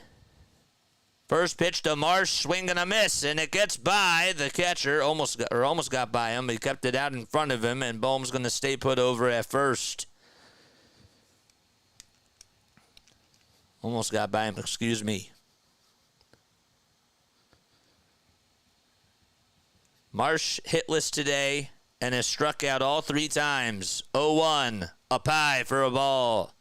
[SPEAKER 1] First pitch to Marsh, swing and a miss, and it gets by the catcher. Almost got by him. He kept it out in front of him, and Bohm's going to stay put over at first. Almost got by him, excuse me. Marsh hitless today and has struck out all 3 times. 0-1, up high for a ball.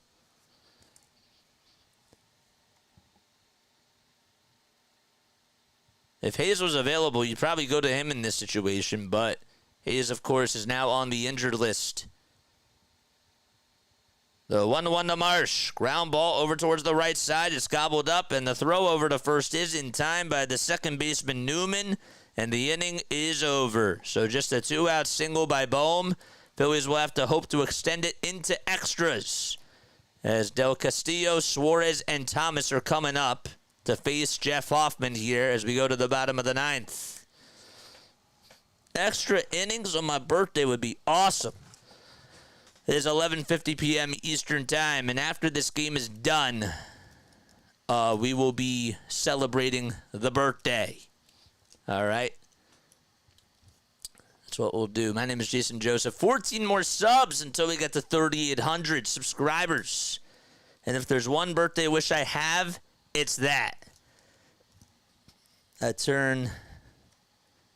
[SPEAKER 1] If Hayes was available, you'd probably go to him in this situation, but Hayes, of course, is now on the injured list. The 1-1 to Marsh. Ground ball over towards the right side. It's gobbled up, and the throw over to first is in time by the second baseman Newman, and the inning is over. So just a 2-out single by Bohm. Phillies will have to hope to extend it into extras, as Del Castillo, Suarez, and Thomas are coming up to face Jeff Hoffman here as we go to the bottom of the 9th. Extra innings on my birthday would be awesome. It is 11:50 p.m. Eastern Time, and after this game is done, we will be celebrating the birthday. All right? That's what we'll do. My name is Jason Joseph. 14 more subs until we get to 3,800 subscribers. And if there's one birthday wish I have, it's that. I turn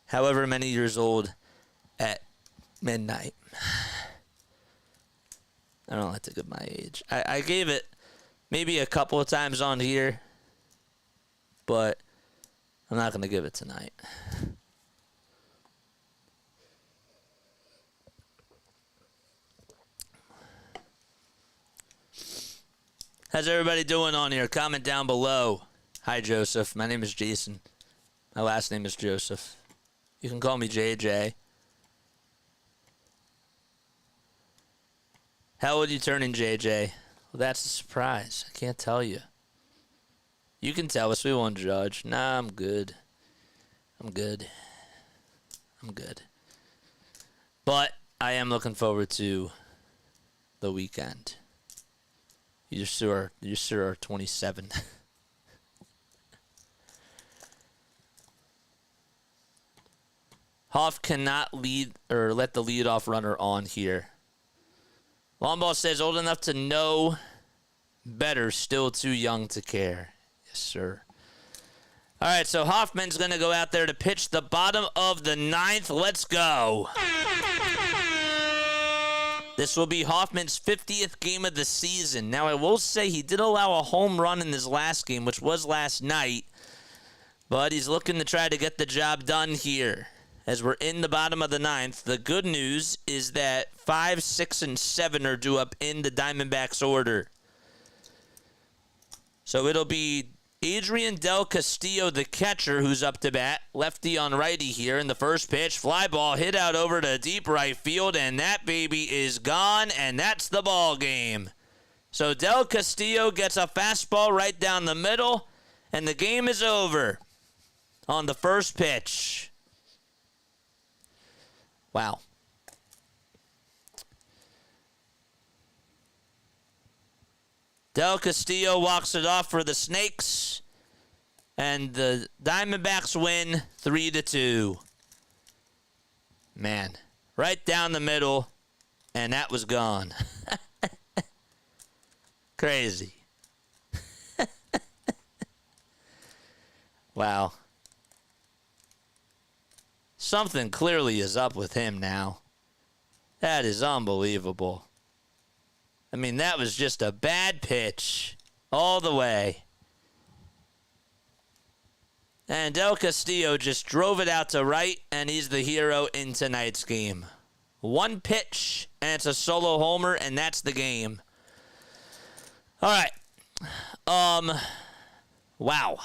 [SPEAKER 1] however many years old at midnight. I don't like to give my age. I gave it maybe a couple of times on here, but I'm not going to give it tonight. How's everybody doing on here? Comment down below. Hi, Joseph. My name is Jason. My last name is Joseph. You can call me JJ. How old are you turning, JJ? Well, that's a surprise. I can't tell you. You can tell us. We won't judge. Nah, I'm good. I'm good. But I am looking forward to the weekend. You sure are 27. Hoff cannot lead or let the leadoff runner on here. Longball says old enough to know better, still too young to care. Yes, sir. All right, so Hoffman's going to go out there to pitch the bottom of the 9th. Let's go. This will be Hoffman's 50th game of the season. Now, I will say he did allow a home run in his last game, which was last night. But he's looking to try to get the job done here as we're in the bottom of the ninth. The good news is that 5, 6, and 7 are due up in the Diamondbacks order. So it'll be Adrian Del Castillo, the catcher, who's up to bat. Lefty on righty here in the first pitch. Fly ball hit out over to deep right field, and that baby is gone, and that's the ball game. So Del Castillo gets a fastball right down the middle, and the game is over on the first pitch. Wow. Del Castillo walks it off for the Snakes, and the Diamondbacks win 3-2. Man, right down the middle, and that was gone. Crazy. Wow. Something clearly is up with him now. That is unbelievable. I mean, that was just a bad pitch all the way. And Del Castillo just drove it out to right, and he's the hero in tonight's game. One pitch, and it's a solo homer, and that's the game. All right. Wow.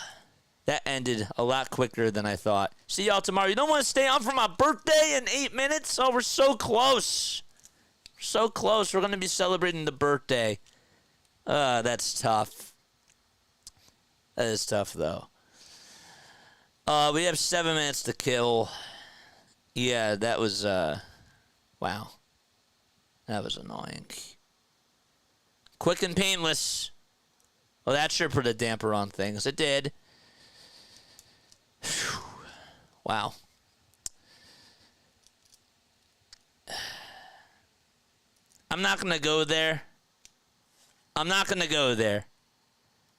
[SPEAKER 1] That ended a lot quicker than I thought. See y'all tomorrow. You don't want to stay on for my birthday in 8 minutes? Oh, we're so close. So close. We're going to be celebrating the birthday. That's tough. That is tough, though. We have 7 minutes to kill. Yeah, that was, wow. That was annoying. Quick and painless. Well, that sure put a damper on things. It did. Whew. Wow. I'm not going to go there.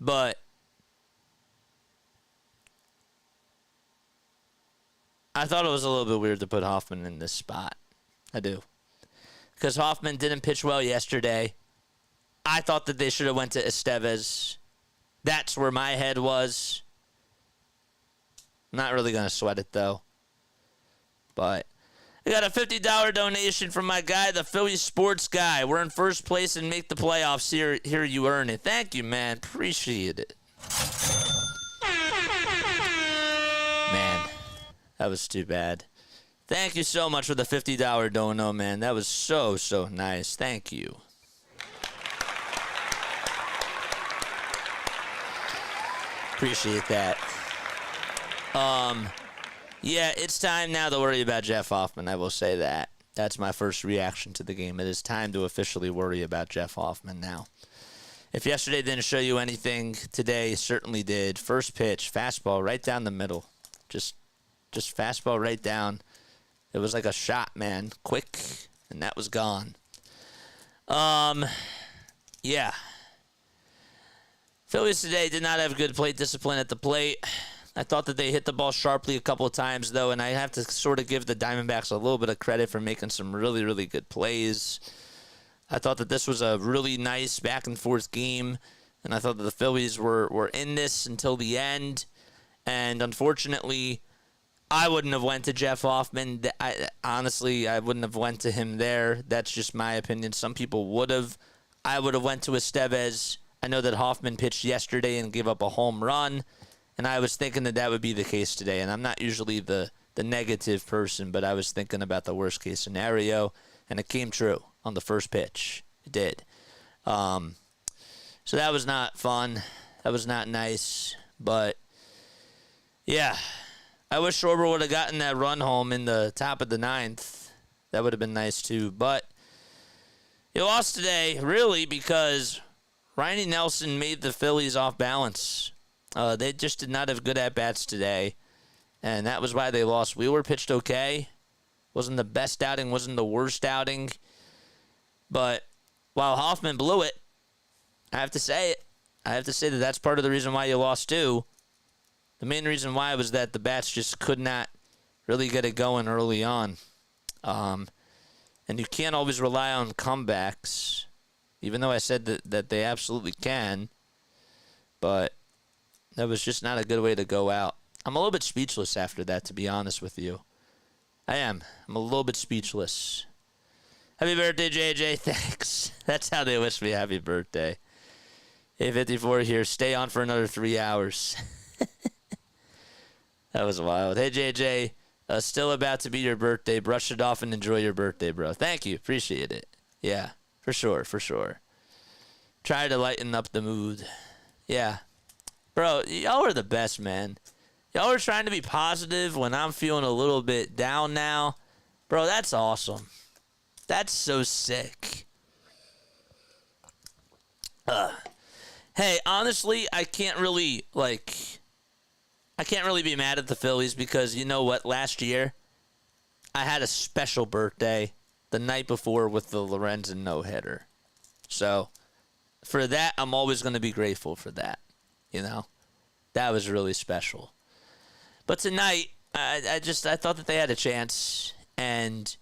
[SPEAKER 1] But I thought it was a little bit weird to put Hoffman in this spot. I do. Because Hoffman didn't pitch well yesterday. I thought that they should have went to Estevez. That's where my head was. I'm not really going to sweat it, though. But I got a $50 donation from my guy, the Phillies sports guy. We're in first place and make the playoffs. Here you earn it. Thank you, man. Appreciate it. Man, that was too bad. Thank you so much for the $50 dono, man. That was so nice. Thank you. Appreciate that. Yeah, it's time now to worry about Jeff Hoffman. I will say that. That's my first reaction to the game. It is time to officially worry about Jeff Hoffman now. If yesterday didn't show you anything, today certainly did. First pitch, fastball right down the middle. Just fastball right down. It was like a shot, man. Quick, and that was gone. Yeah. Phillies today did not have good plate discipline at the plate. I thought that they hit the ball sharply a couple of times, though, and I have to sort of give the Diamondbacks a little bit of credit for making some really good plays. I thought that this was a really nice back-and-forth game, and I thought that the Phillies were in this until the end. And unfortunately, I wouldn't have went to Jeff Hoffman. Honestly, I wouldn't have went to him there. That's just my opinion. Some people would have. I would have went to Estevez. I know that Hoffman pitched yesterday and gave up a home run. And I was thinking that would be the case today. And I'm not usually the negative person, but I was thinking about the worst-case scenario. And it came true on the first pitch. It did. So that was not fun. That was not nice. But, yeah, I wish Schwarber would have gotten that run home in the top of the ninth. That would have been nice, too. But he lost today, really, because Riley Nelson made the Phillies off balance. They just did not have good at-bats today, and that was why they lost. Wheeler pitched okay. Wasn't the best outing, wasn't the worst outing. But while Hoffman blew it, I have to say it. I have to say that that's part of the reason why you lost, too. The main reason why was that the bats just could not really get it going early on. And you can't always rely on comebacks, even though I said that they absolutely can. But that was just not a good way to go out. I'm a little bit speechless after that, to be honest with you. I am. I'm a little bit speechless. Happy birthday, JJ. Thanks. That's how they wish me happy birthday. A54 here. Stay on for another 3 hours. That was wild. Hey, JJ. Still about to be your birthday. Brush it off and enjoy your birthday, bro. Thank you. Appreciate it. Yeah, for sure, for sure. Try to lighten up the mood. Yeah. Bro, y'all are the best, man. Y'all are trying to be positive when I'm feeling a little bit down now. Bro, that's awesome. That's so sick. Hey, honestly, I can't really be mad at the Phillies because you know what? Last year, I had a special birthday the night before with the Lorenzen no-hitter. So, for that, I'm always going to be grateful for that. You know? That was really special. But tonight, I thought that they had a chance. And,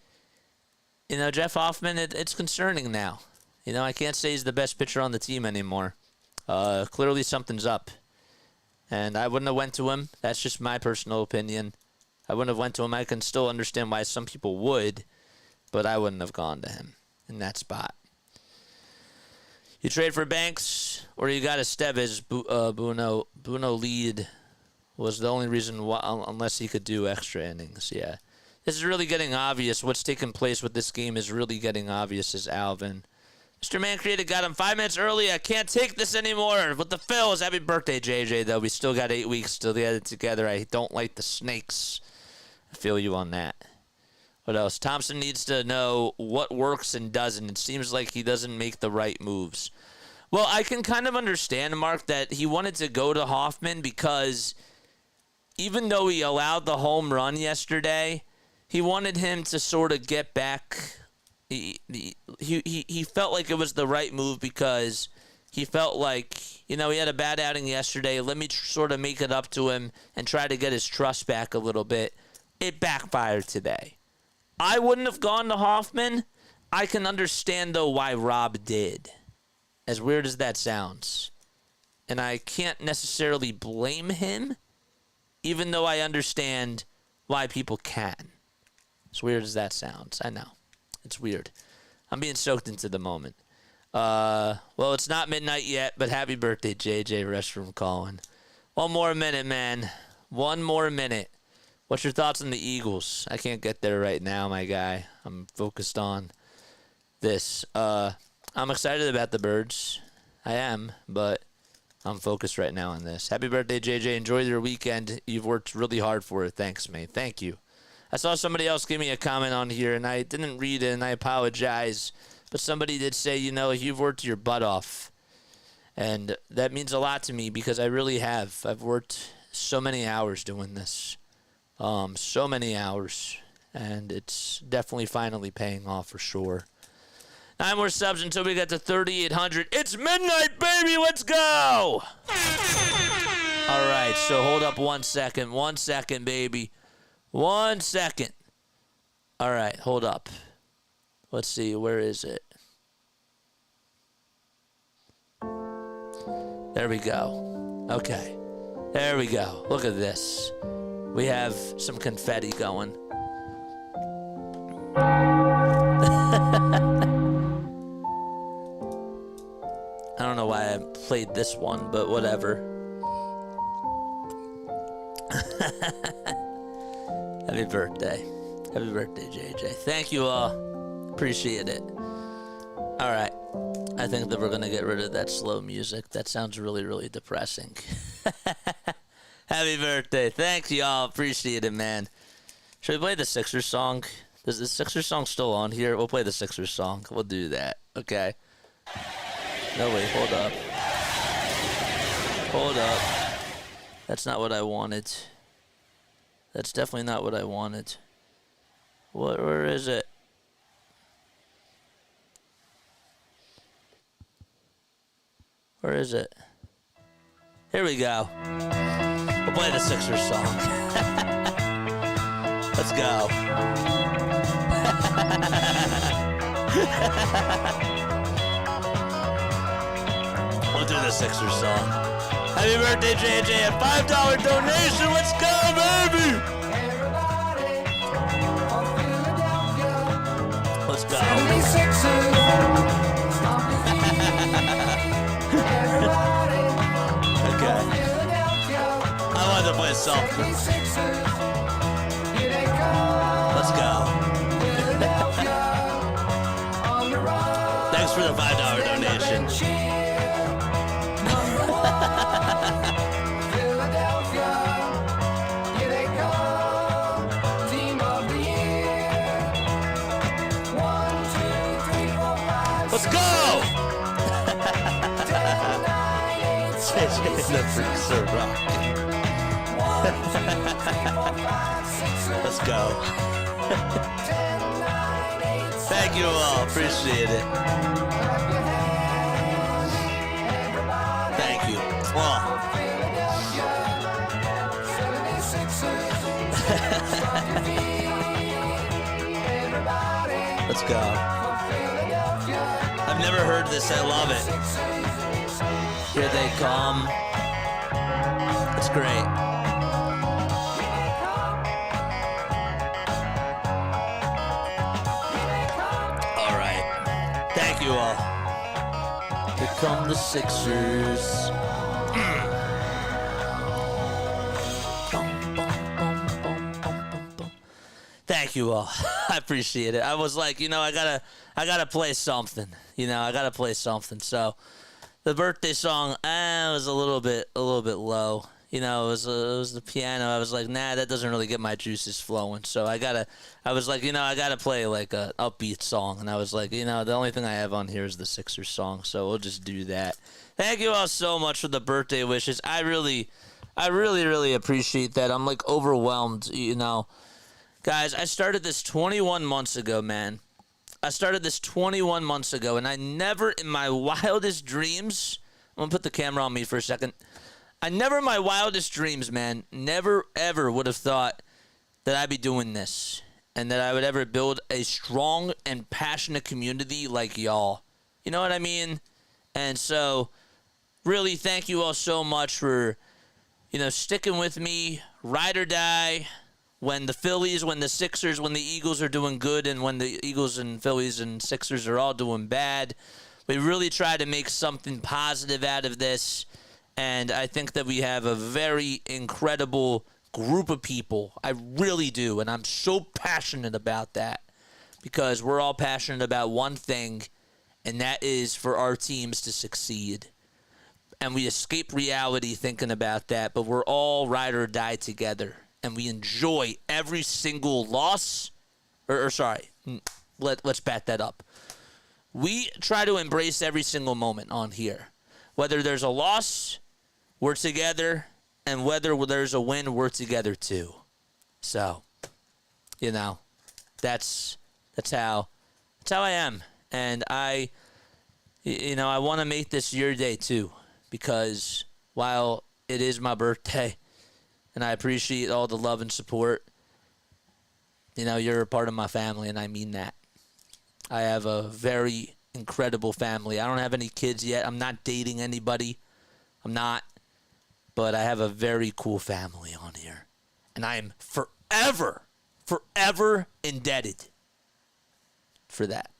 [SPEAKER 1] you know, Jeff Hoffman, it's concerning now. You know, I can't say he's the best pitcher on the team anymore. Clearly something's up. And I wouldn't have went to him. That's just my personal opinion. I wouldn't have went to him. I can still understand why some people would, but I wouldn't have gone to him in that spot. You trade for Banks, or you got Estevez. Bruno lead was the only reason why, unless he could do extra innings. Yeah, this is really getting obvious. What's taking place with this game is really getting obvious. Is Alvin. Mr. Man Created got him 5 minutes early. I can't take this anymore. With the Phils, happy birthday, JJ, though. We still got 8 weeks till get it together. I don't like the snakes. I feel you on that. What else? Thompson needs to know what works and doesn't. It seems like he doesn't make the right moves. Well, I can kind of understand, Mark, that he wanted to go to Hoffman because even though he allowed the home run yesterday, he wanted him to sort of get back. He felt like it was the right move because he felt like, you know, he had a bad outing yesterday. Let me sort of make it up to him and try to get his trust back a little bit. It backfired today. I wouldn't have gone to Hoffman. I can understand, though, why Rob did. As weird as that sounds. And I can't necessarily blame him, even though I understand why people can. As weird as that sounds. I know. It's weird. I'm being soaked into the moment. Well, it's not midnight yet, but happy birthday, JJ Restroom Colin. One more minute, man. One more minute. What's your thoughts on the Eagles? I can't get there right now, my guy. I'm focused on this. I'm excited about the Birds. I am, but I'm focused right now on this. Happy birthday, JJ. Enjoy your weekend. You've worked really hard for it. Thanks, mate. Thank you. I saw somebody else give me a comment on here, and I didn't read it, and I apologize. But somebody did say, you know, you've worked your butt off. And that means a lot to me because I really have. I've worked so many hours doing this. So many hours. And it's definitely finally paying off for sure. 9 more subs until we get to 3,800. It's midnight, baby. Let's go. All right, so hold up 1 second. 1 second, baby. 1 second. All right, hold up. Let's see, where is it? There we go. Okay. There we go. Look at this. We have some confetti going. I don't know why I played this one, but whatever. Happy birthday. Happy birthday, JJ. Thank you all. Appreciate it. All right. I think that we're going to get rid of that slow music. That sounds really, really depressing. Happy birthday. Thanks, y'all. Appreciate it, man. Should we play the Sixers song? Is the Sixers song still on here? We'll play the Sixers song. We'll do that. Okay. No, wait. Hold up. Hold up. That's not what I wanted. That's definitely not what I wanted. Where is it? Where is it? Here we go. We'll play the Sixers song. Let's go. We'll do the Sixers song. Happy birthday, JJ. A $5 donation. Let's go, baby. Let's go. Okay. I wanted to play something. Let's go. Thanks for the $5 donation. Let's go! The freaks are rocking. Let's go. Thank you all. Appreciate it. Thank you. Oh. Let's go. I've never heard this. I love it. Here they come. It's great. All right. Thank you all. Here come the Sixers. Thank you all. I appreciate it. I was like, I gotta play something. I gotta play something. So the birthday song was a little bit low. It was the piano. I was like, nah, that doesn't really get my juices flowing. So I was like, I gotta play like a upbeat song. And I was like, the only thing I have on here is the Sixers song. So we'll just do that. Thank you all so much for the birthday wishes. I really appreciate that. I'm like overwhelmed, Guys, I started this 21 months ago, man. I started this 21 months ago, and I never in my wildest dreams, I'm going to put the camera on me for a second. I never in my wildest dreams, man, never ever would have thought that I'd be doing this and that I would ever build a strong and passionate community like y'all. You know what I mean? And so, really, thank you all so much for, sticking with me, ride or die. When the Phillies, when the Sixers, when the Eagles are doing good, and when the Eagles and Phillies and Sixers are all doing bad, we really try to make something positive out of this. And I think that we have a very incredible group of people. I really do. And I'm so passionate about that because we're all passionate about one thing, and that is for our teams to succeed. And we escape reality thinking about that, but we're all ride or die together. And we enjoy every single loss, let's bat that up. We try to embrace every single moment on here. Whether there's a loss, we're together, and whether there's a win, we're together too. So, that's how I am. And I want to make this your day too, because while it is my birthday, and I appreciate all the love and support. You're a part of my family, and I mean that. I have a very incredible family. I don't have any kids yet. I'm not dating anybody. I'm not. But I have a very cool family on here. And I am forever indebted for that.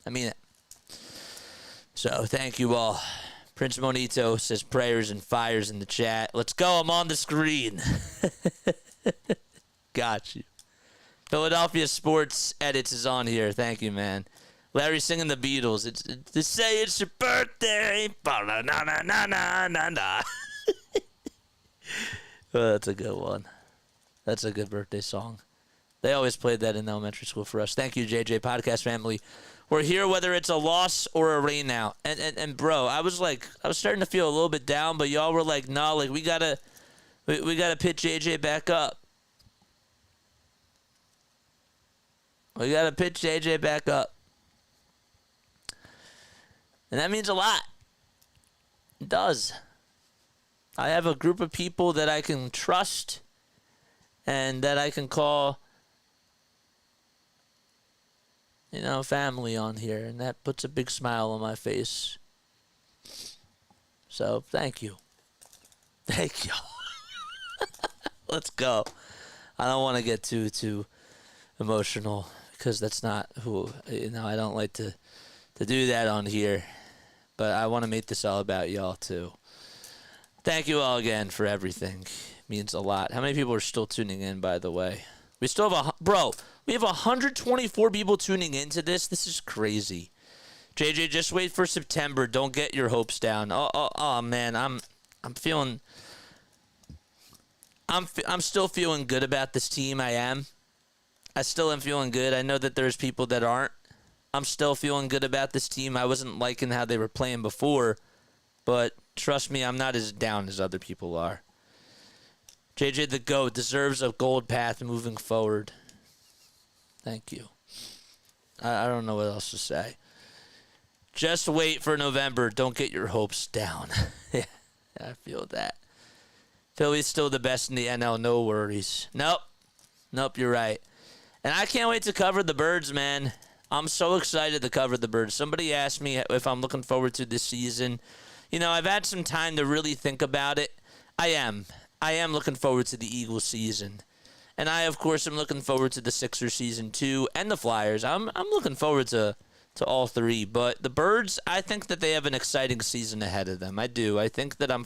[SPEAKER 1] I mean it. So thank you all. Prince Monito says prayers and fires in the chat. Let's go. I'm on the screen. Got you. Philadelphia Sports Edits is on here. Thank you, man. Larry singing the Beatles. It's to say it's your birthday. Na na na na na na. Oh, that's a good one. That's a good birthday song. They always played that in elementary school for us. Thank you, JJ Podcast family. We're here whether it's a loss or a rain out. And bro, I was starting to feel a little bit down, but y'all were like, no, like we gotta pitch JJ back up. We gotta pitch JJ back up. And that means a lot. It does. I have a group of people that I can trust and that I can call family on here, and that puts a big smile on my face. So, thank you. Thank you. Let's go. I don't want to get too emotional because that's not who, I don't like to do that on here. But I want to make this all about y'all, too. Thank you all again for everything. It means a lot. How many people are still tuning in, by the way? We still have we have 124 people tuning into this. This is crazy. JJ, just wait for September. Don't get your hopes down. Oh man, I'm still feeling good about this team. I still am feeling good. I know that there's people that aren't. I'm still feeling good about this team. I wasn't liking how they were playing before, but trust me, I'm not as down as other people are. JJ the GOAT deserves a gold path moving forward. Thank you. I don't know what else to say. Just wait for November. Don't get your hopes down. Yeah, I feel that. Philly's still the best in the NL. No worries. Nope, you're right. And I can't wait to cover the Birds, man. I'm so excited to cover the Birds. Somebody asked me if I'm looking forward to this season. I've had some time to really think about it. I am looking forward to the Eagles season. And I, of course, am looking forward to the Sixers season too, and the Flyers. I'm looking forward to all three. But the Birds, I think that they have an exciting season ahead of them. I do. I think that I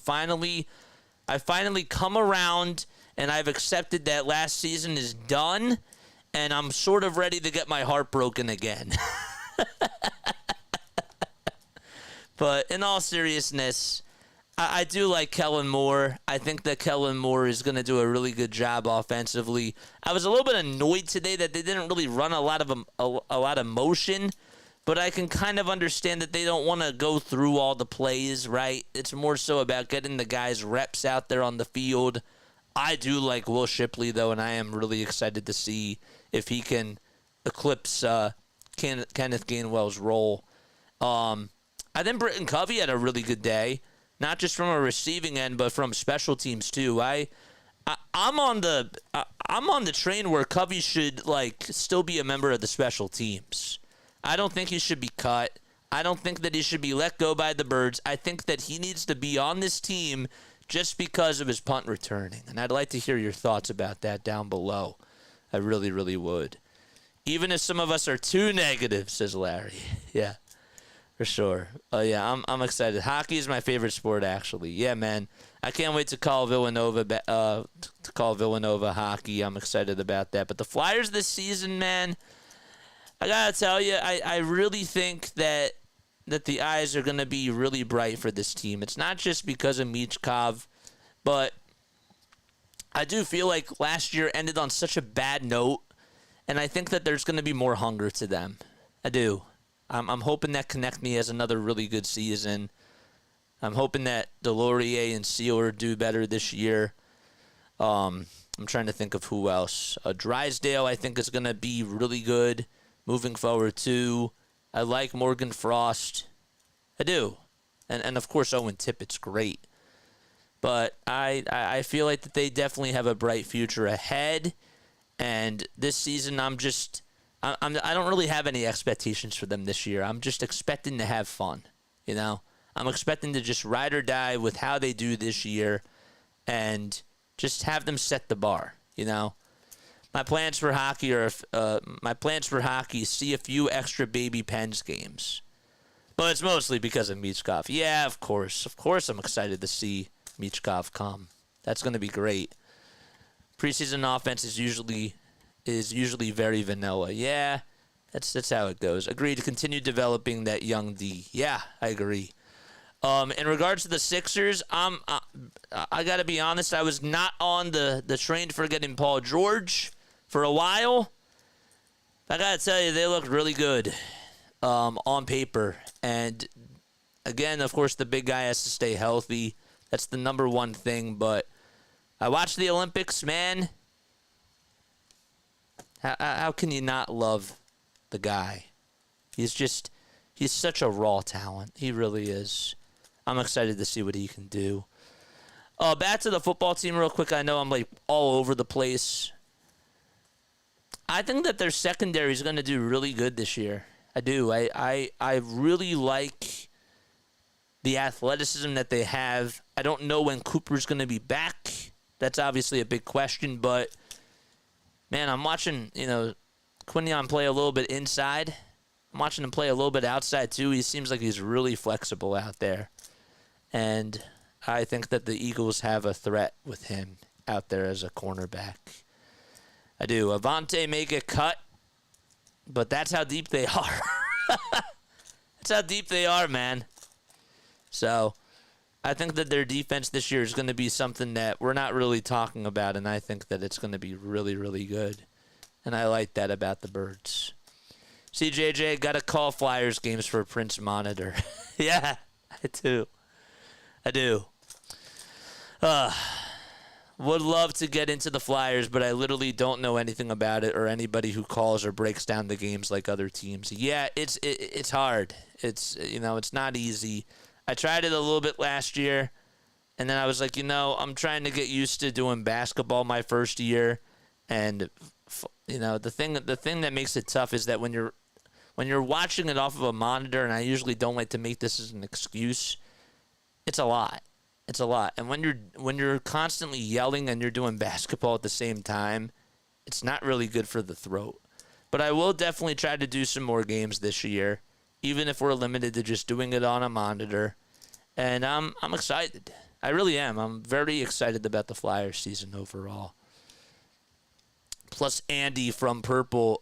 [SPEAKER 1] finally come around, and I've accepted that last season is done, and I'm sort of ready to get my heart broken again. But in all seriousness, I do like Kellen Moore. I think that Kellen Moore is going to do a really good job offensively. I was a little bit annoyed today that they didn't really run a lot of motion, but I can kind of understand that they don't want to go through all the plays, right? It's more so about getting the guys reps out there on the field. I do like Will Shipley, though, and I am really excited to see if he can eclipse Kenneth Gainwell's role. I think Britton Covey had a really good day. Not just from a receiving end, but from special teams too. I'm on the train where Covey should still be a member of the special teams. I don't think he should be cut. I don't think that he should be let go by the Birds. I think that he needs to be on this team just because of his punt returning. And I'd like to hear your thoughts about that down below. I really, really would. Even if some of us are too negative, says Larry. Yeah. For sure. Yeah, I'm excited. Hockey is my favorite sport, actually. Yeah, man. I can't wait to call Villanova hockey. I'm excited about that. But the Flyers this season, man, I gotta tell you, I really think that the eyes are gonna be really bright for this team. It's not just because of Michkov, but I do feel like last year ended on such a bad note, and I think that there's gonna be more hunger to them. I do. I'm hoping that Konechny has another really good season. I'm hoping that Delorier and Sealer do better this year. I'm trying to think of who else. Drysdale, I think, is going to be really good moving forward, too. I like Morgan Frost. I do. And of course, Owen Tippett's great. But I feel like that they definitely have a bright future ahead. And this season, I don't really have any expectations for them this year. I'm just expecting to have fun, I'm expecting to just ride or die with how they do this year and just have them set the bar, My plans for hockey see a few extra Baby Pens games. But it's mostly because of Michkov. Yeah, of course. Of course I'm excited to see Michkov come. That's going to be great. Preseason offense is usually very vanilla. Yeah, that's how it goes. Agreed to continue developing that young D. Yeah, I agree. In regards to the Sixers, I got to be honest, I was not on the train for getting Paul George for a while. I got to tell you, they looked really good on paper. And again, of course, the big guy has to stay healthy. That's the number one thing. But I watched the Olympics, man. How can you not love the guy? He's such a raw talent. He really is. I'm excited to see what he can do. Back to the football team real quick. I know I'm all over the place. I think that their secondary is going to do really good this year. I do. I really like the athleticism that they have. I don't know when Cooper's going to be back. That's obviously a big question, but man, I'm watching, Quinion play a little bit inside. I'm watching him play a little bit outside too. He seems like he's really flexible out there. And I think that the Eagles have a threat with him out there as a cornerback. I do. Avante may get cut, but that's how deep they are. That's how deep they are, man. So I think that their defense this year is going to be something that we're not really talking about, and I think that it's going to be really, really good. And I like that about the Birds. CJJ, got to call Flyers games for Prince Monitor. Yeah, I do. Would love to get into the Flyers, but I literally don't know anything about it or anybody who calls or breaks down the games like other teams. Yeah, it's hard. It's not easy. I tried it a little bit last year, and then I was like, I'm trying to get used to doing basketball my first year, and the thing that makes it tough is that when you're watching it off of a monitor, and I usually don't like to make this as an excuse, it's a lot. It's a lot. And when you're constantly yelling and you're doing basketball at the same time, it's not really good for the throat. But I will definitely try to do some more games this year, even if we're limited to just doing it on a monitor. And I'm excited. I really am. I'm very excited about the Flyers season overall. Plus Andy from Purple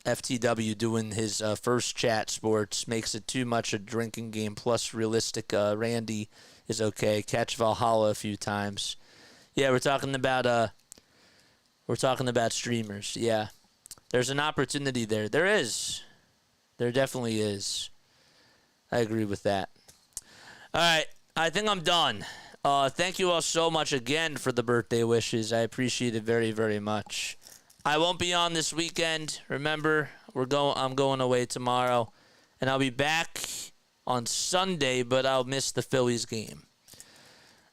[SPEAKER 1] FTW doing his first chat sports makes it too much a drinking game. Plus realistic Randy is okay. Catch Valhalla a few times. Yeah, we're talking about streamers. Yeah. There's an opportunity there. There is. There definitely is. I agree with that. All right. I think I'm done. Thank you all so much again for the birthday wishes. I appreciate it very, very much. I won't be on this weekend. Remember, I'm going away tomorrow, and I'll be back on Sunday, but I'll miss the Phillies game.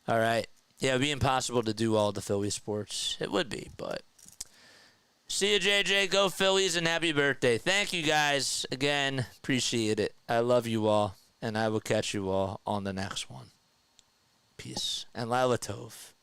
[SPEAKER 1] All right. Yeah, it'd be impossible to do all the Phillies sports. It would be, but see you, JJ. Go Phillies, and happy birthday. Thank you, guys. Again, appreciate it. I love you all, and I will catch you all on the next one. Peace. And Lila Tov.